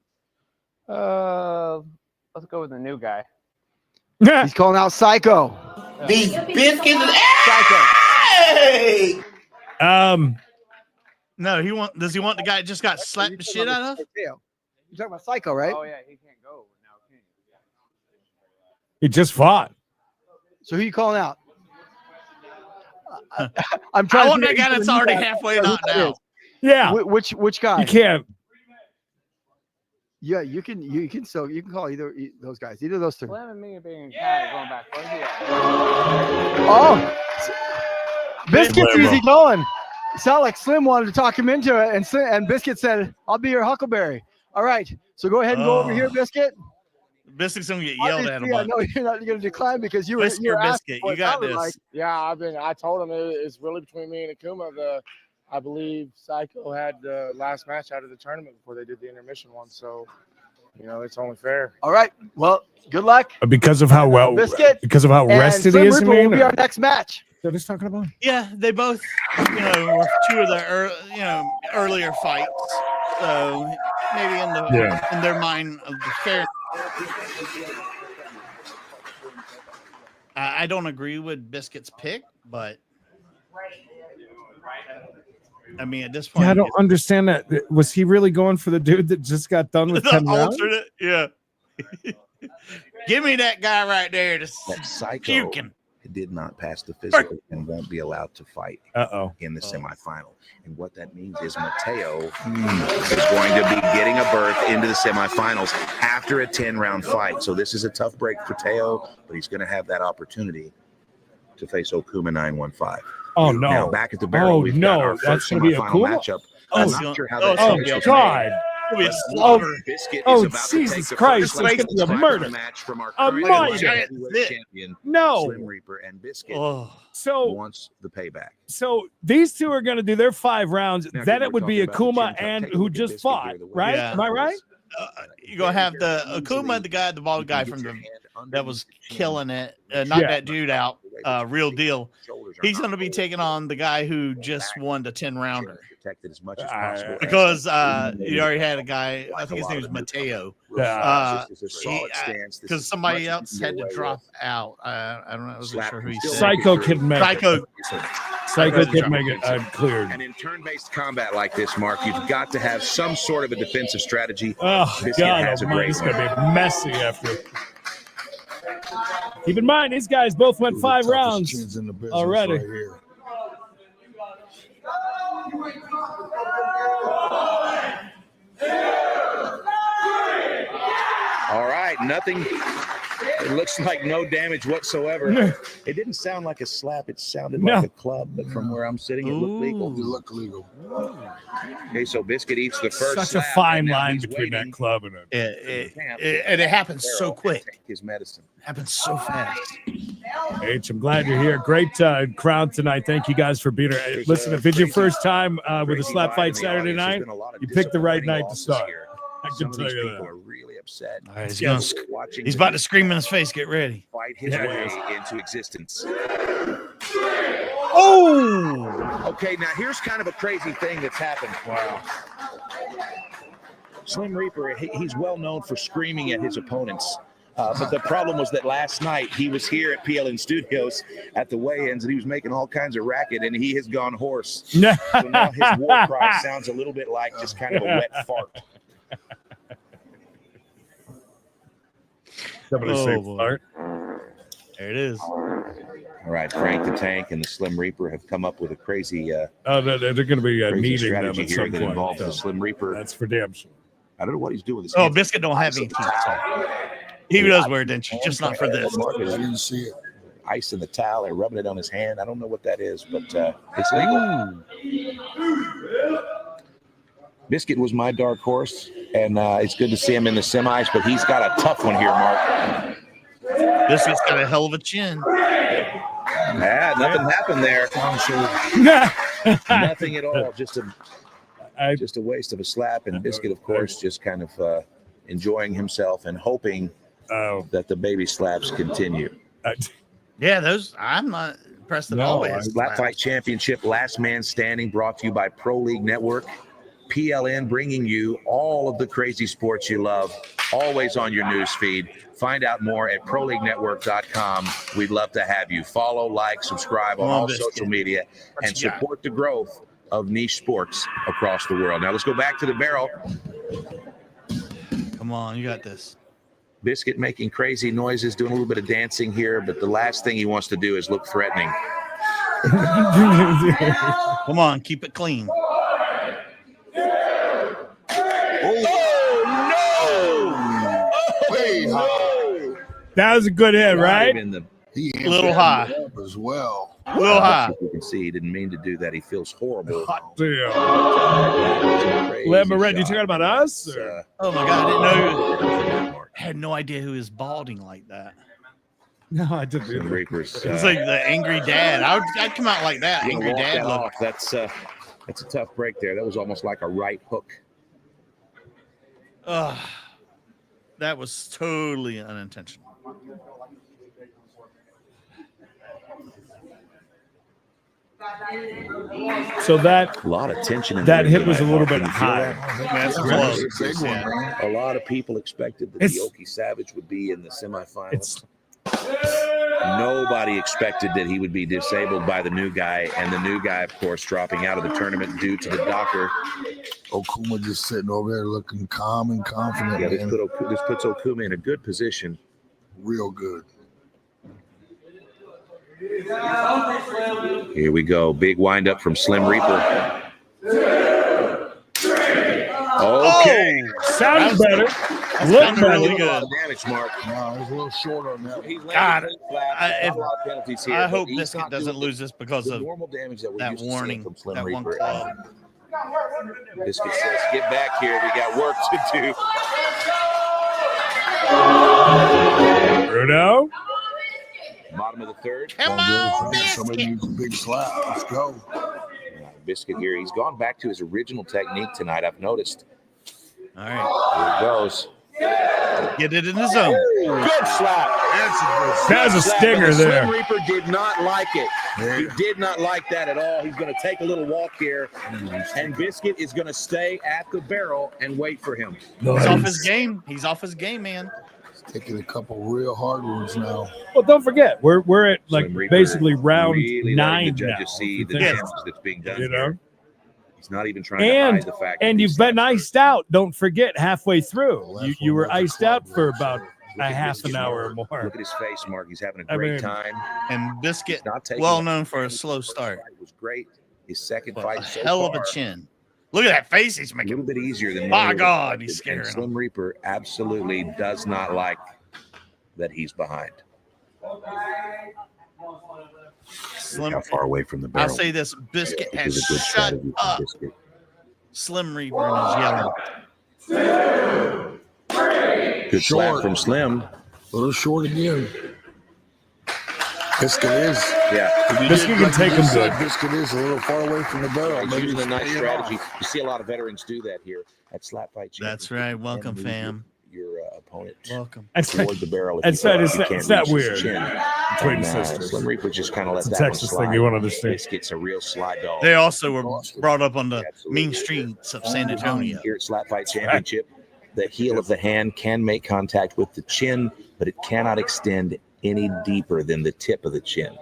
Let's go with the new guy. He's calling out Psycho. These biscuits. Psycho. No, does he want the guy that just got slapped the shit out of? You're talking about Psycho, right? Oh yeah, he can't go now, can He just fought. So who you calling out? I'm trying. I want that guy that's already halfway knocked out. Yeah. Which guy? You can't. Yeah, you can call either those guys, either of those three. Slim and me being cat going back. Oh, Biscuit's easy going. It sounded like Slim wanted to talk him into it, and Biscuit said, "I'll be your Huckleberry." All right, so go ahead and go over here, Biscuit. Biscuit's gonna get yelled at. I know you're not going to decline because you were Biscuit. You got this. Like. Yeah, I told him it's really between me and Okuma. I believe Psycho had the last match out of the tournament before they did the intermission one, so it's only fair. All right. Well, good luck. Because of how Biscuit rested he is. Will be our next match. They're just talking about. Yeah, they both, were two of the earlier fights. So maybe in their mind of the fair. I don't agree with Biscuit's pick, but I mean, at this point, Yeah, I don't understand that. Was he really going for the dude that just got done with 10 rounds? Yeah. Give me that guy right there. That Psycho puking. did not pass the physical and won't be allowed to fight in the Oh. semifinal. And what that means is Teao is going to be getting a berth into the semifinals after a 10-round fight. So this is a tough break for Teao, but he's going to have that opportunity to face Okuma 915. Oh, no. Now, back at the barrel, we've got our first going to be a semifinal matchup. I'm not sure how that's oh, going to God. Biscuit Oh, is about Jesus to take the Christ. first It's going to be a murder. match from our A current murder. heavyweight champion, No. Slim Reaper, and Biscuit So wants the payback. So these two are going to do their 5 rounds. Now, Then we're it would be talking about Okuma the chin and tuck. Take a who look at just Biscuit fought, here, the way right? Yeah. Am I right? You're gonna have the Okuma, the guy, the bald guy from that was killing it, knocked that dude out, real deal. He's gonna be taking on the guy who just won the 10-rounder. Protected as much as possible. Because you already had a guy, I think his name was Mateo. Because somebody else had to drop out. I don't know. I wasn't sure who he said. Psycho couldn't make Psycho. Psycho couldn't make it cleared. And in turn-based combat like this, Mark, you've got to have some sort of a defensive strategy. Oh, Biscuit God, has a great it's one. going to be messy after. Keep in mind, these guys both went 5 rounds already. All right, nothing. It looks like no damage whatsoever. It didn't sound like a slap. It sounded like a club, but from where I'm sitting, it looked legal. It looked legal. Okay, so Biscuit eats the first Such slap, a fine and now line he's between that waiting club and it. And it happens so quick. Take his medicine. Happens so fast. H, I'm glad you're here. Great crowd tonight. Thank you guys for being here. Listen, if it's your first time with a slap fight Saturday night, you picked the right night to start. I can tell you that. Are really upset. He's about to scream in his face. Get ready. Fight his way into existence. Oh! Okay, now here's kind of a crazy thing that's happened. Wow. Slim Reaper, he's well known for screaming at his opponents. But the problem was that last night he was here at PLN Studios at the weigh-ins and he was making all kinds of racket and he has gone hoarse. So now his war cry sounds a little bit like just kind of a wet fart. Somebody say fart. There it is. All right, Frank the Tank and the Slim Reaper have come up with a crazy they're going to be meeting them strategy at here some that point. involves the Slim Reaper. That's for damn sure. I don't know what he's doing with his Oh, hands. Biscuit don't have any teeth. He does wear dentures, just not for this. I didn't see it. Ice in the towel, they're rubbing it on his hand. I don't know what that is, but it's legal. Biscuit was my dark horse, and it's good to see him in the semis, but he's got a tough one here, Mark. Biscuit's got a hell of a chin. Yeah, nothing happened there. Nothing at all. Just a waste of a slap. And Biscuit, of course, just kind of enjoying himself and hoping that the baby slaps continue. Yeah, those I'm not impressed at all. SlapFIGHT Championship, Last Man Standing, brought to you by Pro League Network. PLN bringing you all of the crazy sports you love, always on your news feed. Find out more at ProLeagueNetwork.com. We'd love to have you. Follow, like, subscribe on all social media, and support the growth of niche sports across the world. Now let's go back to the barrel. Come on, you got this. Biscuit making crazy noises, doing a little bit of dancing here, but the last thing he wants to do is look threatening. Come on, keep it clean. Oh, no! That was a good hit, right? He A little high. up as well. A little high. You can see he didn't mean to do that. He feels horrible. Hot damn. Crazy Lemon, you shot. talking about us? Or? Oh my God, I didn't know. I had no idea who was balding like that. No, I didn't. Slim Reaper's, It's like the angry dad. I'd come out like that. Angry walk dad that look. off. That's a tough break there. That was almost like a right hook. That was totally unintentional. So that A lot of tension in that the hit ring was a tonight, little Mark. bit Can you feel high. that? That's close. Yeah. A lot of people expected that It's- the Okie Savage would be in the semifinals. Nobody expected that he would be disabled by the new guy, and the new guy, of course, dropping out of the tournament due to the doctor. Okuma just sitting over there looking calm and confident. Yeah, this man. puts Okuma in a good position. Real good. Here we go. Big windup from Slim Reaper. Okay. Sounded better. That Looked sounded better. really good. Damage, Mark. No, it was a little short on that. He's God, landed flat. I- There's not a lot of penalties here, I but hope he's Biscuit not doesn't doing lose this because the of normal damage that we're that used to seeing warning, from Slim that one Reaper. club. Biscuit says, "Get back here. We got work to do." Bruno. Bottom of the third. Come on, Somebody Biscuit. needs a big slap. Let's go. Biscuit here. He's gone back to his original technique tonight. I've noticed. All right. Here it goes. Get it in the zone. Good slap. That was a Slap, stinger and the there. Slim Reaper did not like it. He did not like that at all. He's going to take a little walk here, and Biscuit is going to stay at the barrel and wait for him. He's off his game. He's off his game, man. Taking a couple real hard ones now. Well, don't forget, we're at like Slim Reaper basically round really letting 9 the now. judges see if the you think damage that's being done. You know? here. He's not even trying to hide the fact. And that you've these been guys are- iced out. Don't forget, halfway through, left you one were was a iced club out for leg, about Look a at half Biscuit, an hour or Mark. more. Look at his face, Mark. He's having a I great mean- time. And Biscuit, He's not taking well it. known for a slow First start. fight was great. His second But fight a so hell of far, a chin. Look at that face he's a making. little bit easier than My most God, expected. he's scaring And him. Slim Reaper absolutely does not like that he's behind. Slim, How far away from the barrel? I'll say this: Biscuit Which has is a good shut strategy from up Biscuit. Slim Reaper and his yelling. Good slap Short. from Slim. A little short again. Biscuit is. Yeah. If you Biscuit did can like take you him just said, good. Biscuit is a little far away from the barrel. He's Maybe using a nice stay strategy. off. You see a lot of veterans do that here at SlapFIGHT. That's right. Welcome, Move fam. Your opponent Welcome. That's toward the barrel. If That's you right. feel It's like not- you it's can't not reach his weird. chin. Between And, sisters. Slim Reaper just kind of let It's a that one Texas slide. thing. You won't understand. Biscuit's a real slide dog. They also were brought up on the mean streets of San Antonio. Here at SlapFIGHT Championship, the heel of the hand can make contact with the chin, but it cannot extend any deeper than the tip of the chin.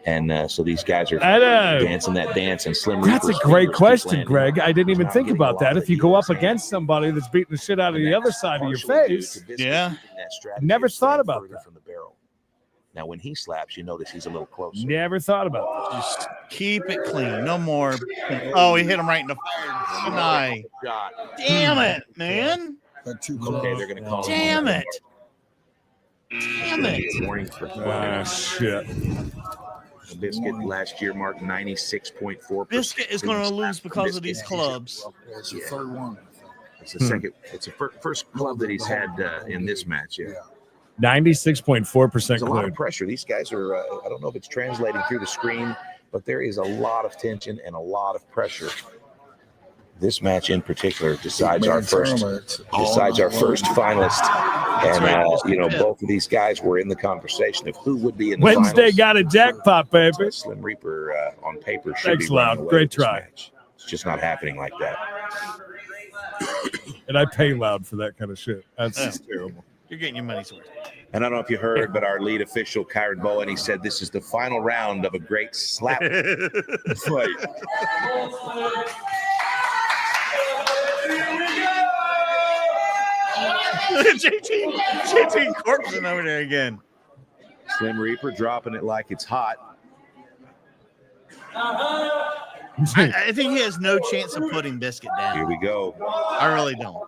And so these guys are dancing that dance, and Slim That's a Reaper's great fingers keep question, landing. Greg. I didn't even not think getting about a lot that. of If you the go up heels against somebody that's beating the shit out of And the that's other side of your partially due face, to Biscuit Yeah. using that strategy never of staying thought about further that. from the barrel. Now, when he slaps, you notice he's a little closer. Never thought about that. Just keep it clean. No more. Oh, he hit him right in the eye. Shot. Damn it, man. Not too Okay, close. they're going to call Damn him. it. Damn it. Warning for Ah, shit. Biscuit last year marked 96.4%. Biscuit is going to lose because of these clubs. That's the third one. It's the second. It's the first club that he's had in this match. Yeah. 96.4% There's a lot cleared. of pressure. These guys are. I don't know if it's translating through the screen, but there is a lot of tension and a lot of pressure. This match in particular decides our first finalist, and you know both of these guys were in the conversation of who would be in the Wednesday finals. got a jackpot, baby. Slim Reaper on paper should Thanks, be running Loud. away Great with this try. match. It's just not happening like that. And I pay Loud for that kind of shit. That's Yeah. terrible. You're getting your money's worth. And I don't know if you heard, but our lead official, Kyron Bowen, he said this is the final round of a great slap fight. JT corpsing over there again. Slim Reaper dropping it like it's hot. I think he has no chance of putting Biscuit Here down. we go. I really don't.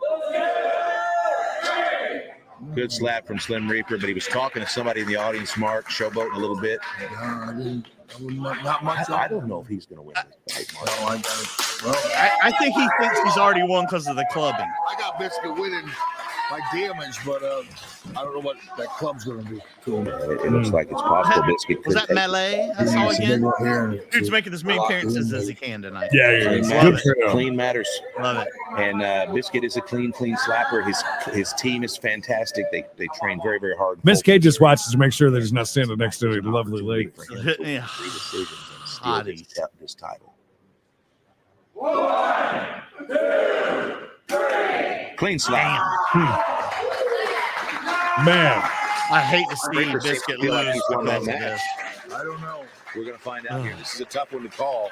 Good slap from Slim Reaper, but he was talking to somebody in the audience, Mark, showboating a little bit. Not much. I don't know if he's going to win this fight, Mark. No, I got it. Well, I think he thinks he's already won because of the clubbing. I got Biscuit winning by damage, but I don't know what that club's going to do to him. It looks like it's possible Biscuit Was could that take melee? I saw again. Dude's making as many appearances as he can tonight. Clean matters. Love it. And Biscuit is a clean slapper. His team is fantastic. They train very, very hard. Miss K just watches to make sure that he's not standing next to a lovely lady. Yeah. This title. 1, 2, 3. Clean slap. Man, I hate to see Biscuit lose won that because of match. this. I don't know. We're going to find out here. This is a tough one to call.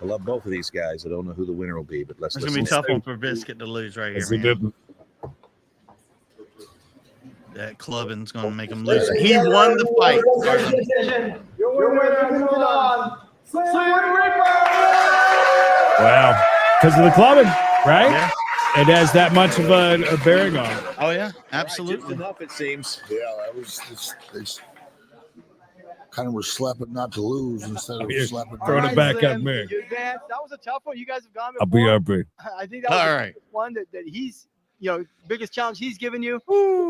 I love both of these guys. I don't know who the winner will be, but let's It's going to be a tough one for Biscuit to lose right here. he didn't. That clubbing's going to make him lose. He won the fight. Your winner moving on. Slim Reaper. Wow, because of the clubbing, right? Yeah. It has that much of a bearing on it. Oh, yeah, Just absolutely. enough, it seems. Yeah, that was they kind of were slapping not to lose instead of You're slapping. throwing it back at Slim, me. you advanced. That was a tough one. You guys have gone I'll before. be up. I think that was All the right. one that he's, biggest challenge he's given you.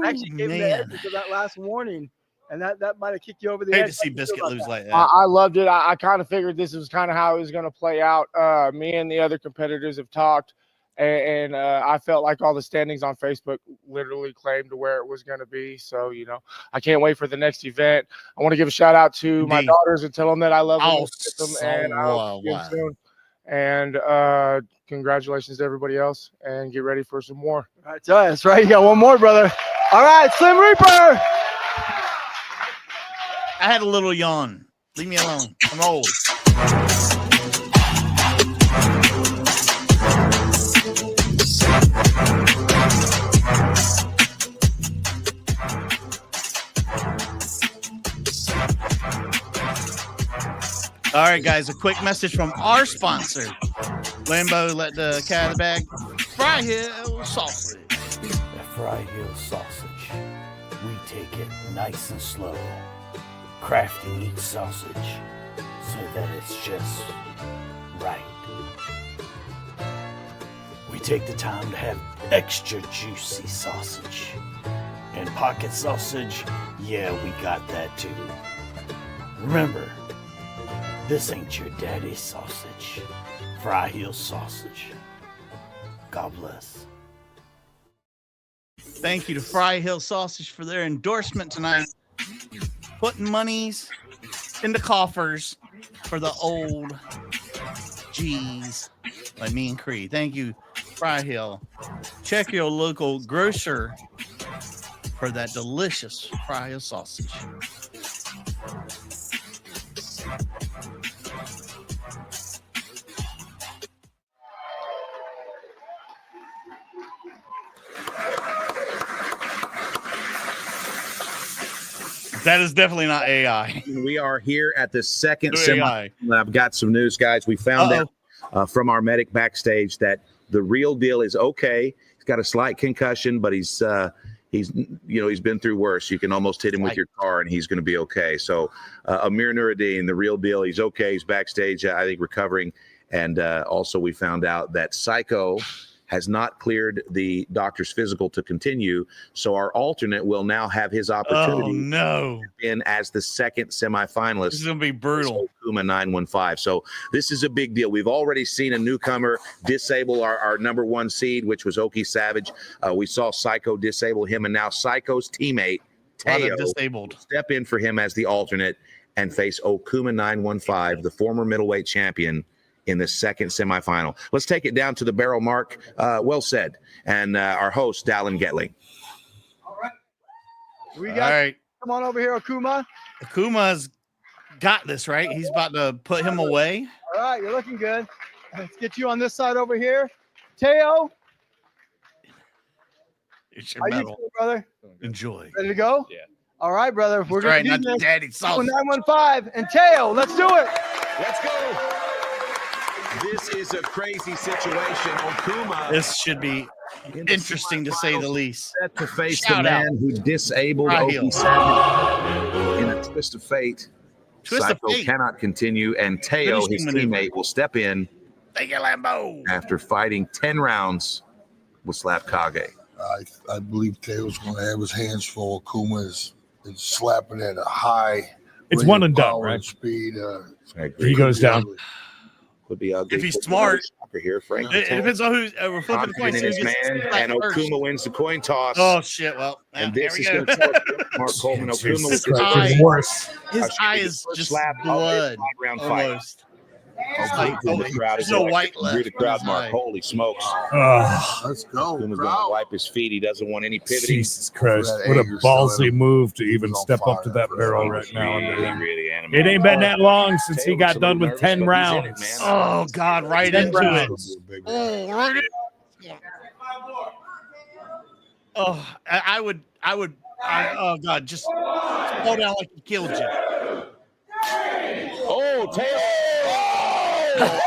Actually gave him the man. edge because of that last warning, and that might have kicked you over the Hate edge. to see How do you Biscuit feel about lose that? like that. I loved it. I kind of figured this was kind of how it was going to play out. Me and the other competitors have talked, and I felt like all the standings on Facebook literally claimed where it was going to be. So, I can't wait for the next event. I want to give a shout out to my Indeed. daughters and tell them that I love them, Oh, and kiss them, so and I'll see them wow. soon. And congratulations to everybody else, and get ready for some more. That's right. You got one more, brother. All right, Slim Reaper. I had a little yawn. Leave me alone. I'm old. All right, guys, a quick message from our sponsor. Lambo, let the cat out of the bag. Fry Hill Sausage. At Fry Hill Sausage, we take it nice and slow, crafting each sausage so that it's just right. We take the time to have extra juicy sausage. And pocket sausage, yeah, we got that too. Remember, this ain't your daddy's sausage. Fry Hill Sausage. God bless. Thank you to Fry Hill Sausage for their endorsement tonight. Putting monies in the coffers for the old G's like me and Creed. Thank you, Fry Hill. Check your local grocer for that delicious Fry Hill sausage. That is definitely not AI. We are here at the second No semi. AI. I've got some news, guys. We found out from our medic backstage that the real deal is okay. He's got a slight concussion, but he's been through worse. You can almost hit him with your car, and he's going to be okay. So Amir Nuruddin, the real deal, he's okay. He's backstage, I think, recovering. And also, we found out that Psycho has not cleared the doctor's physical to continue. So our alternate will now have his opportunity in as the second semifinalist. This is going to be brutal. Okuma 915. So this is a big deal. We've already seen a newcomer disable our number one seed, which was Oki Savage. We saw Psycho disable him, and now Psycho's teammate, Teao, disabled. Step in for him as the alternate and face Okuma 915, the former middleweight champion, in the second semifinal. Let's take it down to the barrel, Mark. Well said. And our host, Dallin Getling. We got. Come on over here, Okuma. Akuma's got this, right? He's about to put him away. All right, you're looking good. Let's get you on this side over here. Teao. It's How your you medal. feeling, brother? Enjoy. Ready to go? Yeah. All right, brother. We're right, going to not do this. daddy sausage. 915 and Teao. Let's do it. Let's go. This is a crazy situation. Okuma. This should be interesting to say the least. Set to face Shout the man out. who disabled High Okie heel. Savage in a twist of fate. Twist of Psycho fate. cannot continue, and Teao, his Finishing maneuver. teammate, will step in Thank you, Lambo. after fighting 10 rounds with SlapKage. I believe Teo's going to have his hands full. Okuma is slapping at a high. It's rate one of and done, power right? and speed. He goes down. Could be ugly. If he's Could be smart. soccer here, Frank. It depends on who's we're flipping the coin. Confident in Who his gets man, slapped and first. Okuma wins the coin toss. Oh shit! Well, And here this we is go. going to tell Mark Coleman Okuma Jesus with His Christ, eye, it's worse. his eye is just blood. Almost. Like, The crowd is there's no like, white drew left. the crowd, in his Mark. eye. Holy smokes. Let's go. Okuma's going to wipe his feet. He doesn't want any pivoting. Jesus Christ. That What a anger still in ballsy him. move to even He's on step up fire to that for barrel that. right now. Really animated. It ain't been that long since he Teao got looks a done little with nervous, 10 but he's in it, rounds. man. Oh God! Right 10 into rounds. it. Oh, right in. Oh, oh God! Just slow down like he killed you. Oh, Teao!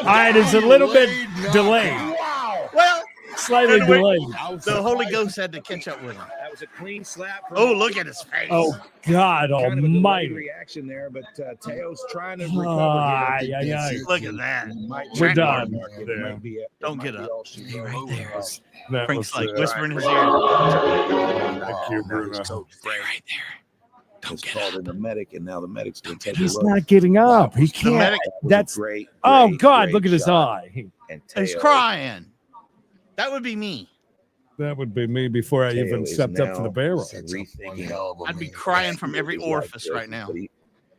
All right, it's a little bit delayed. Well, Slightly and wait, delayed. the Holy Ghost had to catch up with him. That was a clean slap. from Oh, look at his face. Oh, God kind of a delayed almighty. reaction there, but Teo's trying to recover Ah, here. yeah, yeah. Look at that. We're done. Don't get up. Stay right there. That Frank's was like whisper in his ear. Thank you, Bruno. Stay right there. Don't It's get called up. in the medic, and now the medic's going to take a He's look. not getting up. He The can't. medic. That's great. oh great, God! great Look at his shot. eye. And He's Teao- crying. That would be me. That would be me before I Teao even is stepped up to now the barrel. rethinking. I'd be crying from every orifice right now. But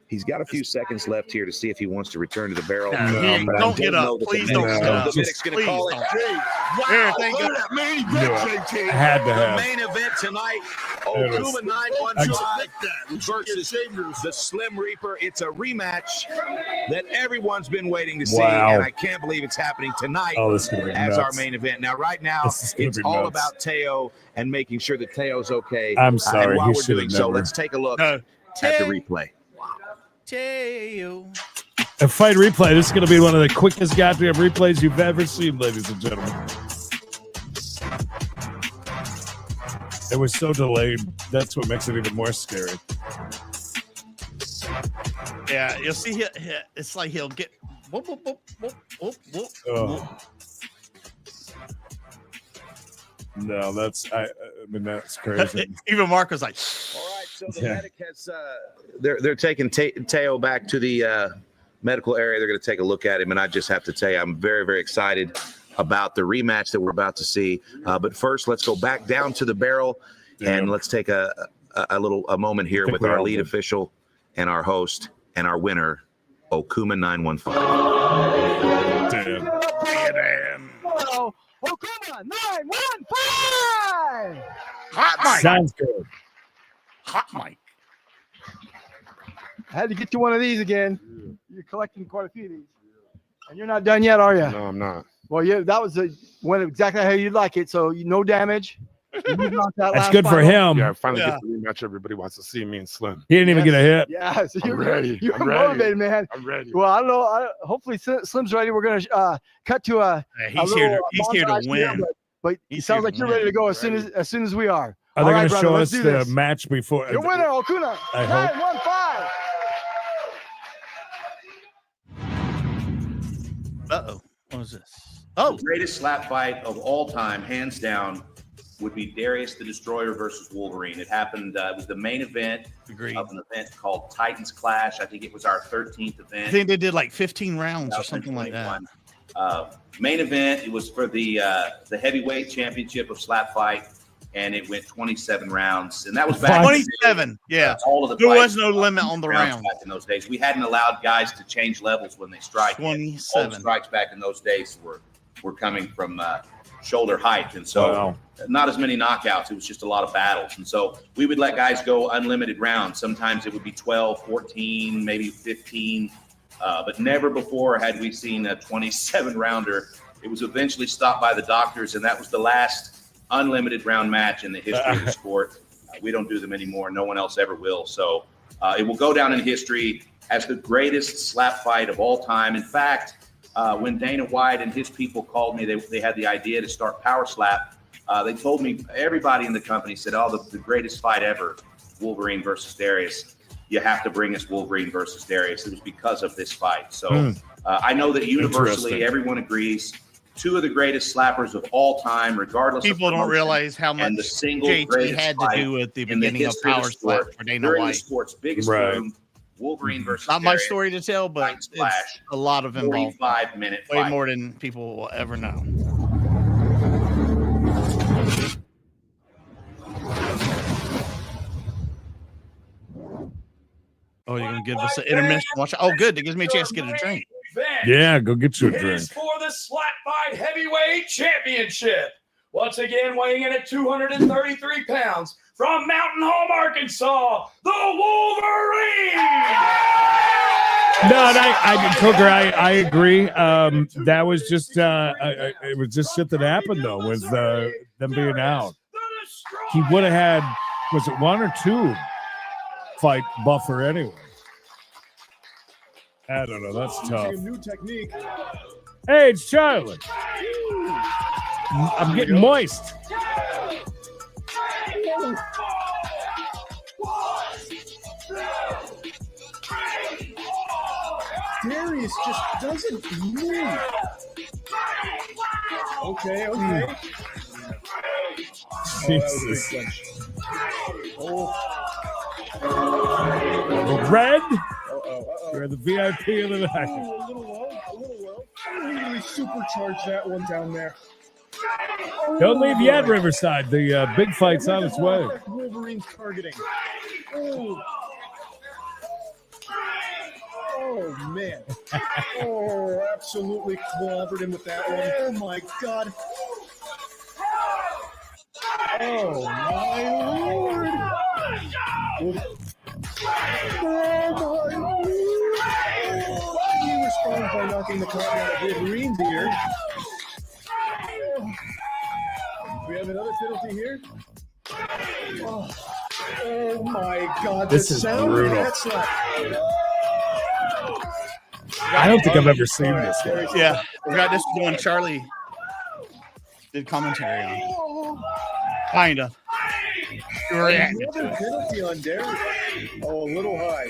he's got a few seconds left here to see if he wants to return to the barrel. No, he ain't. But I Don't get up. know that the Please medic's don't get gonna- up. The medic's going to Please call it. don't. Wow, thank look you. at that main Knew event, it. JT. Had to The have. main event tonight, It was- Okuma 915 versus the Slim Reaper. It's a rematch that everyone's been waiting to see, Wow. and I can't believe it's happening tonight Oh, this is gonna be as our nuts. main event. Now, right now, This is gonna it's be all nuts. about Teao and making sure that Teo's okay. I'm sorry, And while he we're should've doing so, never. let's take a look No. at the replay. Teao. A fight replay. This is going to be one of the quickest goddamn replays you've ever seen, ladies and gentlemen. It was so delayed. That's what makes it even more scary. Yeah, you'll see. It's like he'll get. Whoop, whoop, whoop, whoop, whoop, whoop, Oh. whoop. No, I mean, that's crazy. Even Mark was like, All right, so the Yeah. medic has they're taking Teao back to the medical area. They're going to take a look at him, and I just have to tell you, I'm very, very excited about the rematch that we're about to see. But first, let's go back down to the barrel, and let's take a moment here with our lead official and our host and our winner, Okuma 915. Damn. Oh, Okuma 915. hot mic. Sounds good. Hot mic. I had to get you one of these again. You're collecting quite a few of these. And you're not done yet, are you? No, I'm not. Well, yeah, that was went exactly how you'd like it. So no damage. You knocked that That's last good for fight him. off. Yeah, I finally get the rematch. Everybody wants to see me and Slim. He didn't even get a hit. Yeah, so I'm you're ready. You're I'm ready. motivated, man. I'm ready. Well, I don't know. Hopefully Slim's ready. We're gonna cut to a. He's here to. He's here to montage here, win. but it He's sounds here like to you're win. ready to go as soon as we are. Are they All going right, to brother, show us let's do the this. match before? Your winner, Okuma I hope. 915. Uh-oh. What was this? Oh, The greatest slap fight of all time, hands down, would be Darius the Destroyer versus Wolverine. It happened, it was the main event agreed. of an event called Titans Clash. I think it was our 13th event. I think they did like 15 rounds or something like that. Main event, it was for the heavyweight championship of slap fight, and it went 27 rounds. And that was back 27. Yeah. all of the There fights was no limit on the rounds. back in those days. We hadn't allowed guys to change levels when they strike. All 27. the strikes back in those days were coming from shoulder height, and so not as many knockouts. It was just a lot of battles, and so we would let guys go unlimited rounds. Sometimes it would be 12, 14, maybe 15, but never before had we seen a 27 rounder. It was eventually stopped by the doctors, and that was the last unlimited round match in the history of the sport. We don't do them anymore. No one else ever will. So it will go down in history as the greatest slap fight of all time. In fact, when Dana White and his people called me, they had the idea to start Power Slap. They told me, everybody in the company said, oh, the greatest fight ever, Wolverine versus Darius. You have to bring us Wolverine versus Darius. It was because of this fight. So I know that universally everyone agrees, 2 of the greatest slappers of all time, regardless People of don't realize how much the single JT had to do with the beginning of Power Slap for Dana during White. the sport's biggest room, Wolverine versus Not much Darius, story to tell, but it's a lot of involved. 45-minute Way fight. more than people will ever know. Oh, you're gonna give us an intermission? Watch. Oh, good. That gives me a chance to get a drink. Yeah, go get you a It drink. is for the SlapFIGHT Heavyweight Championship. Once again, weighing in at 233 pounds from Mountain Home, Arkansas, the Wolverine. No, and Coker, I agree. That was just it was just shit that happened though, was them being out. He would have had, was it 1 or 2 fight buffer anyway? I don't know. That's tough. New technique. Hey, it's Charlie. I'm getting moist. Darius just doesn't move. Okay. Jesus. Oh. Red, you're the VIP of the night. A little low. Really supercharged that one down there. Don't leave yet, Riverside. The big fight's on its way. Wolverine's targeting. Oh, man. Oh, absolutely clobbered him with that one. Oh, my God. Oh, my Lord. He responds by knocking the cotton out of Wolverine's ear. We have another penalty here. Oh my God! This is brutal. I don't think I've ever seen this. Yeah, we got this one. Charlie did commentary on. Kinda. Another penalty on Darius. Oh, a little high.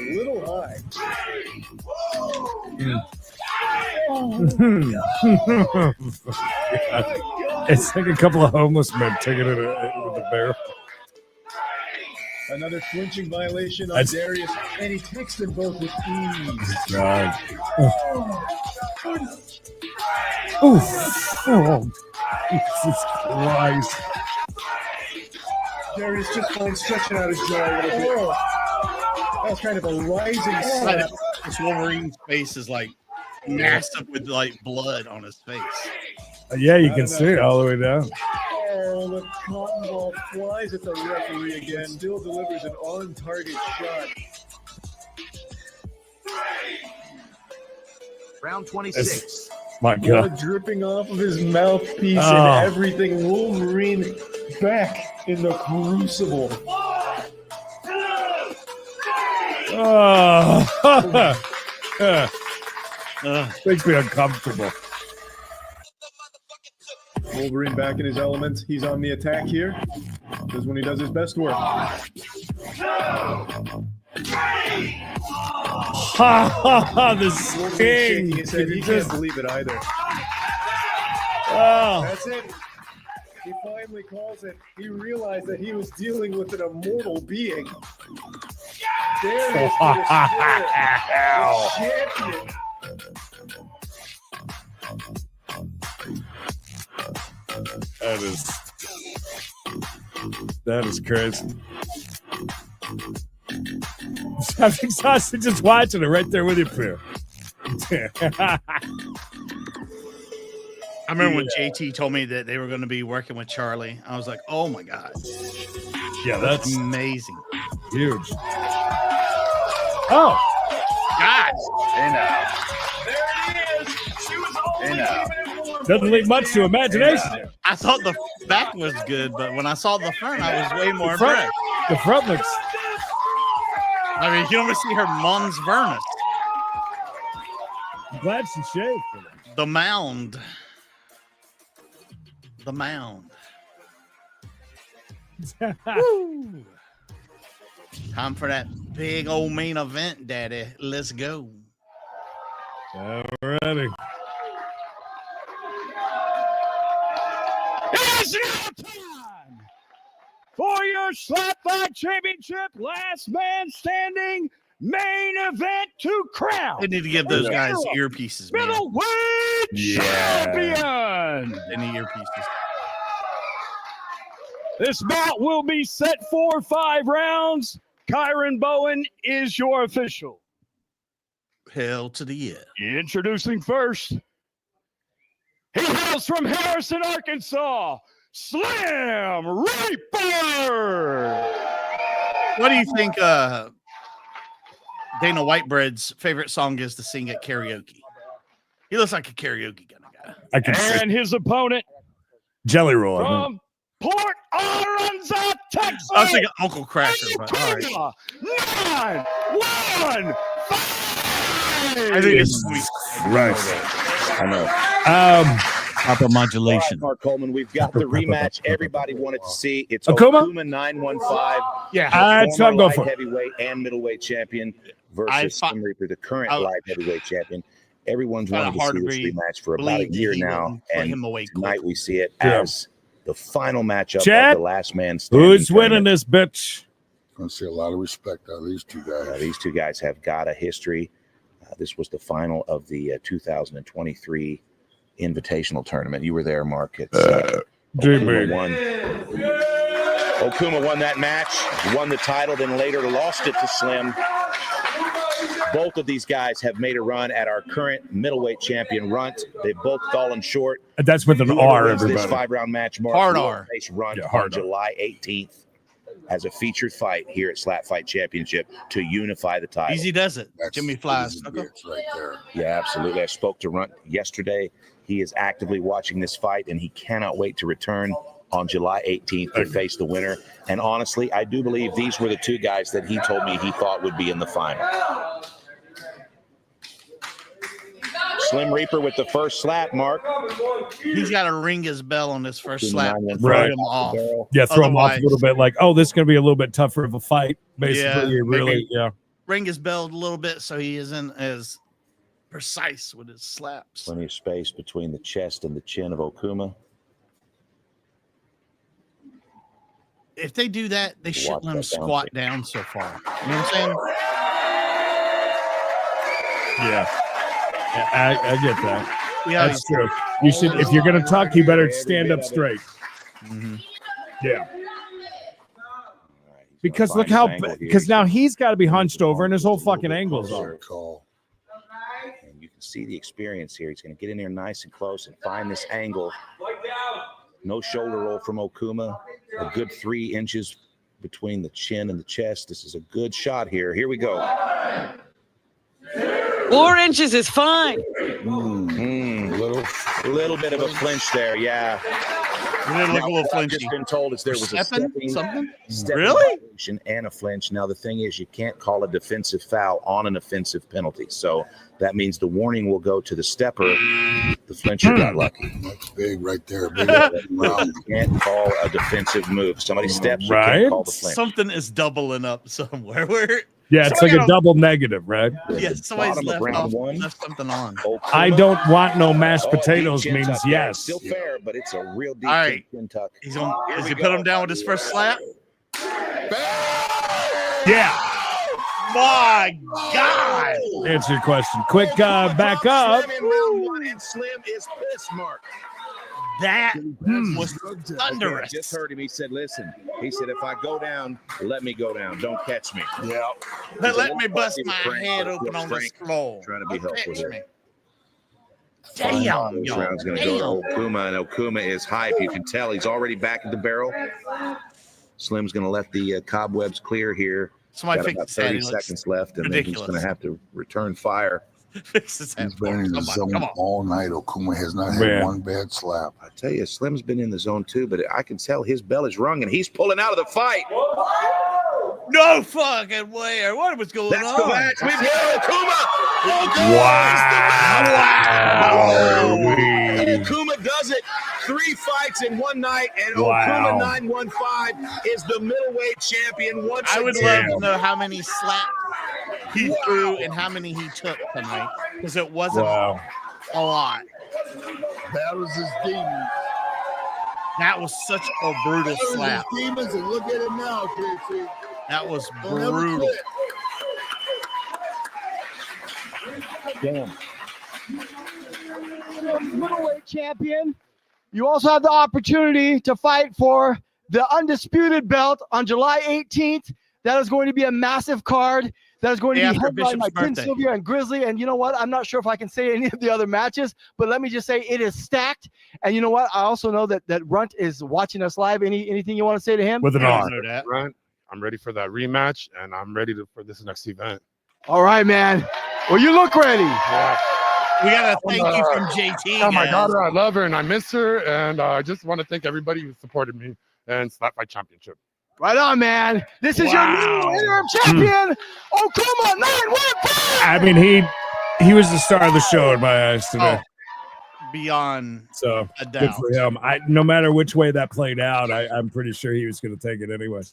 It's like a couple of homeless men taking it with the barrel. Another flinching violation on Darius, and he takes them both with ease. God. Oh, Jesus Christ. Darius just finds stretching out his jaw a little bit. That was kind of a rising slap. This Wolverine's face is like massive with like blood on his face. Yeah, you can see it all the way down. Oh, the cotton ball flies at the referee again. Still delivers an on-target shot. Round 26. My God. Blood dripping off of his mouthpiece and everything. Wolverine back in the crucible. Makes me uncomfortable. Wolverine back in his element. He's on the attack here. This is when he does his best work. The sting. He said he can't believe it either. Oh. That's it. He finally calls it. He realized that he was dealing with an immortal being. There is the champion. That is crazy. I'm exhausted just watching it right there with you, Peter. I remember when JT told me that they were going to be working with Charlie. I was like, oh my God. Yeah, that's amazing. Huge. Oh. God. There it is. She was only Doesn't leave much to imagination there. I thought the back was good, but when I saw the front, I was way more front, impressed. The front looks. I mean, you don't see her Mons Vernus. I'm glad she shaved for that. The mound. The mound. Woo. Time for that big old main event, Daddy. Let's go. All righty. It's now time for your SlapFIGHT Championship Last Man Standing main event to crown. They need to give those guys earpieces, man. Middleweight champion. They need earpieces. This bout will be set for 5 rounds. Kyron Bowen is your official. Hell to the yeah. Introducing first. He hails from Harrison, Arkansas. Slim Reaper. What do you think Dana Whitebread's favorite song is to sing at karaoke? He looks like a karaoke kind of guy. And his opponent Jelly Roll. from Port Aransas, Texas. I was thinking Uncle Crasher, but all right. 9-1-5. I think it's sweet. Right. I know. Proper modulation. Mark Coleman, we've got the rematch everybody wanted to see. It's Okuma? Okuma 915. Yeah, that's what I'm former going for. light heavyweight and middleweight champion versus Slim Reaper, the current light heavyweight champion. Everyone's wanted to see this rematch for about a year now, and tonight we see it as the final matchup Chad, of the last man standing. Who's winning this bitch? Gonna see a lot of respect out of these two guys. These two guys have got a history. This was the final of the 2023 Invitational Tournament. You were there, Mark. It's Okuma won that match, won the title, then later lost it to Slim. Both of these guys have made a run at our current middleweight champion, Runt. They've both fallen short. That's with an R, everybody. This 5-round match, Mark. Hard R. Face Runt Yeah, on hard R. July 18th as a featured fight here at SlapFIGHT Championship to unify the title. Easy does it. That's Jimmy Flies. easy bits right there. Yeah, absolutely. I spoke to Runt yesterday. He is actively watching this fight, and he cannot wait to return on July 18th to face the winner. And honestly, I do believe these were the two guys that he told me he thought would be in the final. Slim Reaper with the first slap, Mark. He's got to ring his bell on this first slap. Right. Throw him off. Yeah, throw him off a Otherwise- little bit. Like, oh, this is going to be a little bit tougher of a fight. Basically, Yeah, really, maybe. yeah. Ring his bell a little bit so he isn't as precise with his slaps. Plenty of space between the chest and the chin of Okuma. If they do that, they shouldn't let him that down. squat down so far. You know what I'm saying? Yeah. I get that. Yeah, That's true. You should, if you're going to talk, you better stand up straight. Mm-hmm. Yeah. Because look how, because now he's got to be hunched over and his whole fucking angle's off. And you can see the experience here. He's going to get in there nice and close and find this angle. No shoulder roll from Okuma. A good 3 inches between the chin and the chest. This is a good shot here. Here we go. 4 inches is fine. Little bit of a flinch there, yeah. It didn't look a little I've flinchy. just been told is there was a Something? really and a flinch. Now the thing is, you can't call a defensive foul on an offensive penalty, so that means the warning will go to the stepper. The flincher got lucky. That's big right there. Big You can't call a defensive move. Somebody steps, you can't call the flinch. Something is doubling up somewhere. Where Yeah, it's like a double negative, right? yeah, somebody's bottom of left, round one. left something on. I don't want no mashed deep potatoes chin means tuck there. yes. Still fair, but it's a real deep All right. chin tuck. He's on. Here Does we he go. put him down with his first slap? Yeah. My God. Answer your question. Quick back up. Slim in round one, and Slim is pissed, Mark. That was thunderous. I just heard him. He said, listen, he said, if I go down, let me go down. Don't catch me. Yeah. Let me bust my head open on this floor. Trying to be Don't helpful catch here. me. Damn, This yo. round's going to go to Okuma, and Okuma is hype. You can tell he's already back at the barrel. Slim's going to let the cobwebs clear here. Somebody Got fix about his head. 30 He looks seconds left, and then he's ridiculous. going to have to return fire. Fix his head. He's been in the zone Come on. all night. Okuma has not had Man. one bad slap. I tell you, Slim's been in the zone too, but I can tell his bell is rung, and he's pulling out of the fight. No fucking way. What was going That's on? the match. We've got Okuma. Okuma does it. 3 fights in one night, and Okuma 915 is the middleweight champion once I would again. love to know how many slaps he threw and how many he took tonight, because it wasn't a lot. That was his demon. That was such a brutal That was slap. his demons, and look at him now, JT. That was Don't ever brutal. quit. Damn. Middleweight champion. You also have the opportunity to fight for the undisputed belt on July 18th. That is going to be a massive card. That is going to be After headlined by Bishop's Ken birthday. Sylvia and Grizzly. And you know what? I'm not sure if I can say any of the other matches, but let me just say it is stacked. And you know what? I also know that Runt is watching us live. Anything you want to say to him? With an R. Runt, I'm ready for that rematch, and I'm ready for this next event. All right, man. Well, you look ready. Yeah. We got a thank you from JT. Oh, my guys. daughter, I love her, and I miss her, and I just want to thank everybody who supported me and SlapFIGHT Championship. Right on, man. This is your new interim champion, Okuma 915. I mean, he was the star of the show in my eyes today. Beyond So a good doubt. for him. No matter which way that played out, I'm pretty sure he was going to take it anyway.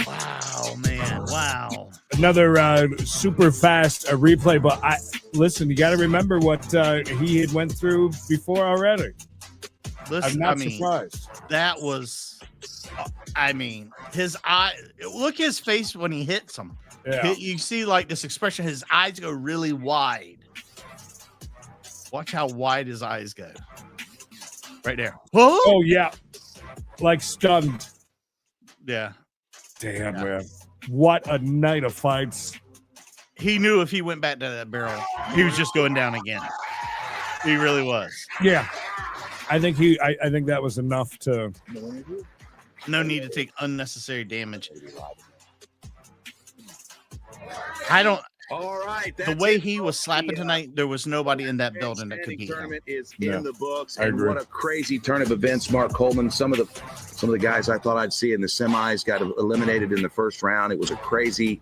Wow, man. Wow. Another super fast replay, but listen. You got to remember what he had went through before already. Listen, I'm not surprised. That was, I mean, his eye. Look his face when he hits him. Yeah. You see like this expression. His eyes go really wide. Watch how wide his eyes go. Right there. Oh yeah, like stunned. Yeah. Damn, man. What a night of fights. He knew if he went back to that barrel, he was just going down again. He really was. Yeah. I think I think that was enough to. No need to take unnecessary damage. I don't. All right. The way he was slapping tonight, there was nobody in that building that could beat him. Tournament is Yeah. in the books, I and agree. what a crazy turn of events. Mark Coleman, some of the guys I thought I'd see in the semis got eliminated in the first round. It was a crazy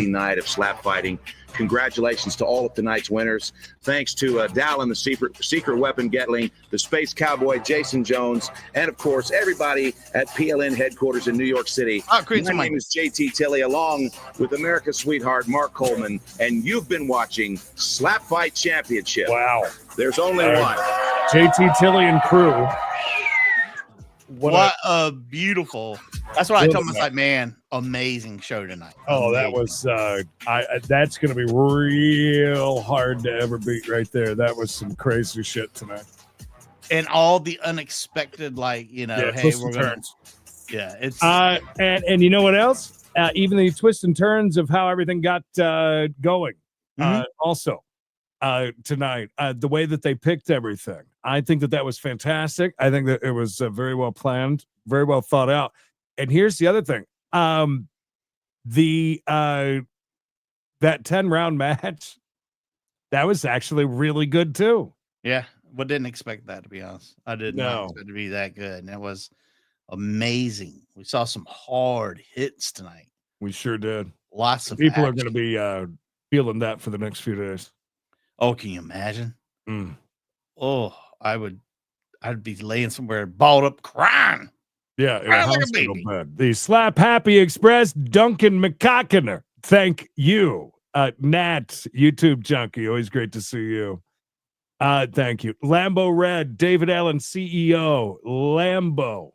night of slap fighting. Congratulations to all of tonight's winners. Thanks to Dallin, the secret weapon Gatling, the Space Cowboy Jason Jones, and of course everybody at PLN headquarters in New York City. Oh, My name is JT Tilley, along with America's sweetheart Mark Coleman, and you've been watching SlapFIGHT Championship. Wow. There's only one. JT Tilley and crew. What a beautiful. That's what I told myself, like, man, amazing show tonight. Oh, that Amazing. was that's going to be real hard to ever beat right there. That was some crazy shit tonight. And all the unexpected, like, hey, twists we're and gonna. turns. Yeah, it's And you know what else? Even the twists and turns of how everything got going. Also, tonight, the way that they picked everything, I think that was fantastic. I think that it was very well planned, very well thought out. And here's the other thing: that 10-round match, that was actually really good too. yeah. But didn't expect that, to be honest. I did not expect it to be that good, and it was amazing. We saw some hard hits tonight. We sure did. Lots of People are action. going to be feeling that for the next few days. Oh, can you imagine? Mm. Oh, I'd be laying somewhere balled up crying. Yeah, in a Crying like a hospital baby. bed. The Slap Happy Express, Duncan McCockiner. Thank you. Nat, YouTube junkie. Always great to see you. Thank you. Lambo Red, David Allen, CEO. Lambo.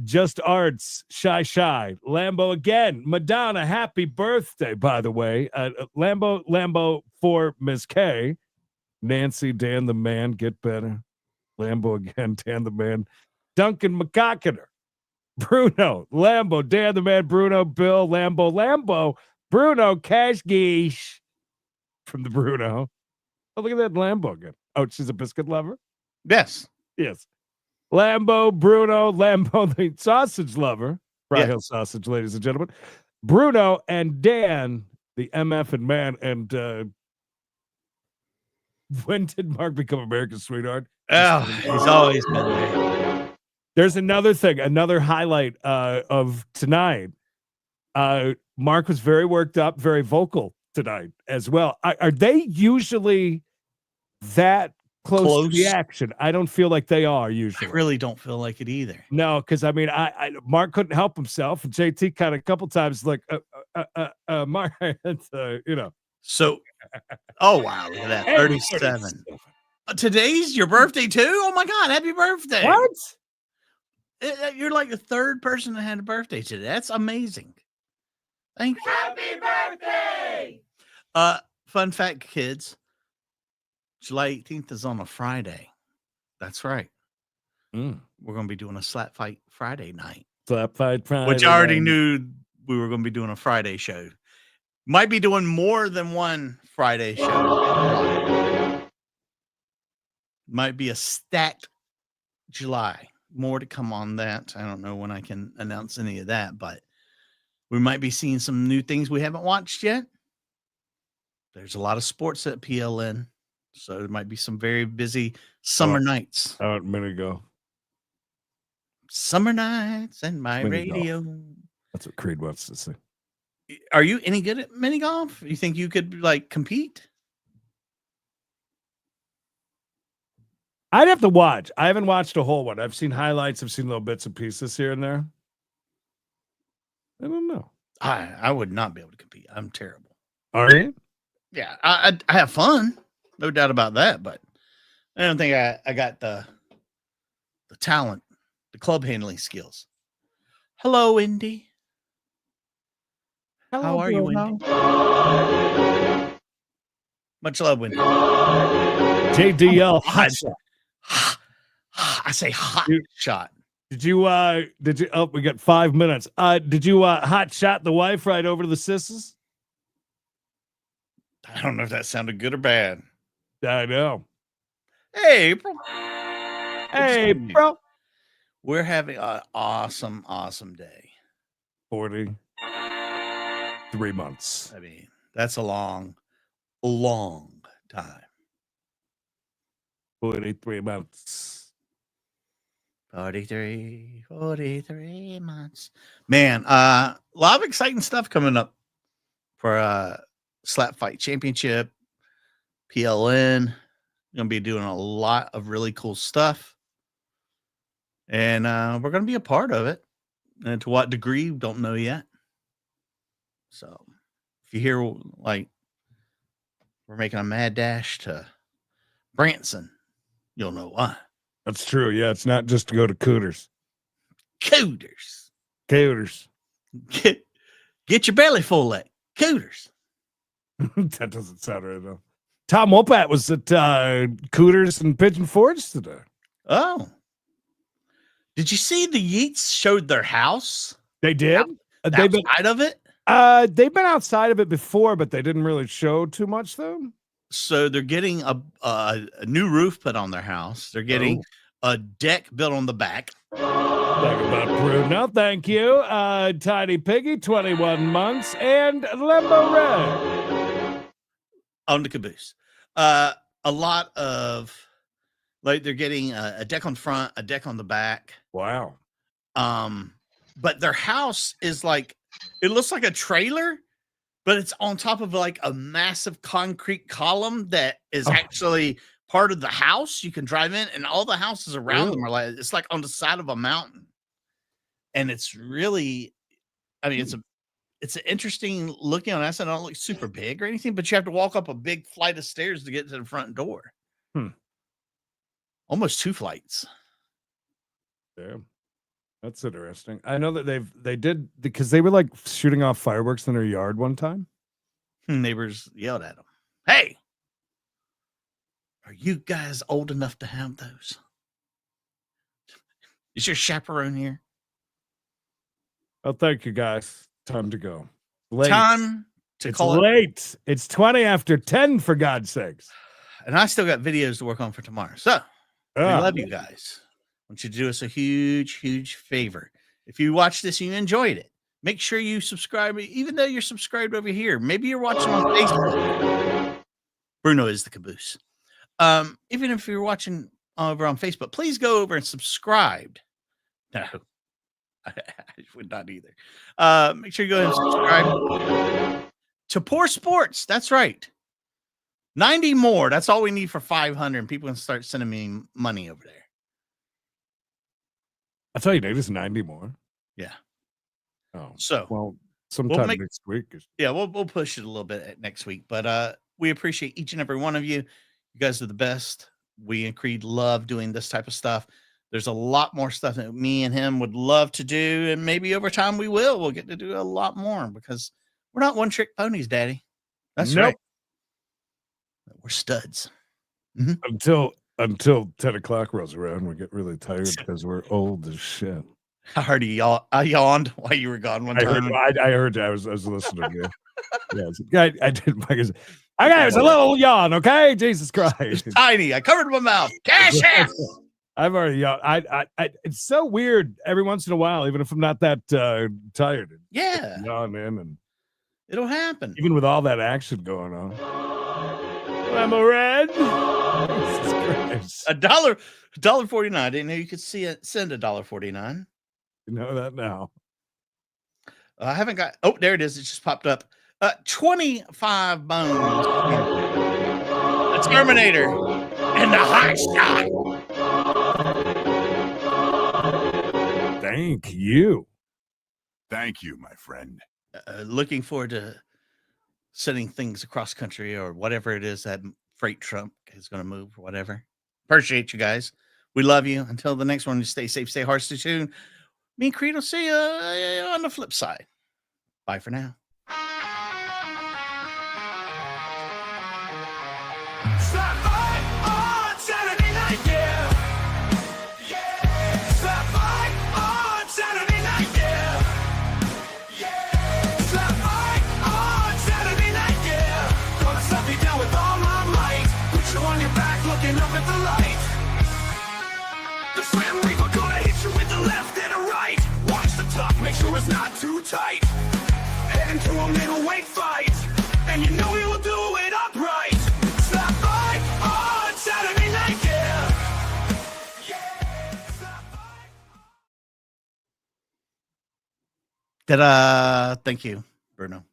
Just Arts, Shy. Lambo again. Madonna, happy birthday, by the way. Lambo for Miss K. Nancy, Dan the man, get better. Lambo again, Dan the man. Duncan McCockiner. Bruno, Lambo, Dan the man, Bruno, Bill, Lambo, Bruno, Cash Geesh from the Bruno. Oh, look at that Lambo again. Oh, she's a biscuit lover? Yes. Yes. Lambo, Bruno, Lambo, the sausage lover. Fry Yeah. Hill sausage, ladies and gentlemen. Bruno and Dan, the MF and man. And when did Mark become America's sweetheart? Oh, he's always been there. There's another thing, another highlight of tonight. Mark was very worked up, very vocal tonight as well. Are they usually that close to the action? I don't feel like they are usually. I really don't feel like it either. No, because I mean, Mark couldn't help himself, and JT kind of a couple times like, Mark, you know. So, oh wow, look at that, 37. Today's your birthday too? Oh my God, happy birthday! What? You're like the third person that had a birthday today. That's amazing. Thank you. Happy birthday! Fun fact, kids. July 18th is on a Friday. That's right. We're going to be doing a Slap Fight Friday night. Slap Fight Friday, which I already knew we were going to be doing a Friday show. Might be doing more than one Friday show. Might be a stacked July. More to come on that. I don't know when I can announce any of that, but we might be seeing some new things we haven't watched yet. There's a lot of sports at PLN, so there might be some very busy summer nights. A minute ago. Summer nights and my radio. That's what Creed wants to say. Are you any good at mini golf? You think you could like compete? I'd have to watch. I haven't watched a whole one. I've seen highlights. I've seen little bits and pieces here and there. I don't know. I would not be able to compete. I'm terrible. Are you? Yeah, I have fun, no doubt about that. But I don't think I got the talent, the club handling skills. Hello, Indy. How are you, Wendy? Much love, Wendy. JDL hot shot. I say hot shot. Did you oh, we got 5 minutes. Did you hot shot the wife right over to the sisters? I don't know if that sounded good or bad. I know. Hey, April. Hey, bro. We're having an awesome, awesome day. 43 months. I mean, that's a long time. 43 months. 43 months. Man, a lot of exciting stuff coming up for Slap Fight Championship, PLN. Going to be doing a lot of really cool stuff. And we're going to be a part of it. And to what degree, don't know yet. So if you hear like we're making a mad dash to Branson, you'll know why. That's true. Yeah, it's not just to go to Cooters. Cooters. Get your belly full at Cooters. That doesn't sound right though. Tom Wopat was at Cooters and Pigeon Forge today. Oh. Did you see the Yeats showed their house? They did? They've been outside of it? They've been outside of it before, but they didn't really show too much though. So they're getting a new roof put on their house. They're getting a deck built on the back. Talk about Bruno. Thank you. Tiny Piggy, 21 months, and Limbo Red. On the caboose. A lot of like they're getting a deck on front, a deck on the back. Wow. But their house is like it looks like a trailer, but it's on top of like a massive concrete column that is actually part of the house. You can drive in, and all the houses around them are like it's like on the side of a mountain. And it's really, I mean, it's an interesting looking on that side. It don't look super big or anything, but you have to walk up a big flight of stairs to get to the front door. Almost 2 flights. Damn. That's interesting. I know that they did because they were like shooting off fireworks in their yard one time. Neighbors yelled at them. Hey, are you guys old enough to have those? Is your chaperone here? Oh, thank you guys. Time to go. Late. Time to it's call it late. It's 20 after 10 for God's sakes. And I still got videos to work on for tomorrow. So we love you guys. I want you to do us a huge, huge favor. If you watch this and you enjoyed it, make sure you subscribe, even though you're subscribed over here. Maybe you're watching on Facebook. Bruno is the caboose. Even if you're watching over on Facebook, please go over and subscribe. No. would not either. Make sure you go ahead and subscribe to Poor Sports. That's right. 90 more. That's all we need for 500. And people can start sending me money over there. I tell you, there's 90 more. Yeah. Oh, so well, sometime make, next week. Yeah, we'll push it a little bit next week. But we appreciate each and every one of you. You guys are the best. We and Creed love doing this type of stuff. There's a lot more stuff that me and him would love to do, and maybe over time we will. We'll get to do a lot more because we're not one-trick ponies, Daddy. That's right. We're studs. Until 10 o'clock rolls around, we get really tired because we're old as shit. I heard I yawned while you were gone one time. I heard you. I was listening to you. Yeah, I did. Okay, it was a little yawn. Okay, Jesus Christ, it's tiny. I covered my mouth. Cash ass. I've already yawned. It's so weird. Every once in a while, even if I'm not that tired, yeah, yawn in, and it'll happen. Even with all that action going on. I'm a red. $1.49. I didn't know you could send $1.49. You know that now. I haven't got. Oh, there it is. It just popped up. 25 bones. A Terminator and the hot shot. Thank you. Thank you, my friend. Looking forward to sending things across country or whatever it is that freight truck is going to move or whatever. Appreciate you guys. We love you. Until the next one, stay safe, stay hard, stay tuned. Me and Creed will see you on the flip side. Bye for now. SlapFIGHT on Saturday night, yeah. SlapFIGHT on Saturday night, yeah. SlapFIGHT on Saturday night, yeah. Gonna slap you down with all my might. Put you on your back, looking up at the light. The Slam Reaper gonna hit you with the left and a right. Watch the top, make sure it's not too tight. Head into a middleweight fight, and you know he will do it upright. SlapFIGHT on Saturday night, yeah. Ta-da! Thank you, Bruno.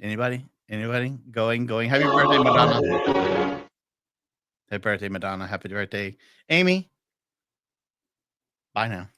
Anybody? Going. Happy birthday, Madonna. Happy birthday, Madonna. Happy birthday, Amy. Bye now.